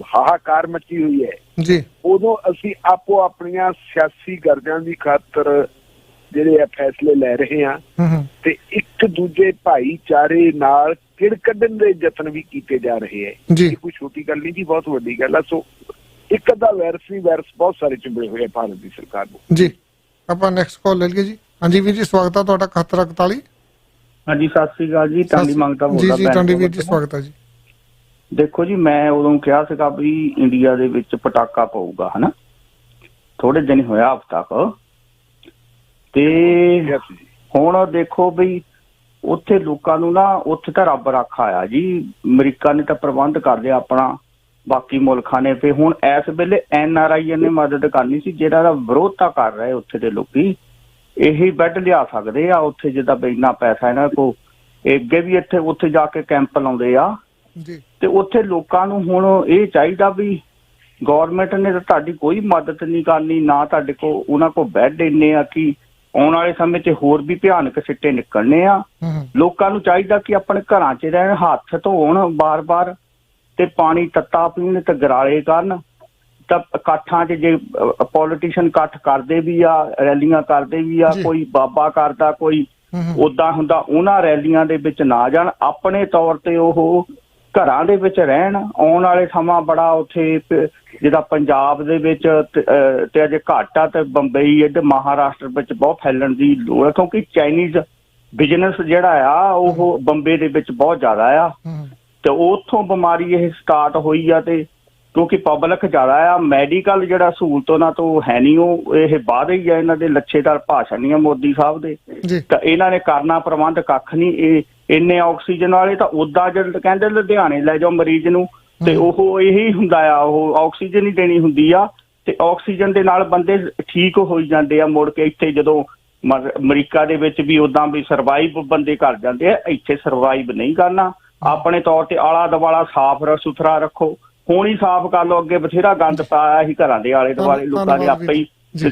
ਹਾਹਾਕਾਰ ਮਚੀ ਹੋਈ ਹੈ ਜੀ, ਉਦੋਂ ਅਸੀਂ ਆਪੋ ਆਪਣੀਆਂ ਸਿਆਸੀ ਗਰਜਾਂ ਦੀ ਖਾਤਰ ਜਿਹੜੇ ਆ ਫੈਸਲੇ ਲੈ ਰਹੇ ਹਾਂ ਤੇ ਇੱਕ ਦੂਜੇ ਭਾਈਚਾਰੇ ਨਾਲ ਕਿੜ ਕੱਢਣ ਦੇ ਯਤਨ ਵੀ ਕੀਤੇ ਜਾ ਰਹੇ ਹੈ। ਇਹ ਕੋਈ ਛੋਟੀ ਗੱਲ ਨਹੀਂ ਜੀ, ਬਹੁਤ ਵੱਡੀ ਗੱਲ ਹੈ। ਸੋ ਇੱਕ ਅੱਧਾ ਵਾਇਰਸ ਨਹੀਂ, ਵਾਇਰਸ ਬਹੁਤ ਸਾਰੇ ਚੁੰਬੜੇ ਹੋਏ ਆ ਭਾਰਤ ਦੀ ਸਰਕਾਰ ਨੂੰ ਜੀ। ਆਪਾਂ ਨੈਕਸਟ ਕਾਲ ਲੈ ਲਈਏ ਜੀ। ਹਾਂਜੀ ਵੀਰ ਜੀ, ਸਵਾਗਤ ਹੈ ਤੁਹਾਡਾ 7141। ਹਾਂਜੀ, ਸਤਿ ਸ੍ਰੀ ਅਕਾਲ ਜੀ। ਟਾਂਡੀ ਮੰਗਤਾ ਬੋਲਦਾ ਜੀ। ਟਾਂਡੀ ਵੀਰ ਜੀ, ਸਵਾਗਤ ਹੈ ਜੀ। ਦੇਖੋ ਜੀ, ਮੈਂ ਉਦੋਂ ਕਿਹਾ ਸੀਗਾ ਵੀ ਇੰਡੀਆ ਦੇ ਵਿੱਚ ਪਟਾਕਾ ਪਊਗਾ, ਹਨਾ, ਥੋੜੇ ਦਿਨ ਹੋਇਆ, ਹਫ਼ਤਾ ਕੁ, ਤੇ ਹੁਣ ਦੇਖੋ ਵੀ ਉੱਥੇ ਲੋਕਾਂ ਨੂੰ ਨਾ, ਉੱਥੇ ਤਾਂ ਰੱਬ ਰਾਖਾ ਆ ਜੀ। ਅਮਰੀਕਾ ਨੇ ਤਾਂ ਪ੍ਰਬੰਧ ਕਰ ਲਿਆ ਆਪਣਾ, ਬਾਕੀ ਮੁਲਕਾਂ ਨੇ। ਤੇ ਹੁਣ ਇਸ ਵੇਲੇ NRI ਨੇ ਮਦਦ ਕਰਨੀ ਸੀ, ਜਿਹੜਾ ਦਾ ਵਿਰੋਧਤਾ ਕਰ ਰਹੇ ਉੱਥੇ ਦੇ ਲੋਕੀ। ਇਹੀ ਬੈੱਡ ਲਿਆ ਸਕਦੇ ਆ ਉੱਥੇ, ਜਿੱਦਾਂ ਇੰਨਾ ਪੈਸਾ ਇਹਨਾਂ ਕੋਲ, ਅੱਗੇ ਵੀ ਇੱਥੇ ਉੱਥੇ ਜਾ ਕੇ ਕੈਂਪ ਲਾਉਂਦੇ ਆ। ਤੇ ਉੱਥੇ ਲੋਕਾਂ ਨੂੰ ਹੁਣ ਇਹ ਚਾਹੀਦਾ ਵੀ ਗੌਰਮੈਂਟ ਨੇ ਤਾਂ ਤੁਹਾਡੀ ਕੋਈ ਮਦਦ ਨਹੀਂ ਕਰਨੀ, ਨਾ ਤੁਹਾਡੇ ਕੋਲ ਉਹਨਾਂ ਕੋਲ ਬੈੱਡ ਇੰਨੇ ਆ ਕਿ ਆਉਣ ਵਾਲੇ ਸਮੇਂ 'ਚ ਹੋਰ ਵੀ ਭਿਆਨਕ ਸਿੱਟੇ ਨਿਕਲਣੇ ਆ। ਲੋਕਾਂ ਨੂੰ ਚਾਹੀਦਾ ਕਿ ਆਪਣੇ ਘਰਾਂ 'ਚ ਰਹਿਣ, ਹੱਥ ਧੋਣ ਬਾਰ-ਬਾਰ, ਤੇ ਪਾਣੀ ਤੱਤਾ ਪੀਣ, ਤੇ ਗਰਾਲੇ ਕਰਨ। ਤਾਂ ਇਕੱਠਾਂ 'ਚ ਜੇ ਪੋਲੀਟੀਸ਼ੀਅਨ ਇਕੱਠ ਕਰਦੇ ਵੀ ਆ, ਰੈਲੀਆਂ ਕਰਦੇ ਵੀ ਆ, ਕੋਈ ਬਾਬਾ ਕਰਦਾ, ਕੋਈ ਓਦਾਂ ਹੁੰਦਾ, ਉਹਨਾਂ ਰੈਲੀਆਂ ਦੇ ਵਿੱਚ ਨਾ ਜਾਣ। ਆਪਣੇ ਤੌਰ ਤੇ ਉਹ ਘਰਾਂ ਦੇ ਵਿੱਚ ਰਹਿਣ। ਆਉਣ ਵਾਲੇ ਸਮਾਂ ਬੜਾ ਉੱਥੇ, ਜਿੱਦਾਂ ਪੰਜਾਬ ਦੇ ਵਿੱਚ ਤੇ ਅਜੇ ਘੱਟ ਆ, ਤੇ ਬੰਬਈ, ਇੱਧਰ ਮਹਾਰਾਸ਼ਟਰ ਵਿੱਚ ਬਹੁਤ ਫੈਲਣ ਦੀ ਲੋੜ ਹੈ, ਕਿਉਂਕਿ ਚਾਈਨੀਜ਼ ਬਿਜ਼ਨਸ ਜਿਹੜਾ ਆ ਉਹ ਬੰਬੇ ਦੇ ਵਿੱਚ ਬਹੁਤ ਜ਼ਿਆਦਾ ਆ, ਤੇ ਉੱਥੋਂ ਬਿਮਾਰੀ ਇਹ ਸਟਾਰਟ ਹੋਈ ਆ। ਤੇ ਕਿਉਂਕਿ ਪਬਲਿਕ ਜ਼ਿਆਦਾ ਆ, ਮੈਡੀਕਲ ਜਿਹੜਾ ਸਹੂਲਤ ਉਹਨਾਂ ਤੋਂ ਹੈ ਨਹੀਂ, ਉਹ ਇਹ ਵੱਧ ਰਹੀ ਆ। ਇਹਨਾਂ ਦੇ ਲੱਛੇਦਾਰ ਭਾਸ਼ਣ ਨਹੀਂ ਆ ਮੋਦੀ ਸਾਹਿਬ ਦੇ, ਤਾਂ ਇਹਨਾਂ ਨੇ ਕਰਨਾ ਪ੍ਰਬੰਧ ਕੱਖ ਨਹੀਂ। ਇਹ ਇੰਨੇ ਆਕਸੀਜਨ ਵਾਲੇ ਤਾਂ ਉਦਾਂ ਜਦੋਂ ਕਹਿੰਦੇ ਲੁਧਿਆਣੇ ਲੈ ਜਾਓ ਮਰੀਜ਼ ਨੂੰ, ਤੇ ਉਹ ਇਹੀ ਹੁੰਦਾ ਆ, ਉਹ ਆਕਸੀਜਨ ਹੀ ਦੇਣੀ ਹੁੰਦੀ ਆ, ਤੇ ਆਕਸੀਜਨ ਦੇ ਨਾਲ ਬੰਦੇ ਠੀਕ ਹੋਈ ਜਾਂਦੇ ਆ ਮੁੜ ਕੇ। ਇੱਥੇ ਜਦੋਂ ਅਮਰੀਕਾ ਦੇ ਵਿੱਚ ਵੀ ਉਦਾਂ ਵੀ ਸਰਵਾਈਵ ਬੰਦੇ ਕਰ ਜਾਂਦੇ ਆ, ਇੱਥੇ ਸਰਵਾਈਵ ਨਹੀਂ ਕਰਨਾ। ਆਪਣੇ ਤੌਰ ਤੇ ਆਲਾ ਦੁਆਲਾ ਸਾਫ਼ ਸੁਥਰਾ ਰੱਖੋ, ਹੁਣ ਹੀ ਸਾਫ਼ ਕਰ ਲਓ। ਅੱਗੇ ਬਥੇਰਾ ਗੰਦ ਪਾਇਆ ਸੀ ਘਰਾਂ ਦੇ ਆਲੇ ਦੁਆਲੇ, ਲੋਕਾਂ ਨੇ ਆਪੇ ਹੀ।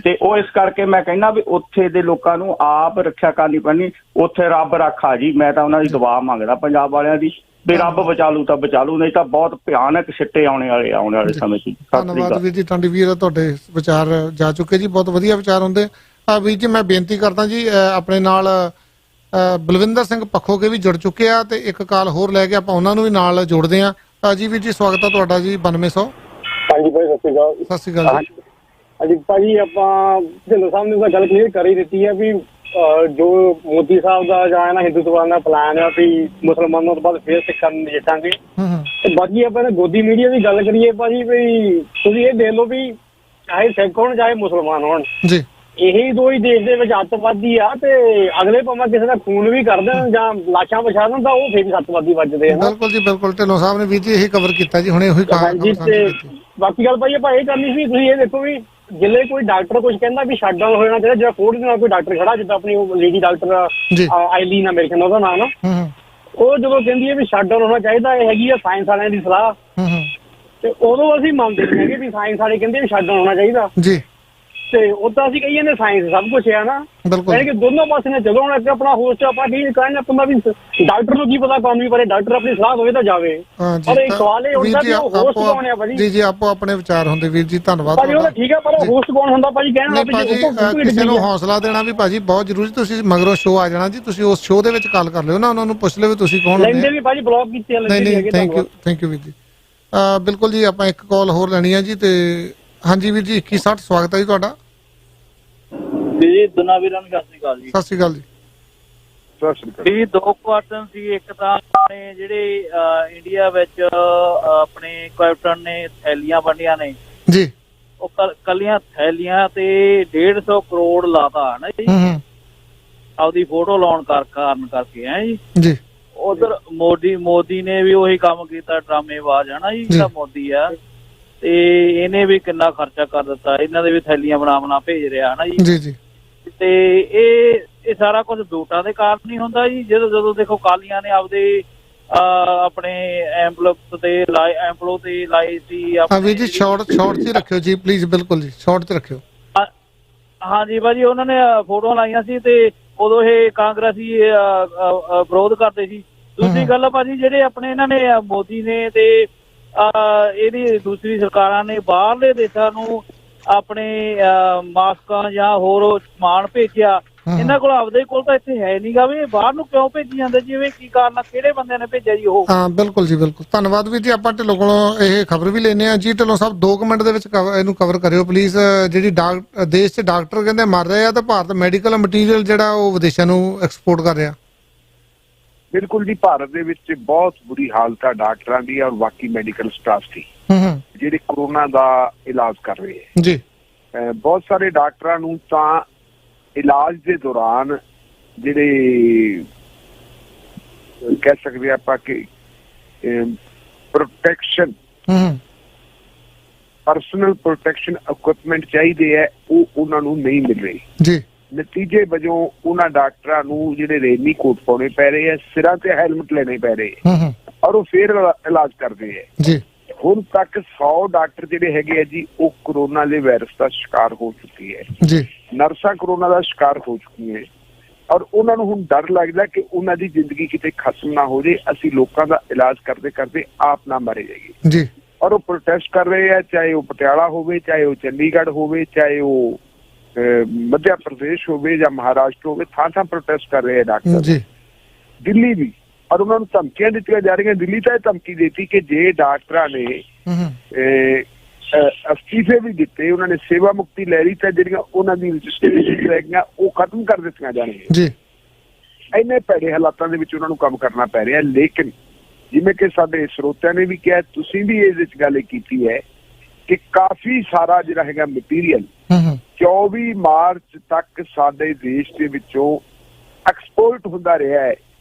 ਤੇ ਉਹ ਇਸ ਕਰਕੇ ਮੈਂ ਕਹਿੰਦਾ ਵੀ ਉੱਥੇ ਦੇ ਲੋਕਾਂ ਨੂੰ ਆਪ ਰੱਖਿਆ ਕਰਨੀ ਪੈਣੀ। ਉੱਥੇ ਰੱਬ ਰਾਖਾ ਜੀ, ਮੈਂ ਤਾਂ ਉਹਨਾਂ ਦੀ ਦੁਆ ਮੰਗਦਾ ਪੰਜਾਬ ਵਾਲਿਆਂ ਦੀ, ਵੀ ਰੱਬ ਬਚਾ ਲੂ ਤਾਂ ਬਚਾ ਲੂ, ਨਹੀਂ ਤਾਂ ਬਹੁਤ ਭਿਆਨਕ ਸਿੱਟੇ ਆਉਣ ਵਾਲੇ ਸਮੇਂ 'ਚ। ਧੰਨਵਾਦ ਵੀਰ ਜੀ। ਟਾਂਡੀ ਵੀਰ, ਤੁਹਾਡੇ ਵਿਚਾਰ ਜਾ ਚੁੱਕੇ ਜੀ, ਬਹੁਤ ਵਧੀਆ ਵਿਚਾਰ ਹੁੰਦੇ। ਵੀਰ ਜੀ, ਮੈਂ ਬੇਨਤੀ ਕਰਦਾ ਜੀ, ਆਪਣੇ ਨਾਲ ਬਲਵਿੰਦਰ ਸਿੰਘ ਪੱਖੋਕੇ ਵੀ ਜੁੜ ਚੁੱਕੇ ਆ, ਤੇ ਇੱਕ ਕਾਲ ਹੋਰ ਲੈ ਕੇ ਆਪਾਂ ਉਹਨਾਂ ਨੂੰ ਵੀ ਨਾਲ ਜੋੜਦੇ ਆ। ਜੀ ਵੀਰ ਜੀ, ਸਵਾਗਤ ਹੈ ਤੁਹਾਡਾ ਜੀ 9200। ਹਾਂਜੀ ਭਾਈ, ਸਤਿ ਸ਼੍ਰੀ ਅਕਾਲ। ਸਤਿ ਸ਼੍ਰੀ ਅਕਾਲ ਜੀ। ਹਾਂਜੀ ਭਾਜੀ, ਆਪਾਂ ਢਿੱਲੋਂ ਸਾਹਿਬ ਨੇ ਤਾਂ ਗੱਲ ਕਲੀਅਰ ਕਰ ਹੀ ਦਿੱਤੀ ਹੈ ਵੀ ਜੋ ਮੋਦੀ ਸਾਹਿਬ ਦਾ ਜਾਂ ਨਾ ਹਿੰਦੂਤਵਾਦ ਦਾ ਪਲਾਨ ਆ ਵੀ ਮੁਸਲਮਾਨਾਂ ਤੋਂ ਬਾਅਦ ਫੇਰ ਸਿੱਖਾਂ ਨੂੰ ਨਜਿੱਠਾਂਗੇ। ਤੇ ਬਾਕੀ ਆਪਾਂ ਗੋਦੀ ਮੀਡੀਆ ਦੀ ਗੱਲ ਕਰੀਏ ਭਾਜੀ, ਵੀ ਤੁਸੀਂ ਇਹ ਦੇਖ ਲਓ ਵੀ ਚਾਹੇ ਸਿੱਖ ਹੋਣ ਚਾਹੇ ਮੁਸਲਮਾਨ ਹੋਣ, ਇਹੀ ਦੋ ਹੀ ਦੇਸ਼ ਦੇ ਵਿੱਚ ਅੱਤਵਾਦੀ ਆ, ਤੇ ਅਗਲੇ ਭਾਵੇਂ ਕਿਸੇ ਦਾ ਖੂਨ ਵੀ ਕਰ ਦੇਣ ਜਾਂ ਲਾਸ਼ਾਂ ਵਿਛਾ ਦੇਣ ਤਾਂ ਉਹ ਫੇਰ ਵੀ ਅੱਤਵਾਦੀ ਵੱਜਦੇ ਆ। ਬਿਲਕੁਲ ਜੀ, ਬਿਲਕੁਲ। ਢਿੱਲੋਂ ਸਾਹਿਬ ਨੇ ਵੀ ਜੀ ਇਹੀ ਕਵਰ ਕੀਤਾ ਜੀ, ਹੁਣੇ ਉਹੀ ਹਾਂਜੀ। ਤੇ ਬਾਕੀ ਗੱਲ ਭਾਈ ਆਪਾਂ ਇਹ ਕਰਨੀ ਸੀ, ਤੁਸੀਂ ਇਹ ਦੇਖੋ ਵੀ ਜਿਲੇ ਕੋਈ ਡਾਕਟਰ ਕੁਝ ਕਹਿੰਦਾ ਵੀ ਸ਼ਟ ਡਾਊਨ ਹੋ ਜਾਣਾ ਚਾਹੀਦਾ, ਜਿਹੜਾ ਕੋਰਟ ਦੇ ਨਾਲ ਕੋਈ ਡਾਕਟਰ ਖੜਾ, ਜਿੱਦਾਂ ਆਪਣੀ ਉਹ ਲੇਡੀ ਡਾਕਟਰ ਆਈਲੀਨ ਅਮਰੀਕਨ ਉਹਦਾ ਨਾਮ ਆ, ਉਹ ਜਦੋਂ ਕਹਿੰਦੀ ਹੈ ਵੀ ਸ਼ਟ ਡਾਊਨ ਹੋਣਾ ਚਾਹੀਦਾ, ਇਹ ਹੈਗੀ ਆ ਸਾਇੰਸ ਵਾਲਿਆਂ ਦੀ ਸਲਾਹ, ਤੇ ਉਦੋਂ ਅਸੀਂ ਮੰਨਦੇ ਨਹੀਂ ਹੈਗੇ ਵੀ ਸਾਇੰਸ ਵਾਲੇ ਕਹਿੰਦੇ ਵੀ ਸ਼ਟ ਡਾਊਨ ਹੋਣਾ ਚਾਹੀਦਾ ਜੀ। ਤੇ ਉਦਾਂ ਅਸੀਂ ਕਹੀਏ ਨੇ ਸਾਇੰਸ ਸਭ ਕੁਛ ਆ ਨਾ, ਯਾਨੀ ਕਿ ਦੋਨੋਂ ਪਾਸੇ ਨੇ। ਜਦੋਂ ਹੁਣ ਆਪਣਾ ਹੋਸਟ ਆਪਾਂ ਠੀਕ ਕਹਿਣਾ ਪੰਦਾ ਵੀ ਡਾਕਟਰ ਨੂੰ ਕੀ ਪਤਾ ਕਾਨੂੰਨੀ ਬਾਰੇ, ਡਾਕਟਰ ਆਪਣੀ ਸਲਾਹ ਹੋਵੇ ਤਾਂ ਜਾਵੇ। ਪਰ ਇਹ ਸਵਾਲ ਇਹ ਹੁੰਦਾ ਵੀ ਉਹ ਹੋਸਟ ਕੌਣ ਆ ਭਾਜੀ? ਜੀ ਜੀ, ਆਪੋ ਆਪਣੇ ਵਿਚਾਰ ਹੁੰਦੇ ਵੀਰ ਜੀ, ਧੰਨਵਾਦ ਭਾਜੀ। ਉਹ ਠੀਕ ਆ, ਪਰ ਹੋਸਟ ਕੌਣ ਹੁੰਦਾ ਭਾਜੀ? ਕਹਿਣਾ ਕਿਸੇ ਨੂੰ ਹੌਸਲਾ ਦੇਣਾ ਵੀ ਭਾਜੀ ਬਹੁਤ ਜ਼ਰੂਰੀ। ਤੁਸੀਂ ਮਗਰੋਂ ਸ਼ੋਅ ਆ ਜਾਣਾ ਜੀ, ਤੁਸੀਂ ਉਸ ਸ਼ੋਅ ਦੇ ਵਿੱਚ ਕਾਲ ਕਰ ਲਿਓ ਨਾ, ਉਹਨਾਂ ਨੂੰ ਪੁੱਛ ਲਿਓ ਵੀ ਤੁਸੀਂ ਕੌਣ ਹੋ। ਲੈਂਦੇ ਵੀ ਭਾਜੀ ਬਲੌਕ ਕੀਤੇ ਨਹੀਂ ਨਹੀਂ, ਥੈਂਕ ਯੂ ਵੀਰ ਜੀ। ਬਿਲਕੁਲ ਜੀ, ਆਪਾਂ ਇੱਕ ਕਾਲ ਹੋਰ ਲੈਣੀ ਹੈ ਜੀ। ਤੇ ਹਾਂਜੀ ਵੀਰ ਜੀ, 2160 ਸਵਾਗਤ ਹੈ ਜੀ ਤੁਹਾਡਾ ਜੀ। ਦੋਨਾਂ ਵੀਰਾਂ ਨੂੰ ਸਤਿ ਸ਼੍ਰੀ ਅਕਾਲ ਜੀ। ਸਤਿ ਸ਼੍ਰੀ ਅਕਾਲ ਜੀ। ਸਤਿ ਸ਼੍ਰੀ ਅਕਾਲ ਜੀ। ਦੋ ਕੁਆਟਨ ਸੀ, ਇੱਕ ਤਾਂ ਆਪਣੇ ਜਿਹੜੇ ਇੰਡੀਆ ਵਿੱਚ ਆਪਣੇ ਕੈਪਟਨ ਨੇ ਥੈਲੀਆਂ ਵੰਡੀਆਂ ਨੇ ਜੀ, ਉਹ ਕੱਲੀਆਂ ਥੈਲੀਆਂ ਤੇ 150 ਕਰੋੜ ਲਾਤਾ ਹੈ ਨਾ ਜੀ, ਆਪਦੀ ਫੋਟੋ ਲਾਉਣ ਕਾਰਨ ਕਰਕੇ ਹੈ ਜੀ। ਉਧਰ ਮੋਦੀ ਨੇ ਵੀ ਉਹੀ ਕੰਮ ਕੀਤਾ, ਡਰਾਮੇਬਾਜ਼ ਹੈ ਨਾ ਜੀ ਜਿਹੜਾ ਮੋਦੀ ਆ, ਤੇ ਇਹਨੇ ਵੀ ਕਿੰਨਾ ਖਰਚਾ ਕਰ ਦਿੱਤਾ, ਇਹਨਾਂ ਦੇ ਵੀ ਥੈਲੀਆਂ ਬਣਾ ਭੇਜ ਰਿਹਾ ਹੈ ਨਾ ਜੀ। ਤੇ ਇਹ ਸਾਰਾ ਕੁਝ ਵੋਟਾਂ ਦੇ ਕਾਰਨ ਹੀ ਹੁੰਦਾ ਜੀ। ਜਦੋਂ ਦੇਖੋ ਕਾਲੀਆਂ ਨੇ ਆਪਦੇ ਆਪਣੇ ਐਂਪਲੋ ਤੇ ਲਾਏ ਸੀ। ਵੀਰ ਜੀ, ਸ਼ਾਰਟ ਚ ਰੱਖਿਓ ਜੀ ਪਲੀਜ਼, ਬਿਲਕੁਲ ਜੀ, ਸ਼ਾਰਟ ਚ ਰੱਖਿਓ। ਹਾਂਜੀ ਭਾਜੀ, ਉਹਨਾਂ ਨੇ ਫੋਟੋਆਂ ਲਾਈਆਂ ਸੀ ਤੇ ਉਦੋਂ ਇਹ ਕਾਂਗਰਸੀ ਵਿਰੋਧ ਕਰਦੇ ਸੀ। ਦੂਸਰੀ ਗੱਲ ਭਾਜੀ, ਜਿਹੜੇ ਆਪਣੇ ਇਹਨਾਂ ਨੇ ਮੋਦੀ ਨੇ ਤੇ ਇਹਦੀ ਦੂਸਰੀ ਸਰਕਾਰਾਂ ਨੇ ਬਾਹਰਲੇ ਦੇਸ਼ਾਂ ਨੂੰ ਆਪਣੇ ਮਾਸਕਾਂ ਜਾਂ ਹੋਰ ਸਮਾਨ ਭੇਜਿਆ, ਇਹਨਾਂ ਕੋਲ ਆਪਦੇ ਕੋਲ ਤਾਂ ਇੱਥੇ ਹੈ ਨਹੀਂਗਾ, ਵੀ ਬਾਹਰ ਨੂੰ ਕਿਉਂ ਭੇਜੀ ਜਾਂਦੇ? ਜਿਵੇਂ ਕੀ ਕਾਰਨ, ਕਿਹੜੇ ਬੰਦੇ ਨੇ ਭੇਜਿਆ ਜੀ ਉਹ? ਹਾਂ ਬਿਲਕੁਲ ਜੀ, ਬਿਲਕੁਲ। ਧੰਨਵਾਦ ਵੀ ਜੀ। ਆਪਾਂ ਢਿੱਲੋਂ ਕੋਲੋਂ ਇਹ ਖਬਰ ਵੀ ਲੈਣੇ ਆ ਜੀ। ਢਿੱਲੋਂ ਸਾਹਿਬ 2 ਮਿੰਟ ਦੇ ਵਿੱਚ ਇਹਨੂੰ ਕਵਰ ਕਰਿਓ ਪਲੀਜ਼। ਜਿਹੜੀ ਦੇਸ਼ 'ਚ ਡਾਕਟਰ ਕਹਿੰਦੇ ਮਰ ਰਹੇ ਆ ਤਾਂ ਭਾਰਤ ਮੈਡੀਕਲ ਮਟੀਰੀਅਲ ਜਿਹੜਾ ਉਹ ਵਿਦੇਸ਼ਾਂ ਨੂੰ ਐਕਸਪੋਰਟ ਕਰ ਰਿਹਾ। ਬਿਲਕੁਲ ਜੀ, ਭਾਰਤ ਦੇ ਵਿੱਚ ਬਹੁਤ ਬੁਰੀ ਹਾਲਤ ਆ ਡਾਕਟਰਾਂ ਦੀ ਔਰ ਬਾਕੀ ਮੈਡੀਕਲ ਸਟਾਫ ਦੀ ਜਿਹੜੇ ਕੋਰੋਨਾ ਦਾ ਇਲਾਜ ਕਰ ਰਹੇ ਹੈ ਜੀ। ਬਹੁਤ ਸਾਰੇ ਡਾਕਟਰਾਂ ਨੂੰ ਤਾਂ ਇਲਾਜ ਦੇ ਦੌਰਾਨ ਜਿਹੜੇ ਕਹਿ ਸਕਦੇ ਆਪਾਂ ਕਿ ਪ੍ਰੋਟੈਕਸ਼ਨ ਪਰਸਨਲ ਪ੍ਰੋਟੈਕਸ਼ਨ ਇਕਵਿਪਮੈਂਟ ਚਾਹੀਦੇ ਹੈ, ਉਹ ਉਹਨਾਂ ਨੂੰ ਨਹੀਂ ਮਿਲ ਰਹੀ ਜੀ। ਨਤੀਜੇ ਵਜੋਂ ਉਹਨਾਂ ਡਾਕਟਰਾਂ ਨੂੰ ਜਿਹੜੇ ਰੇਨੀ ਕੋਟ ਪਾਉਣੇ ਪੈ ਰਹੇ ਹੈ, ਸਿਰਾਂ ਤੇ ਹੈਲਮਟ ਲੈਣੇ ਪੈ ਰਹੇ ਔਰ ਉਹ ਫੇਰ ਇਲਾਜ ਕਰਦੇ ਹੈ ਜੀ। ਹੁਣ ਤੱਕ 100 ਡਾਕਟਰ ਜਿਹੜੇ ਹੈਗੇ ਆ ਜੀ ਉਹ ਕੋਰੋਨਾ ਦੇ ਵਾਇਰਸ ਦਾ ਸ਼ਿਕਾਰ ਹੋ ਚੁੱਕੇ ਹੈ ਜੀ। ਨਰਸਾਂ ਕੋਰੋਨਾ ਦਾ ਸ਼ਿਕਾਰ ਹੋ ਚੁੱਕੀਆਂ ਔਰ ਉਹਨਾਂ ਨੂੰ ਹੁਣ ਡਰ ਲੱਗਦਾ ਕਿ ਉਹਨਾਂ ਦੀ ਜ਼ਿੰਦਗੀ ਕਿਤੇ ਖਤਮ ਨਾ ਹੋ ਜੇ, ਅਸੀਂ ਲੋਕਾਂ ਦਾ ਇਲਾਜ ਕਰਦੇ ਕਰਦੇ ਆਪ ਨਾ ਮਰੇ ਜਾਈਏ ਜੀ। ਔਰ ਉਹ ਪ੍ਰੋਟੈਸਟ ਕਰ ਰਹੇ ਆ, ਚਾਹੇ ਉਹ ਪਟਿਆਲਾ ਹੋਵੇ, ਚਾਹੇ ਉਹ ਚੰਡੀਗੜ੍ਹ ਹੋਵੇ, ਚਾਹੇ ਉਹ ਮੱਧ ਪ੍ਰਦੇਸ਼ ਹੋਵੇ ਜਾਂ ਮਹਾਰਾਸ਼ਟਰ ਹੋਵੇ, ਥਾਂ ਥਾਂ ਪ੍ਰੋਟੈਸਟ ਕਰ ਰਹੇ ਆ ਡਾਕਟਰ ਜੀ। ਦਿੱਲੀ ਵੀ, ਔਰ ਉਹਨਾਂ ਨੂੰ ਧਮਕੀਆਂ ਦਿੱਤੀਆਂ ਜਾ ਰਹੀਆਂ। ਦਿੱਲੀ ਤਾਂ ਇਹ ਧਮਕੀ ਦਿੱਤੀ ਕਿ ਜੇ ਡਾਕਟਰਾਂ ਨੇ ਅਸਤੀਫੇ ਵੀ ਦਿੱਤੇ, ਉਹਨਾਂ ਨੇ ਸੇਵਾ ਮੁਕਤੀ ਲੈ ਲਈ ਤਾਂ ਜਿਹੜੀਆਂ ਉਹਨਾਂ ਦੀ ਰਜਿਸਟ੍ਰੇਸ਼ਨ ਰਹਿ ਗਈਆਂ ਉਹ ਖਤਮ ਕਰ ਦਿੱਤੀਆਂ ਜਾਣਗੀਆਂ ਜੀ। ਇੰਨੇ ਭੈੜੇ ਹਾਲਾਤਾਂ ਦੇ ਵਿੱਚ ਉਹਨਾਂ ਨੂੰ ਕੰਮ ਕਰਨਾ ਪੈ ਰਿਹਾ। ਲੇਕਿਨ ਜਿਵੇਂ ਕਿ ਸਾਡੇ ਸਰੋਤਿਆਂ ਨੇ ਵੀ ਕਿਹਾ, ਤੁਸੀਂ ਵੀ ਇਸ ਵਿੱਚ ਗੱਲ ਕੀਤੀ ਹੈ ਕਿ ਕਾਫੀ ਸਾਰਾ ਜਿਹੜਾ ਹੈਗਾ ਮਟੀਰੀਅਲ 24 ਮਾਰਚ ਤੱਕ ਸਾਡੇ ਦੇਸ਼ ਦੇ ਵਿੱਚੋਂ ਐਕਸਪੋਰਟ ਹੁੰਦਾ ਰਿਹਾ ਹੈ,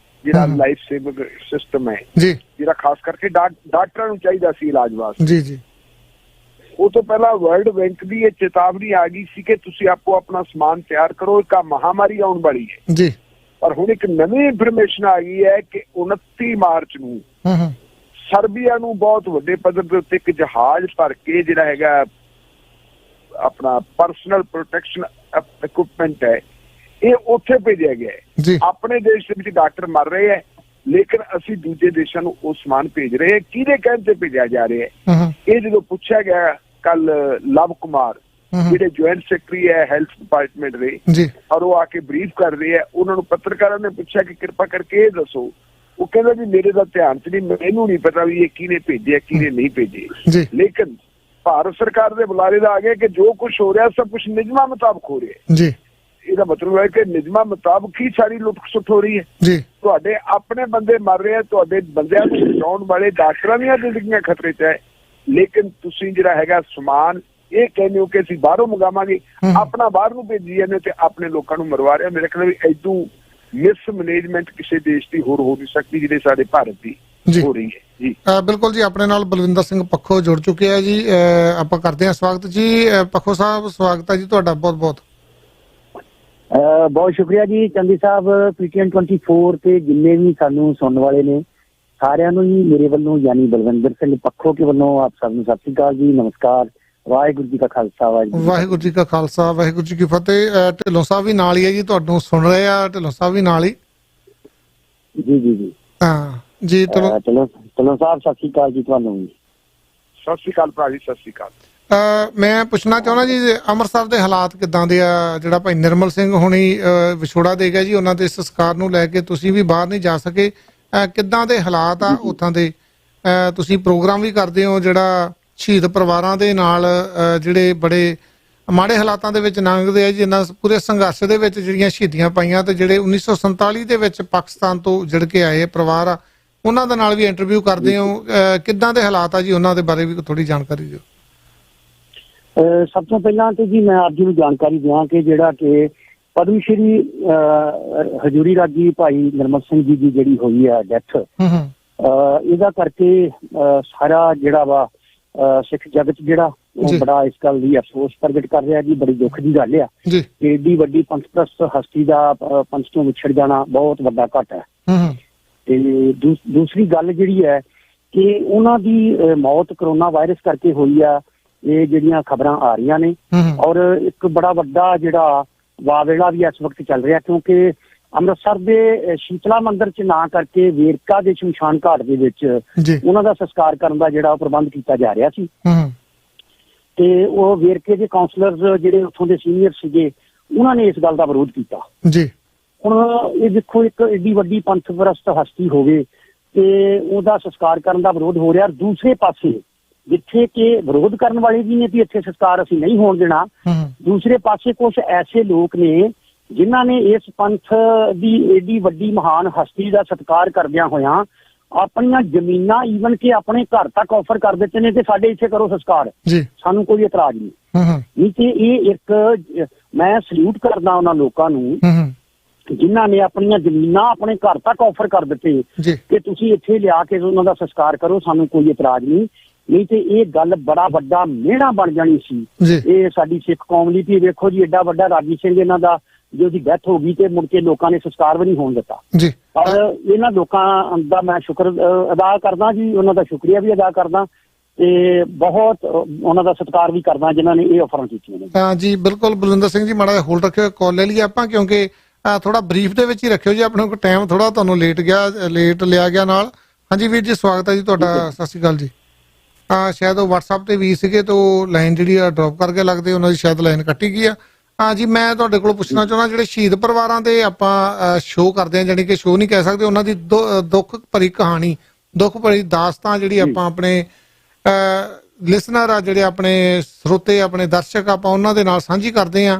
ਜਿਹੜਾ ਲਾਈਫ ਸੇਵਿੰਗ ਸਿਸਟਮ ਹੈ ਜਿਹੜਾ ਖਾਸ ਕਰਕੇ ਡਾਕਟਰਾਂ ਨੂੰ ਚਾਹੀਦਾ ਸੀ ਇਲਾਜ ਵਾਸਤੇ ਜੀ ਜੀ। ਉਹ ਤੋਂ ਪਹਿਲਾਂ ਵਰਲਡ ਬੈਂਕ ਦੀ ਇਹ ਚੇਤਾਵਨੀ ਆ ਗਈ ਸੀ ਕਿ ਤੁਸੀਂ ਆਪੋ ਆਪਣਾ ਸਮਾਨ ਤਿਆਰ ਕਰੋ, ਇੱਕ ਮਹਾਮਾਰੀ ਆਉਣ ਵਾਲੀ ਹੈ ਜੀ। ਪਰ ਹੁਣ ਇੱਕ ਨਵੀਂ ਇਨਫੋਰਮੇਸ਼ਨ ਆ ਗਈ ਹੈ ਕਿ 29 ਮਾਰਚ ਨੂੰ ਸਰਬੀਆ ਨੂੰ ਬਹੁਤ ਵੱਡੇ ਪੱਧਰ ਦੇ ਉੱਤੇ ਇੱਕ ਜਹਾਜ਼ ਭਰ ਕੇ ਜਿਹੜਾ ਹੈਗਾ ਆਪਣਾ ਪਰਸਨਲ ਪ੍ਰੋਟੈਕਸ਼ਨ ਇਕਵਿਪਮੈਂਟ ਹੈ, ਇਹ ਉੱਥੇ ਭੇਜਿਆ ਗਿਆ ਹੈ। ਆਪਣੇ ਦੇਸ਼ ਦੇ ਵਿੱਚ ਡਾਕਟਰ ਮਰ ਰਹੇ ਹੈ, ਲੇਕਿਨ ਅਸੀਂ ਦੂਜੇ ਦੇਸ਼ਾਂ ਨੂੰ ਉਹ ਸਮਾਨ ਭੇਜ ਰਹੇ ਹਾਂ। ਕਿਹਦੇ ਕਹਿਣ ਤੇ ਭੇਜਿਆ ਜਾ ਰਿਹਾ ਹੈ? ਇਹ ਜਦੋਂ ਪੁੱਛਿਆ ਗਿਆ ਕੱਲ ਲਵ ਕੁਮਾਰ ਜਿਹੜੇ ਜੁਆਇੰਟ ਸੈਕਟਰੀ ਹੈ ਹੈਲਥ ਡਿਪਾਰਟਮੈਂਟ ਦੇ, ਔਰ ਉਹ ਆ ਕੇ ਬਰੀਫ ਕਰ ਰਹੇ ਹੈ, ਉਹਨਾਂ ਨੂੰ ਪੱਤਰਕਾਰਾਂ ਨੇ ਪੁੱਛਿਆ ਕਿ ਕਿਰਪਾ ਕਰਕੇ ਇਹ ਦੱਸੋ। ਉਹ ਕਹਿੰਦਾ ਵੀ ਮੇਰੇ ਦਾ ਧਿਆਨ ਚ ਨਹੀਂ, ਮੈਨੂੰ ਨਹੀਂ ਪਤਾ ਵੀ ਇਹ ਕਿਹਨੇ ਭੇਜਿਆ ਕਿਹਨੇ ਨਹੀਂ ਭੇਜੇ। ਲੇਕਿਨ ਭਾਰਤ ਸਰਕਾਰ ਦੇ ਬੁਲਾਰੇ ਦਾ ਆ ਗਿਆ ਕਿ ਜੋ ਕੁਛ ਹੋ ਰਿਹਾ ਸਭ ਕੁਛ ਨਿਯਮਾਂ ਮੁਤਾਬਕ ਹੋ ਰਿਹਾ ਜੀ। ਇਹਦਾ ਮਤਲਬ ਹੈ ਕਿ ਨਿਯਮਾਂ ਮੁਤਾਬਕ ਹੀ ਸਾਰੀ ਲੁੱਟ ਖਸੁੱਟ ਹੋ ਰਹੀ ਹੈ ਜੀ। ਤੁਹਾਡੇ ਆਪਣੇ ਬੰਦੇ ਮਰ ਰਹੇ ਆ, ਤੁਹਾਡੇ ਬੰਦਿਆਂ ਨੂੰ ਬਚਾਉਣ ਵਾਲੇ ਡਾਕਟਰਾਂ ਦੀਆਂ ਜ਼ਿੰਦਗੀਆਂ ਖਤਰੇ 'ਚ ਹੈ, ਲੇਕਿਨ ਤੁਸੀਂ ਜਿਹੜਾ ਹੈਗਾ ਸਮਾਨ ਇਹ ਕਹਿੰਦੇ ਹੋ ਕਿ ਅਸੀਂ ਬਾਹਰੋਂ ਮੰਗਾਵਾਂਗੇ, ਆਪਣਾ ਬਾਹਰ ਨੂੰ ਭੇਜੀ ਜਾਂਦੇ ਤੇ ਆਪਣੇ ਲੋਕਾਂ ਨੂੰ ਮਰਵਾ ਰਿਹਾ। ਮੇਰੇ ਖਿਆਲ ਵੀ ਏਦੂ ਮਿਸ ਮੈਨੇਜਮੈਂਟ ਕਿਸੇ ਦੇਸ਼ ਦੀ ਹੋਰ ਹੋ ਨਹੀਂ ਸਕਦੀ ਜਿਹੜੇ ਸਾਡੇ ਭਾਰਤ ਦੀ ਹੋ ਰਹੀ ਹੈ ਜੀ। ਬਿਲਕੁਲ ਜੀ। ਆਪਣੇ ਨਾਲ ਬਲਵਿੰਦਰ ਸਿੰਘ ਪੱਖੋ ਜੁੜ ਚੁੱਕੇ ਆ ਜੀ, ਆਪਾਂ ਕਰਦੇ ਹਾਂ ਸਵਾਗਤ ਜੀ। ਪੱਖੋ ਸਾਹਿਬ ਸਵਾਗਤ ਹੈ ਜੀ ਤੁਹਾਡਾ ਬਹੁਤ ਬਹੁਤ। ਬਹੁਤ ਸ਼ੁਕਰੀਆ ਜੀ ਚੰਦੀ ਸਾਹਿਬ, PTN 24 ਤੇ ਜਿੰਨੇ ਵੀ ਸਾਨੂੰ ਸੁਣਨ ਵਾਲੇ ਨੇ ਸਾਰਿਆਂ ਨੂੰ ਜੀ ਮੇਰੇ ਵੱਲੋਂ ਯਾਨੀ ਬਲਵਿੰਦਰ ਸਿੰਘ ਪੱਖੋ ਕੇ ਵੱਲੋਂ ਆਪ ਸਭ ਨੂੰ ਸਤਿ ਸ਼੍ਰੀ ਅਕਾਲ ਜੀ, ਨਮਸਕਾਰ। ਵਾਹਿਗੁਰੂ ਜੀ ਕਾ ਖਾਲਸਾ ਵਾਹਿਗੁਰੂ ਜੀ ਕਾ ਖਾਲਸਾ ਵਾਹਿਗੁਰੂ ਜੀ ਕੀ ਫਤਿਹ। ਢਿੱਲੋਂ ਸਾਹਿਬ ਵੀ ਨਾਲ ਹੀ ਹੈ ਜੀ, ਤੁਹਾਨੂੰ ਸੁਣ ਰਹੇ ਆ। ਢਿੱਲੋਂ ਸਾਹਿਬ ਵੀ ਨਾਲ ਹੀ ਜੀ ਜੀ ਜੀ ਹਾਂ ਜੀ। ਢਿੱਲੋਂ ਸਾਹਿਬ ਸਤਿ ਸ਼੍ਰੀ ਅਕਾਲ ਜੀ ਤੁਹਾਨੂੰ ਵੀ। ਸਤਿ ਸ਼੍ਰੀ ਅਕਾਲ ਭਰਾ ਜੀ, ਸਤਿ ਸ਼੍ਰੀ ਅਕਾਲ। ਮੈਂ ਪੁੱਛਣਾ ਚਾਹੁੰਦਾ ਜੀ ਅੰਮ੍ਰਿਤਸਰ ਦੇ ਹਾਲਾਤ ਕਿੱਦਾਂ ਦੇ ਆ? ਜਿਹੜਾ ਭਾਈ ਨਿਰਮਲ ਸਿੰਘ ਹੁਣੀ ਵਿਛੋੜਾ ਦੇ ਗਿਆ ਜੀ, ਉਹਨਾਂ ਦੇ ਸੰਸਕਾਰ ਨੂੰ ਲੈ ਕੇ ਤੁਸੀਂ ਵੀ ਬਾਹਰ ਨਹੀਂ ਜਾ ਸਕੇ, ਕਿੱਦਾਂ ਦੇ ਹਾਲਾਤ ਆ ਉੱਥਾਂ ਦੇ? ਤੁਸੀਂ ਪ੍ਰੋਗਰਾਮ ਵੀ ਕਰਦੇ ਹੋ ਜਿਹੜਾ ਸ਼ਹੀਦ ਪਰਿਵਾਰਾਂ ਦੇ ਨਾਲ ਜਿਹੜੇ ਬੜੇ ਮਾੜੇ ਹਾਲਾਤਾਂ ਦੇ ਵਿੱਚ ਲੰਘਦੇ ਆ ਜੀ, ਇਹਨਾਂ ਪੂਰੇ ਸੰਘਰਸ਼ ਦੇ ਵਿੱਚ ਜਿਹੜੀਆਂ ਸ਼ਹੀਦੀਆਂ ਪਾਈਆਂ ਤੇ ਜਿਹੜੇ 1947 ਦੇ ਵਿੱਚ ਪਾਕਿਸਤਾਨ ਤੋਂ ਜੜ ਕੇ ਆਏ ਪਰਿਵਾਰ ਆ, ਉਹਨਾਂ ਦੇ ਨਾਲ ਵੀ ਇੰਟਰਵਿਊ ਕਰਦੇ ਹੋ। ਕਿੱਦਾਂ ਦੇ ਹਾਲਾਤ ਆ ਜੀ ਉਹਨਾਂ ਦੇ ਬਾਰੇ ਵੀ ਥੋੜੀ ਜਾਣਕਾਰੀ ਦਿਓ। ਸਭ ਤੋਂ ਪਹਿਲਾਂ ਤੇ ਜੀ ਮੈਂ ਆਪ ਜੀ ਨੂੰ ਜਾਣਕਾਰੀ ਦਿਆਂ ਕਿ ਜਿਹੜਾ ਕਿ ਪਦਮ ਸ਼੍ਰੀ ਹਜ਼ੂਰੀ ਰਾਗੀ ਭਾਈ ਨਿਰਮਲ ਸਿੰਘ ਜੀ ਦੀ ਜਿਹੜੀ ਹੋਈ ਆ ਡੈਥ, ਇਹਦਾ ਕਰਕੇ ਸਾਰਾ ਜਿਹੜਾ ਵਾ ਸਿੱਖ ਜਗਤ ਜਿਹੜਾ ਉਹ ਬੜਾ ਇਸ ਗੱਲ ਦੀ ਅਫਸੋਸ ਪ੍ਰਗਟ ਕਰ ਰਿਹਾ ਜੀ। ਬੜੀ ਦੁੱਖ ਦੀ ਗੱਲ ਆ ਕਿ ਏਡੀ ਵੱਡੀ ਪੰਥ ਹਸਤੀ ਦਾ ਪੰਥ ਤੋਂ ਵਿਛੜ ਜਾਣਾ ਬਹੁਤ ਵੱਡਾ ਘਾਟਾ ਹੈ। ਤੇ ਦੂਸਰੀ ਗੱਲ ਜਿਹੜੀ ਹੈ ਕਿ ਉਹਨਾਂ ਦੀ ਮੌਤ ਕਰੋਨਾ ਵਾਇਰਸ ਕਰਕੇ ਹੋਈ ਆ, ਇਹ ਜਿਹੜੀਆਂ ਖਬਰਾਂ ਆ ਰਹੀਆਂ ਨੇ। ਔਰ ਇੱਕ ਬੜਾ ਵੱਡਾ ਜਿਹੜਾ ਵਾਵੇਲਾ ਵੀ ਇਸ ਵਕਤ ਚੱਲ ਰਿਹਾ, ਕਿਉਂਕਿ ਅੰਮ੍ਰਿਤਸਰ ਦੇ ਸ਼ੀਤਲਾ ਮੰਦਿਰ 'ਚ ਨਾ ਕਰਕੇ ਵੇਰਕਾ ਦੇ ਸ਼ਮਸ਼ਾਨ ਘਾਟ ਦੇ ਵਿੱਚ ਉਹਨਾਂ ਦਾ ਸੰਸਕਾਰ ਕਰਨ ਦਾ ਜਿਹੜਾ ਪ੍ਰਬੰਧ ਕੀਤਾ ਜਾ ਰਿਹਾ ਸੀ। ਤੇ ਉਹ ਵੇਰਕੇ ਦੇ ਕਾਉਂਸਲਰ ਜਿਹੜੇ ਉੱਥੋਂ ਦੇ ਸੀਨੀਅਰ ਸੀਗੇ, ਉਹਨਾਂ ਨੇ ਇਸ ਗੱਲ ਦਾ ਵਿਰੋਧ ਕੀਤਾ। ਹੁਣ ਇਹ ਦੇਖੋ, ਇੱਕ ਏਡੀ ਵੱਡੀ ਪੰਥ ਪ੍ਰਸਤ ਹਸਤੀ ਹੋਵੇ ਤੇ ਉਹਦਾ ਸੰਸਕਾਰ ਕਰਨ ਦਾ ਵਿਰੋਧ ਹੋ ਰਿਹਾ। ਦੂਸਰੇ ਪਾਸੇ ਜਿੱਥੇ ਕਿ ਵਿਰੋਧ ਕਰਨ ਵਾਲੇ ਵੀ ਨੇ ਵੀ ਇੱਥੇ ਸੰਸਕਾਰ ਅਸੀਂ ਨਹੀਂ ਹੋਣ ਦੇਣਾ, ਦੂਸਰੇ ਪਾਸੇ ਕੁਝ ਐਸੇ ਲੋਕ ਨੇ ਜਿਨ੍ਹਾਂ ਨੇ ਇਸ ਪੰਥ ਦੀ ਏਡੀ ਵੱਡੀ ਮਹਾਨ ਹਸਤੀ ਦਾ ਸਤਿਕਾਰ ਕਰਦਿਆਂ ਹੋਇਆਂ ਆਪਣੀਆਂ ਜ਼ਮੀਨਾਂ ਈਵਨ ਕਿ ਆਪਣੇ ਘਰ ਤੱਕ ਆਫਰ ਕਰ ਦਿੱਤੇ ਨੇ ਕਿ ਸਾਡੇ ਇੱਥੇ ਕਰੋ ਸੰਸਕਾਰ, ਸਾਨੂੰ ਕੋਈ ਇਤਰਾਜ਼ ਨਹੀਂ। ਤੇ ਇਹ ਇੱਕ ਮੈਂ ਸਲੂਟ ਕਰਦਾ ਉਹਨਾਂ ਲੋਕਾਂ ਨੂੰ ਜਿਨ੍ਹਾਂ ਨੇ ਆਪਣੀਆਂ ਜ਼ਮੀਨਾਂ ਆਪਣੇ ਘਰ ਤੱਕ ਆਫਰ ਕਰ ਦਿੱਤੇ ਕਿ ਤੁਸੀਂ ਇੱਥੇ ਲਿਆ ਕੇ ਉਹਨਾਂ ਦਾ ਸੰਸਕਾਰ ਕਰੋ, ਸਾਨੂੰ ਕੋਈ ਇਤਰਾਜ਼ ਨਹੀਂ ਤੇ ਇਹ ਗੱਲ ਬੜਾ ਵੱਡਾ ਮਿਹਣਾ ਬਣ ਜਾਣੀ ਸੀ ਇਹ ਸਾਡੀ ਸਿੱਖ ਕੌਮ ਲਈ। ਵੀ ਵੇਖੋ ਜੀ, ਏਡਾ ਵੱਡਾ ਰਾਜੀ ਸਿੰਘ ਇਹਨਾਂ ਦਾ ਜੇ ਉਹਦੀ ਡੈਥ ਹੋ ਗਈ ਤੇ ਮੁੜ ਕੇ ਲੋਕਾਂ ਨੇ ਸੰਸਕਾਰ ਵੀ ਨਹੀਂ ਹੋਣ ਦਿੱਤਾ। ਪਰ ਇਹਨਾਂ ਲੋਕਾਂ ਦਾ ਮੈਂ ਸ਼ੁਕਰ ਅਦਾ ਕਰਦਾ ਜੀ, ਉਹਨਾਂ ਦਾ ਸ਼ੁਕਰੀਆ ਵੀ ਅਦਾ ਕਰਦਾ ਤੇ ਬਹੁਤ ਉਹਨਾਂ ਦਾ ਸਤਿਕਾਰ ਵੀ ਕਰਦਾ ਜਿਨ੍ਹਾਂ ਨੇ ਇਹ ਆਫਰਾਂ ਕੀਤੀਆਂ ਨੇ। ਹਾਂ ਜੀ, ਬਿਲਕੁਲ। ਬਲਵਿੰਦਰ ਸਿੰਘ ਜੀ, ਮਾੜਾ ਜਿਹਾ ਹੋਲਡ ਰੱਖਿਓ, ਕਾਲ ਲੈ ਲਈਏ ਆਪਾਂ, ਕਿਉਂਕਿ ਥੋੜਾ ਬਰੀਫ ਦੇ ਵਿੱਚ ਹੀ ਰੱਖਿਓ ਜੀ, ਆਪਣੇ ਕੋਲ ਟਾਈਮ ਥੋੜਾ ਤੁਹਾਨੂੰ ਲੇਟ ਲਿਆ ਗਿਆ ਨਾਲ। ਹਾਂਜੀ ਵੀਰ ਜੀ, ਸਵਾਗਤ ਹੈ ਜੀ ਤੁਹਾਡਾ। ਸਤਿ ਸ਼੍ਰੀ ਅਕਾਲ ਜੀ। ਸ਼ਾਇਦ ਉਹ WhatsApp ਤੇ ਵੀ ਸੀਗੇ ਤੇ ਉਹ ਲਾਈਨ ਜਿਹੜੀ ਆ ਡ੍ਰੌਪ ਕਰਕੇ ਲੱਗਦੇ, ਉਹਨਾਂ ਦੀ ਸ਼ਾਇਦ ਲਾਈਨ ਕੱਟੀ ਗਈ ਆ। ਹਾਂ ਜੀ, ਮੈਂ ਤੁਹਾਡੇ ਕੋਲ ਪੁੱਛਣਾ ਚਾਹੁੰਦਾ, ਜਿਹੜੇ ਸ਼ਹੀਦ ਪਰਿਵਾਰਾਂ ਦੇ ਆਪਾਂ ਸ਼ੋਅ ਕਰਦੇ ਹਾਂ, ਜਾਣੀ ਕਿ ਸ਼ੋਅ ਨਹੀਂ ਕਹਿ ਸਕਦੇ, ਉਹਨਾਂ ਦੀ ਦੁੱਖ ਭਰੀ ਕਹਾਣੀ, ਦੁੱਖ ਭਰੀ ਦਾਸਤਾਨ ਜਿਹੜੀ ਆਪਾਂ ਆਪਣੇ ਲਿਸਨਰ ਆ, ਜਿਹੜੇ ਆਪਣੇ ਸਰੋਤੇ, ਆਪਣੇ ਦਰਸ਼ਕ, ਆਪਾਂ ਉਹਨਾਂ ਦੇ ਨਾਲ ਸਾਂਝੀ ਕਰਦੇ ਹਾਂ।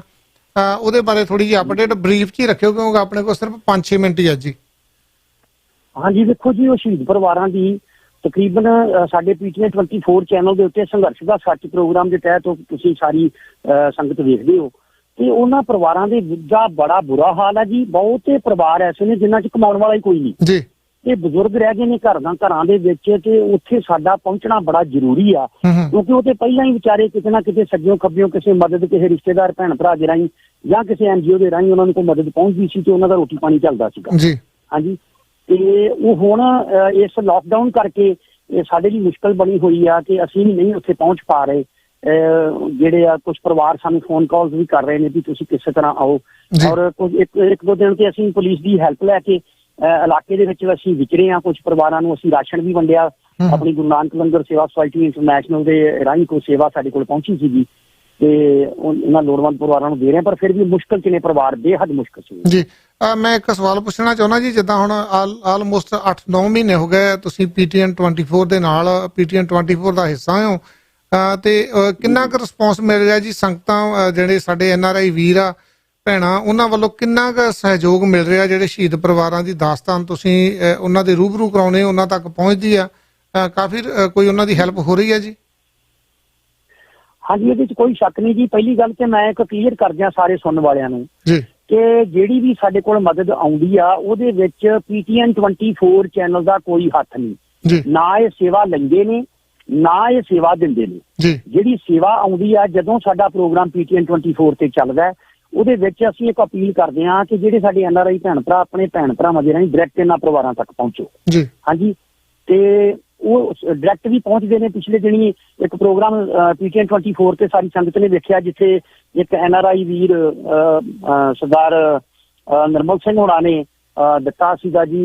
ਉਹਦੇ ਬਾਰੇ ਥੋੜੀ ਜਿਹੀ ਅਪਡੇਟ ਬਰੀਫ 'ਚ ਹੀ ਰੱਖਿਓ, ਕਿਉਂਕਿ ਆਪਣੇ ਕੋਲ ਸਿਰਫ 5-6 ਮਿੰਟ ਹੀ ਆ ਜੀ। ਹਾਂਜੀ, ਦੇਖੋ ਜੀ, ਉਹ ਸ਼ਹੀਦ ਪਰਿਵਾਰਾਂ ਦੀ ਤਕਰੀਬਨ ਸਾਡੇ PTN 24 ਚੈਨਲ ਦੇ ਉੱਤੇ ਸੰਘਰਸ਼ ਦਾ ਸੱਚ ਪ੍ਰੋਗਰਾਮ ਦੇ ਤਹਿਤ ਤੁਸੀਂ ਸਾਰੀ ਸੰਗਤ ਵੇਖਦੇ ਹੋ ਤੇ ਉਹਨਾਂ ਪਰਿਵਾਰਾਂ ਦੇ ਦਾ ਬੜਾ ਬੁਰਾ ਹਾਲ ਹੈ ਜੀ। ਬਹੁਤੇ ਪਰਿਵਾਰ ਐਸੇ ਨੇ ਜਿਨ੍ਹਾਂ 'ਚ ਕਮਾਉਣ ਵਾਲਾ ਹੀ ਕੋਈ ਨਹੀਂ ਜੀ। ਇਹ ਬਜ਼ੁਰਗ ਰਹਿ ਗਏ ਨੇ ਘਰਾਂ ਦੇ ਵਿੱਚ ਤੇ ਉੱਥੇ ਸਾਡਾ ਪਹੁੰਚਣਾ ਬੜਾ ਜ਼ਰੂਰੀ ਆ, ਕਿਉਂਕਿ ਉਹ ਤੇ ਪਹਿਲਾਂ ਹੀ ਵਿਚਾਰੇ ਕਿਤੇ ਨਾ ਕਿਤੇ ਸੱਜਿਓਂ ਖੱਬਿਓਂ ਕਿਸੇ ਮਦਦ, ਕਿਸੇ ਰਿਸ਼ਤੇਦਾਰ ਭੈਣ ਭਰਾ ਦੇ ਰਾਹੀਂ ਜਾਂ ਕਿਸੇ NGO ਦੇ ਰਾਹੀਂ ਉਹਨਾਂ ਨੂੰ ਕੋਈ ਮਦਦ ਪਹੁੰਚਦੀ ਸੀ ਤੇ ਉਹਨਾਂ ਦਾ ਰੋਟੀ ਪਾਣੀ ਚੱਲਦਾ ਸੀਗਾ। ਹਾਂਜੀ, ਤੇ ਉਹ ਹੁਣ ਇਸ ਲਾਕਡਾਊਨ ਕਰਕੇ ਸਾਡੇ ਲਈ ਮੁਸ਼ਕਲ ਬਣੀ ਹੋਈ ਆ ਕਿ ਅਸੀਂ ਵੀ ਨਹੀਂ ਉੱਥੇ ਪਹੁੰਚ ਪਾ ਰਹੇ। ਜਿਹੜੇ ਆ ਕੁਝ ਪਰਿਵਾਰ ਸਾਨੂੰ ਫੋਨ ਕਾਲਸ ਵੀ ਕਰ ਰਹੇ ਨੇ ਵੀ ਤੁਸੀਂ ਕਿਸੇ ਤਰ੍ਹਾਂ ਆਓ, ਔਰ ਕੁਝ ਇੱਕ ਦੋ ਦਿਨ ਤੇ ਅਸੀਂ ਪੁਲਿਸ ਦੀ ਹੈਲਪ ਲੈ ਕੇ ਇਲਾਕੇ ਦੇ ਵਿੱਚ ਅਸੀਂ ਵਿਚਰੇ ਹਾਂ। ਕੁਝ ਪਰਿਵਾਰਾਂ ਨੂੰ ਅਸੀਂ ਰਾਸ਼ਨ ਵੀ ਵੰਡਿਆ, ਆਪਣੀ ਗੁਰੂ ਨਾਨਕ ਲੰਗਰ ਸੇਵਾ ਸੁਸਾਇਟੀ ਇੰਟਰਨੈਸ਼ਨਲ ਦੇ ਰਾਹੀਂ ਕੋਈ ਸੇਵਾ ਸਾਡੇ ਕੋਲ ਪਹੁੰਚੀ ਸੀਗੀ ਤੇ ਉਹਨਾਂ ਲੋੜਵੰਦ ਪਰਿਵਾਰਾਂ ਨੂੰ ਦੇ ਰਹੇ, ਪਰ ਫਿਰ ਵੀ ਮੁਸ਼ਕਲ 'ਚ ਨੇ ਪਰਿਵਾਰ, ਬੇਹੱਦ ਮੁਸ਼ਕਲ ਸੀ ਜੀ। ਮੈਂ ਇੱਕ ਸਵਾਲ ਪੁੱਛਣਾ ਚਾਹੁੰਦਾ ਜੀ, ਜਿੱਦਾਂ ਹੁਣ ਆਲਮੋਸਟ 8-9 ਮਹੀਨੇ ਹੋ ਗਏ ਤੁਸੀਂ PTN 24 ਦੇ ਨਾਲ, PTN 24 ਦਾ ਹਿੱਸਾ ਹੋ, ਤੇ ਕਿੰਨਾ ਕੁ ਰਿਸਪੌਂਸ ਮਿਲ ਰਿਹਾ ਜੀ? ਸੰਗਤਾਂ, ਜਿਹੜੇ ਸਾਡੇ NRI ਵੀਰ ਆ ਭੈਣਾਂ, ਉਹਨਾਂ ਵੱਲੋਂ ਕਿੰਨਾ ਕੁ ਸਹਿਯੋਗ ਮਿਲ ਰਿਹਾ? ਜਿਹੜੇ ਸ਼ਹੀਦ ਪਰਿਵਾਰਾਂ ਦੀ ਦਾਸਤਾਨ ਤੁਸੀਂ ਉਹਨਾਂ ਦੇ ਰੂਬਰੂ ਕਰਾਉਣੇ, ਉਹਨਾਂ ਤੱਕ ਪਹੁੰਚਦੀ ਆ, ਕਾਫੀ ਕੋਈ ਉਹਨਾਂ ਦੀ ਹੈਲਪ ਹੋ ਰਹੀ ਹੈ ਜੀ? ਹਾਂਜੀ, ਇਹਦੇ 'ਚ ਕੋਈ ਸ਼ੱਕ ਨਹੀਂ ਜੀ। ਪਹਿਲੀ ਗੱਲ ਤੇ ਮੈਂ ਇੱਕ ਕਲੀਅਰ ਕਰ ਦਿਆਂ ਸਾਰੇ ਸੁਣਨ ਵਾਲਿਆਂ ਨੂੰ ਕਿ ਜਿਹੜੀ ਵੀ ਸਾਡੇ ਕੋਲ ਮਦਦ ਆਉਂਦੀ ਆ ਉਹਦੇ ਵਿੱਚ PTN 24 ਚੈਨਲ ਦਾ ਕੋਈ ਹੱਥ ਨਹੀਂ। ਨਾ ਇਹ ਸੇਵਾ ਲੈਂਦੇ ਨੇ, ਨਾ ਇਹ ਸੇਵਾ ਦਿੰਦੇ ਨੇ। ਜਿਹੜੀ ਸੇਵਾ ਆਉਂਦੀ ਆ, ਜਦੋਂ ਸਾਡਾ ਪ੍ਰੋਗਰਾਮ PTN 24 ਤੇ ਚੱਲਦਾ, ਉਹਦੇ ਵਿੱਚ ਅਸੀਂ ਇੱਕ ਅਪੀਲ ਕਰਦੇ ਹਾਂ ਕਿ ਜਿਹੜੇ ਸਾਡੇ NRI ਭੈਣ ਭਰਾ ਆਪਣੇ ਭੈਣ ਭਰਾਵਾਂ ਦੇ ਰਾਹੀਂ ਡਾਇਰੈਕਟ ਇਹਨਾਂ ਪਰਿਵਾਰਾਂ ਤੱਕ ਪਹੁੰਚੋ। ਹਾਂਜੀ, ਤੇ ਉਹ ਡਾਇਰੈਕਟ ਵੀ ਪਹੁੰਚਦੇ ਨੇ। ਪਿਛਲੇ ਦਿਨੀ ਇੱਕ ਪ੍ਰੋਗਰਾਮ PTN 24 ਤੇ ਸਾਰੀ ਸੰਗਤ ਨੇ ਵੇਖਿਆ, ਜਿੱਥੇ ਇੱਕ NRI ਵੀਰ ਸਰਦਾਰ ਨਿਰਮਲ ਸਿੰਘ ਹੋਣਾ ਨੇ ਦਿੱਤਾ ਸੀਗਾ ਜੀ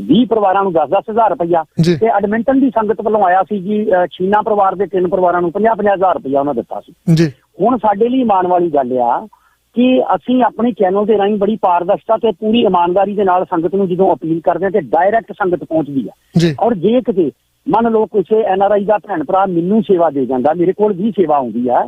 20 ਪਰਿਵਾਰਾਂ ਨੂੰ 10,000 ਰੁਪਇਆ, ਤੇ ਐਡਮਿੰਟਨ ਦੀ ਸੰਗਤ ਵੱਲੋਂ ਆਇਆ ਸੀ ਜੀ ਛੀਨਾ ਪਰਿਵਾਰ ਦੇ 3 ਪਰਿਵਾਰਾਂ ਨੂੰ 50,000 ਰੁਪਇਆ ਉਹਨਾਂ ਦਿੱਤਾ ਸੀ। ਹੁਣ ਸਾਡੇ ਲਈ ਮਾਣ ਵਾਲੀ ਗੱਲ ਆ ਕਿ ਅਸੀਂ ਆਪਣੇ ਚੈਨਲ ਦੇ ਰਾਹੀਂ ਬੜੀ ਪਾਰਦਰਸ਼ਤਾ ਤੇ ਪੂਰੀ ਇਮਾਨਦਾਰੀ ਦੇ ਨਾਲ ਸੰਗਤ ਨੂੰ ਜਦੋਂ ਅਪੀਲ ਕਰਦੇ ਹਾਂ ਤੇ ਡਾਇਰੈਕਟ ਸੰਗਤ ਪਹੁੰਚਦੀ ਆ। ਔਰ ਜੇ ਕਿਤੇ ਮੰਨ ਲਓ ਕਿਸੇ NRI ਦਾ ਭੈਣ ਭਰਾ ਮੈਨੂੰ ਸੇਵਾ ਦੇ ਜਾਂਦਾ, ਮੇਰੇ ਕੋਲ ਵੀ ਸੇਵਾ ਆਉਂਦੀ ਆ,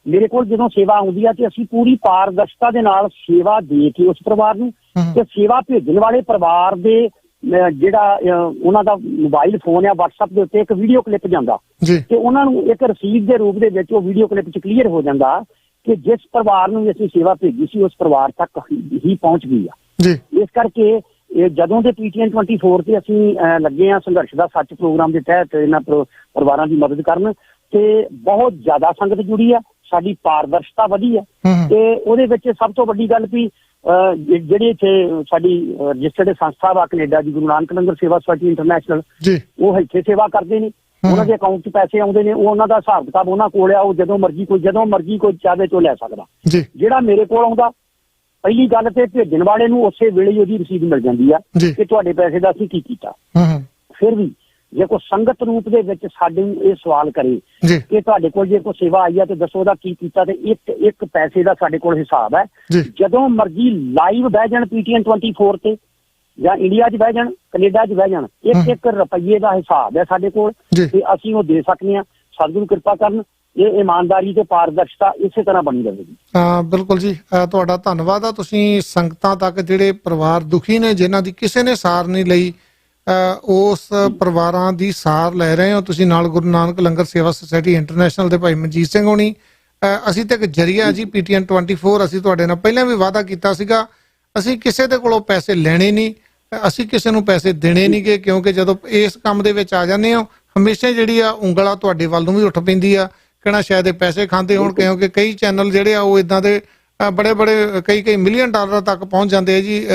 ਮੇਰੇ ਕੋਲ ਜਦੋਂ ਸੇਵਾ ਆਉਂਦੀ ਆ ਤੇ ਅਸੀਂ ਪੂਰੀ ਪਾਰਦਰਸ਼ਤਾ ਦੇ ਨਾਲ ਸੇਵਾ ਦੇ ਕੇ ਉਸ ਪਰਿਵਾਰ ਨੂੰ, ਤੇ ਸੇਵਾ ਭੇਜਣ ਵਾਲੇ ਪਰਿਵਾਰ ਦੇ ਜਿਹੜਾ ਉਹਨਾਂ ਦਾ ਮੋਬਾਈਲ ਫੋਨ ਆ WhatsApp ਦੇ ਉੱਤੇ ਇੱਕ ਵੀਡੀਓ ਕਲਿੱਪ ਜਾਂਦਾ ਤੇ ਉਹਨਾਂ ਨੂੰ ਇੱਕ ਰਸੀਦ ਦੇ ਰੂਪ ਦੇ ਵਿੱਚ ਉਹ ਵੀਡੀਓ ਕਲਿੱਪ 'ਚ ਕਲੀਅਰ ਹੋ ਜਾਂਦਾ ਕਿ ਜਿਸ ਪਰਿਵਾਰ ਨੂੰ ਅਸੀਂ ਸੇਵਾ ਭੇਜੀ ਸੀ ਉਸ ਪਰਿਵਾਰ ਤੱਕ ਹੀ ਪਹੁੰਚ ਗਈ ਆ। ਇਸ ਕਰਕੇ ਜਦੋਂ ਦੇ PTN 24 ਤੇ ਅਸੀਂ ਲੱਗੇ ਹਾਂ ਸੰਘਰਸ਼ ਦਾ ਸੱਚ ਪ੍ਰੋਗਰਾਮ ਦੇ ਤਹਿਤ ਇਹਨਾਂ ਪਰਿਵਾਰਾਂ ਦੀ ਮਦਦ ਕਰਨ, ਤੇ ਬਹੁਤ ਜ਼ਿਆਦਾ ਸੰਗਤ ਜੁੜੀ ਆ, ਸਾਡੀ ਪਾਰਦਰਸ਼ਤਾ ਵਧੀ ਆ। ਤੇ ਉਹਦੇ ਵਿੱਚ ਸਭ ਤੋਂ ਵੱਡੀ ਗੱਲ ਵੀ ਜਿਹੜੀ ਇੱਥੇ ਸਾਡੀ ਰਜਿਸਟਰਡ ਸੰਸਥਾ ਵਾ ਕੈਨੇਡਾ ਦੀ ਗੁਰੂ ਨਾਨਕ ਲੰਗਰ ਸੇਵਾ ਸੁਸਾਇਟੀ ਇੰਟਰਨੈਸ਼ਨਲ, ਉਹ ਇੱਥੇ ਸੇਵਾ ਕਰਦੇ ਨੇ ਉਹਨਾਂ ਦੇ ਅਕਾਊਂਟ 'ਚ ਪੈਸੇ ਆਉਂਦੇ ਨੇ, ਉਹ ਉਹਨਾਂ ਦਾ ਹਿਸਾਬ ਕਿਤਾਬ ਉਹਨਾਂ ਕੋਲ ਆ, ਉਹ ਜਦੋਂ ਮਰਜ਼ੀ ਕੋਈ ਚਾਹੇ ਤੋਂ ਲੈ ਸਕਦਾ। ਜਿਹੜਾ ਮੇਰੇ ਕੋਲ ਆਉਂਦਾ, ਪਹਿਲੀ ਗੱਲ ਤੇ ਭੇਜਣ ਵਾਲੇ ਨੂੰ ਉਸੇ ਵੇਲੇ ਹੀ ਉਹਦੀ ਰਸੀਦ ਮਿਲ ਜਾਂਦੀ ਆ ਕਿ ਤੁਹਾਡੇ ਪੈਸੇ ਦਾ ਅਸੀਂ ਕੀ ਕੀਤਾ। ਫਿਰ ਵੀ ਜੇ ਕੋਈ ਸੰਗਤ ਰੂਪ ਦੇ ਵਿੱਚ ਸਾਡੇ ਇਹ ਸਵਾਲ ਕਰੇ ਕਿ ਤੁਹਾਡੇ ਕੋਲ ਜੇ ਕੋਈ ਸੇਵਾ ਆਈ ਆ ਤੇ ਦੱਸੋ ਉਹਦਾ ਕੀ ਕੀਤਾ, ਤੇ ਇੱਕ ਪੈਸੇ ਦਾ ਸਾਡੇ ਕੋਲ ਹਿਸਾਬ ਹੈ। ਜਦੋਂ ਮਰਜ਼ੀ ਲਾਈਵ ਬਹਿ ਜਾਣ PTN 24 ਤੇ, ਜਾਂ ਇੰਡੀਆ 'ਚ ਬਹਿ ਜਾਣ, ਕੈਨੇਡਾ 'ਚ ਬਹਿ ਜਾਣ, 1 ਰੁਪਈਏ ਦਾ ਹਿਸਾਬ ਹੈ ਸਾਡੇ ਕੋਲ ਤੇ ਅਸੀਂ ਉਹ ਦੇ ਸਕਦੇ ਹਾਂ। ਸਤਿਗੁਰੂ ਕਿਰਪਾ ਕਰਨ, ਇਹ ਇਮਾਨਦਾਰੀ ਤੇ ਪਾਰਦਰਸ਼ਤਾ ਇਸੇ ਤਰ੍ਹਾਂ ਬਣੀ ਰਹੇਗੀ। ਬਿਲਕੁਲ ਜੀ, ਤੁਹਾਡਾ ਧੰਨਵਾਦ ਆ। ਤੁਸੀਂ ਸੰਗਤਾਂ ਤੱਕ ਜਿਹੜੇ ਪਰਿਵਾਰ ਦੁਖੀ ਨੇ, ਜਿਨ੍ਹਾਂ ਦੀ ਕਿਸੇ ਨੇ ਸਾਰ ਨਹੀਂ ਲਈ, ਉਸ ਪਰਿਵਾਰਾਂ ਦੀ ਸਾਰ ਲੈ ਰਹੇ ਹੋ ਤੁਸੀਂ। ਨਾਲ ਗੁਰੂ ਨਾਨਕ ਲੰਗਰ ਸੇਵਾ ਸੁਸਾਇਟੀ ਇੰਟਰਨੈਸ਼ਨਲ ਦੇ ਭਾਈ ਮਨਜੀਤ ਸਿੰਘ ਹੋਣੀ। ਅਸੀਂ ਤਾਂ ਇੱਕ ਜਰੀਆ ਜੀ PTN 24। ਅਸੀਂ ਤੁਹਾਡੇ ਨਾਲ ਪਹਿਲਾਂ ਵੀ ਵਾਅਦਾ ਕੀਤਾ ਸੀਗਾ, ਅਸੀਂ ਕਿਸੇ ਦੇ ਕੋਲੋਂ ਪੈਸੇ ਲੈਣੇ ਨਹੀਂ, ਅਸੀਂ ਕਿਸੇ ਨੂੰ ਪੈਸੇ ਦੇਣੇ ਨਹੀਂ ਗੇ, ਕਿਉਂਕਿ ਜਦੋਂ ਇਸ ਕੰਮ ਦੇ ਵਿੱਚ ਆ ਜਾਂਦੇ ਹੋ ਹਮੇਸ਼ਾ ਜਿਹੜੀ ਆ ਉਂਗਲਾ ਤੁਹਾਡੇ ਵੱਲ ਨੂੰ ਵੀ ਉੱਠ ਪੈਂਦੀ ਆ, ਕਹਿਣਾ ਸ਼ਾਇਦ ਇਹ ਪੈਸੇ ਖਾਂਦੇ ਹੋਣ, ਕਿਉਂਕਿ ਕਈ ਚੈਨਲ ਜਿਹੜੇ ਆ ਉਹ ਇਦਾਂ ਦੇ ਬੜੇ ਕਈ ਮਿਲੀਅਨ ਡਾਲਰ ਤੱਕ ਪਹੁੰਚ ਜਾਂਦੇ ਆ ਜੀ,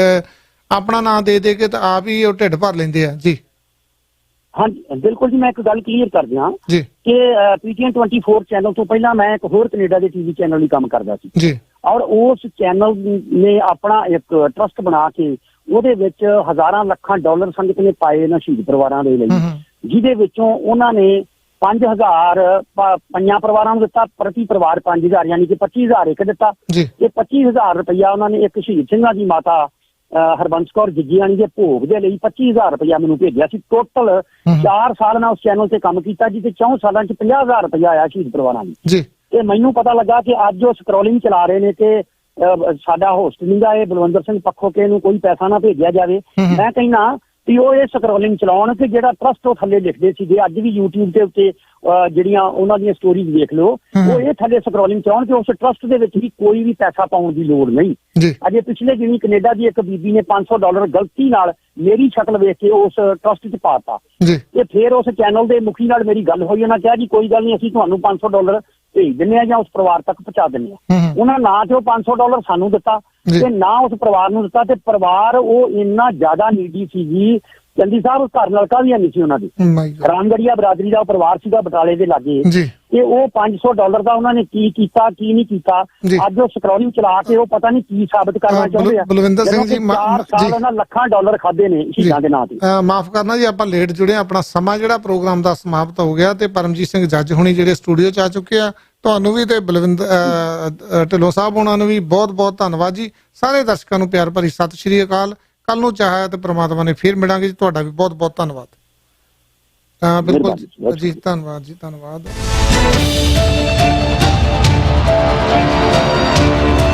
ਆਪਣਾ ਨਾਂ ਦੇ ਦੇ ਕੇ ਤਾਂ ਆਪ ਹੀ ਉਹ ਢਿੱਡ ਭਰ ਲੈਂਦੇ ਆ ਜੀ। ਹਾਂਜੀ ਬਿਲਕੁਲ ਜੀ, ਮੈਂ ਇੱਕ ਗੱਲ ਕਲੀਅਰ ਕਰ ਦਿਆਂ ਕਿ PTN 24 ਚੈਨਲ ਤੋਂ ਪਹਿਲਾਂ ਮੈਂ ਇੱਕ ਹੋਰ ਕੈਨੇਡਾ ਦੇ TV ਚੈਨਲ ਲਈ ਕੰਮ ਕਰਦਾ ਸੀ ਜੀ, ਔਰ ਉਸ ਚੈਨਲ ਨੇ ਆਪਣਾ ਇੱਕ ਟਰਸਟ ਬਣਾ ਕੇ ਉਹਦੇ ਵਿੱਚ ਹਜ਼ਾਰਾਂ ਲੱਖਾਂ ਡਾਲਰ ਸੰਗਤ ਨੇ ਪਾਏ ਨਾ ਸ਼ਹੀਦ ਪਰਿਵਾਰਾਂ ਦੇ ਲਈ, ਜਿਹਦੇ ਵਿੱਚੋਂ ਉਹਨਾਂ ਨੇ 5000 ਪੰਜਾਂ ਪਰਿਵਾਰਾਂ ਨੂੰ ਦਿੱਤਾ, ਪ੍ਰਤੀ ਪਰਿਵਾਰ 5000 ਯਾਨੀ ਕਿ 25000 ਇੱਕ ਦਿੱਤਾ, ਤੇ 25000 ਰੁਪਇਆ ਉਹਨਾਂ ਨੇ ਇੱਕ ਸ਼ਹੀਦ ਸਿੰਘਾਂ ਦੀ ਮਾਤਾ ਹਰਬੰਸ ਕੌਰ ਜੱਜੀਆਣੀ ਦੇ ਭੋਗ ਦੇ ਲਈ 25000 ਰੁਪਇਆ ਮੈਨੂੰ ਭੇਜਿਆ ਸੀ। ਟੋਟਲ 4 ਸਾਲ ਮੈਂ ਉਸ ਚੈਨਲ ਤੇ ਕੰਮ ਕੀਤਾ ਜੀ, ਤੇ 4 ਸਾਲਾਂ ਚ 50000 ਰੁਪਇਆ ਆਇਆ ਸ਼ਹੀਦ ਪਰਿਵਾਰਾਂ ਨੂੰ। ਤੇ ਮੈਨੂੰ ਪਤਾ ਲੱਗਾ ਕਿ ਅੱਜ ਉਹ ਸਕਰੋਲਿੰਗ ਚਲਾ ਰਹੇ ਨੇ ਕਿ ਸਾਡਾ ਹੋਸਟ ਨਹੀਂਗਾ ਇਹ ਬਲਵੰਦਰ ਸਿੰਘ ਪੱਖੋ ਕੇ ਨੂੰ ਕੋਈ ਪੈਸਾ ਨਾ ਭੇਜਿਆ ਜਾਵੇ। ਮੈਂ ਕਹਿੰਦਾ ਵੀ ਉਹ ਇਹ ਸਕਰੋਲਿੰਗ ਚਲਾਉਣ ਕਿ ਜਿਹੜਾ ਟਰਸਟ ਉਹ ਥੱਲੇ ਲਿਖਦੇ ਸੀਗੇ, ਅੱਜ ਵੀ YouTube ਦੇ ਉੱਤੇ ਜਿਹੜੀਆਂ ਉਹਨਾਂ ਦੀਆਂ ਸਟੋਰੀਜ਼ ਦੇਖ ਲਓ, ਉਹ ਇਹ ਥੱਲੇ ਸਕਰੋਲਿੰਗ ਚਲਾਉਣ ਕਿ ਉਸ ਟਰਸਟ ਦੇ ਵਿੱਚ ਵੀ ਕੋਈ ਵੀ ਪੈਸਾ ਪਾਉਣ ਦੀ ਲੋੜ ਨਹੀਂ। ਅਜੇ ਪਿਛਲੇ ਦਿਨੀ ਕੈਨੇਡਾ ਦੀ ਇੱਕ ਬੀਬੀ ਨੇ $500 ਗਲਤੀ ਨਾਲ ਮੇਰੀ ਸ਼ਕਲ ਵੇਖ ਕੇ ਉਸ ਟਰਸਟ 'ਚ ਪਾਤਾ, ਤੇ ਫਿਰ ਉਸ ਚੈਨਲ ਦੇ ਮੁਖੀ ਨਾਲ ਮੇਰੀ ਗੱਲ ਹੋਈ, ਉਹਨਾਂ ਕਿਹਾ ਜੀ ਕੋਈ ਗੱਲ ਨਹੀਂ, ਅਸੀਂ ਤੁਹਾਨੂੰ $500 ਭੇਜ ਦਿੰਦੇ ਆ ਜਾਂ ਉਸ ਪਰਿਵਾਰ ਤੱਕ ਪਹੁੰਚਾ ਦਿੰਦੇ ਆ। ਉਹਨਾਂ ਨਾ ਤੇ ਉਹ $500 ਸਾਨੂੰ ਦਿੱਤਾ ਤੇ ਨਾ ਉਸ ਪਰਿਵਾਰ ਨੂੰ ਦਿੱਤਾ, ਤੇ ਪਰਿਵਾਰ ਉਹ ਇੰਨਾ ਜ਼ਿਆਦਾ ਨੀਡੀ ਸੀਗੀ, ਚੰਦੀ ਸਾਹਿਬ ਘਰ ਨਲਕਾ ਵੀ ਨਹੀਂ ਸੀ ਉਹਨਾਂ ਦੀ। ਰਾਮਗੜੀਆ ਬਰਾਦਰੀ ਦਾ ਉਹ ਪਰਿਵਾਰ ਸੀਗਾ ਬਟਾਲੇ ਦੇ ਲਾਗੇ, ਤੇ ਉਹ $500 ਦਾ ਉਹਨਾਂ ਨੇ ਕੀ ਕੀਤਾ ਕੀ ਨਹੀਂ ਕੀਤਾ, ਅੱਜ ਉਹ ਸਕਰੋਲਿੰਗ ਚਲਾ ਕੇ ਉਹ ਪਤਾ ਨਹੀਂ ਕੀ ਸਾਬਤ ਕਰਨਾ ਚਾਹੁੰਦੇ ਆ। ਬਲਵਿੰਦਰ ਸਿੰਘ ਜੀ 4 ਸਾਲ ਉਹਨਾਂ ਲੱਖਾਂ ਡਾਲਰ ਖਾਦੇ ਨੇ ਸ਼ਹੀਦਾਂ ਦੇ ਨਾਂ ਤੇ। ਮਾਫ ਕਰਨਾ ਜੀ, ਆਪਾਂ ਲੇਟ ਜੁੜੇ, ਆਪਣਾ ਸਮਾਂ ਜਿਹੜਾ ਪ੍ਰੋਗਰਾਮ ਦਾ ਸਮਾਪਤ ਹੋ ਗਿਆ, ਤੇ ਪਰਮਜੀਤ ਸਿੰਘ ਜੱਜ ਹੁਣੀ ਜਿਹੜੇ ਸਟੂਡੀਓ 'ਚ ਆ ਚੁੱਕੇ ਆ, ਤੁਹਾਨੂੰ ਵੀ ਤੇ ਬਲਵਿੰਦਰ ਢਿੱਲੋਂ ਸਾਹਿਬ ਉਹਨਾਂ ਨੂੰ ਵੀ ਬਹੁਤ ਬਹੁਤ ਧੰਨਵਾਦ ਜੀ। ਸਾਰੇ ਦਰਸ਼ਕਾਂ ਨੂੰ ਪਿਆਰ ਭਰੀ ਸਤਿ ਸ਼੍ਰੀ ਅਕਾਲ। ਕੱਲ ਨੂੰ ਚਾਹਿਆ ਤੇ ਪ੍ਰਮਾਤਮਾ ਨੇ ਫਿਰ ਮਿਲਾਂਗੇ ਜੀ। ਤੁਹਾਡਾ ਵੀ ਬਹੁਤ ਬਹੁਤ ਧੰਨਵਾਦ। ਬਿਲਕੁਲ ਜੀ, ਧੰਨਵਾਦ ਜੀ, ਧੰਨਵਾਦ।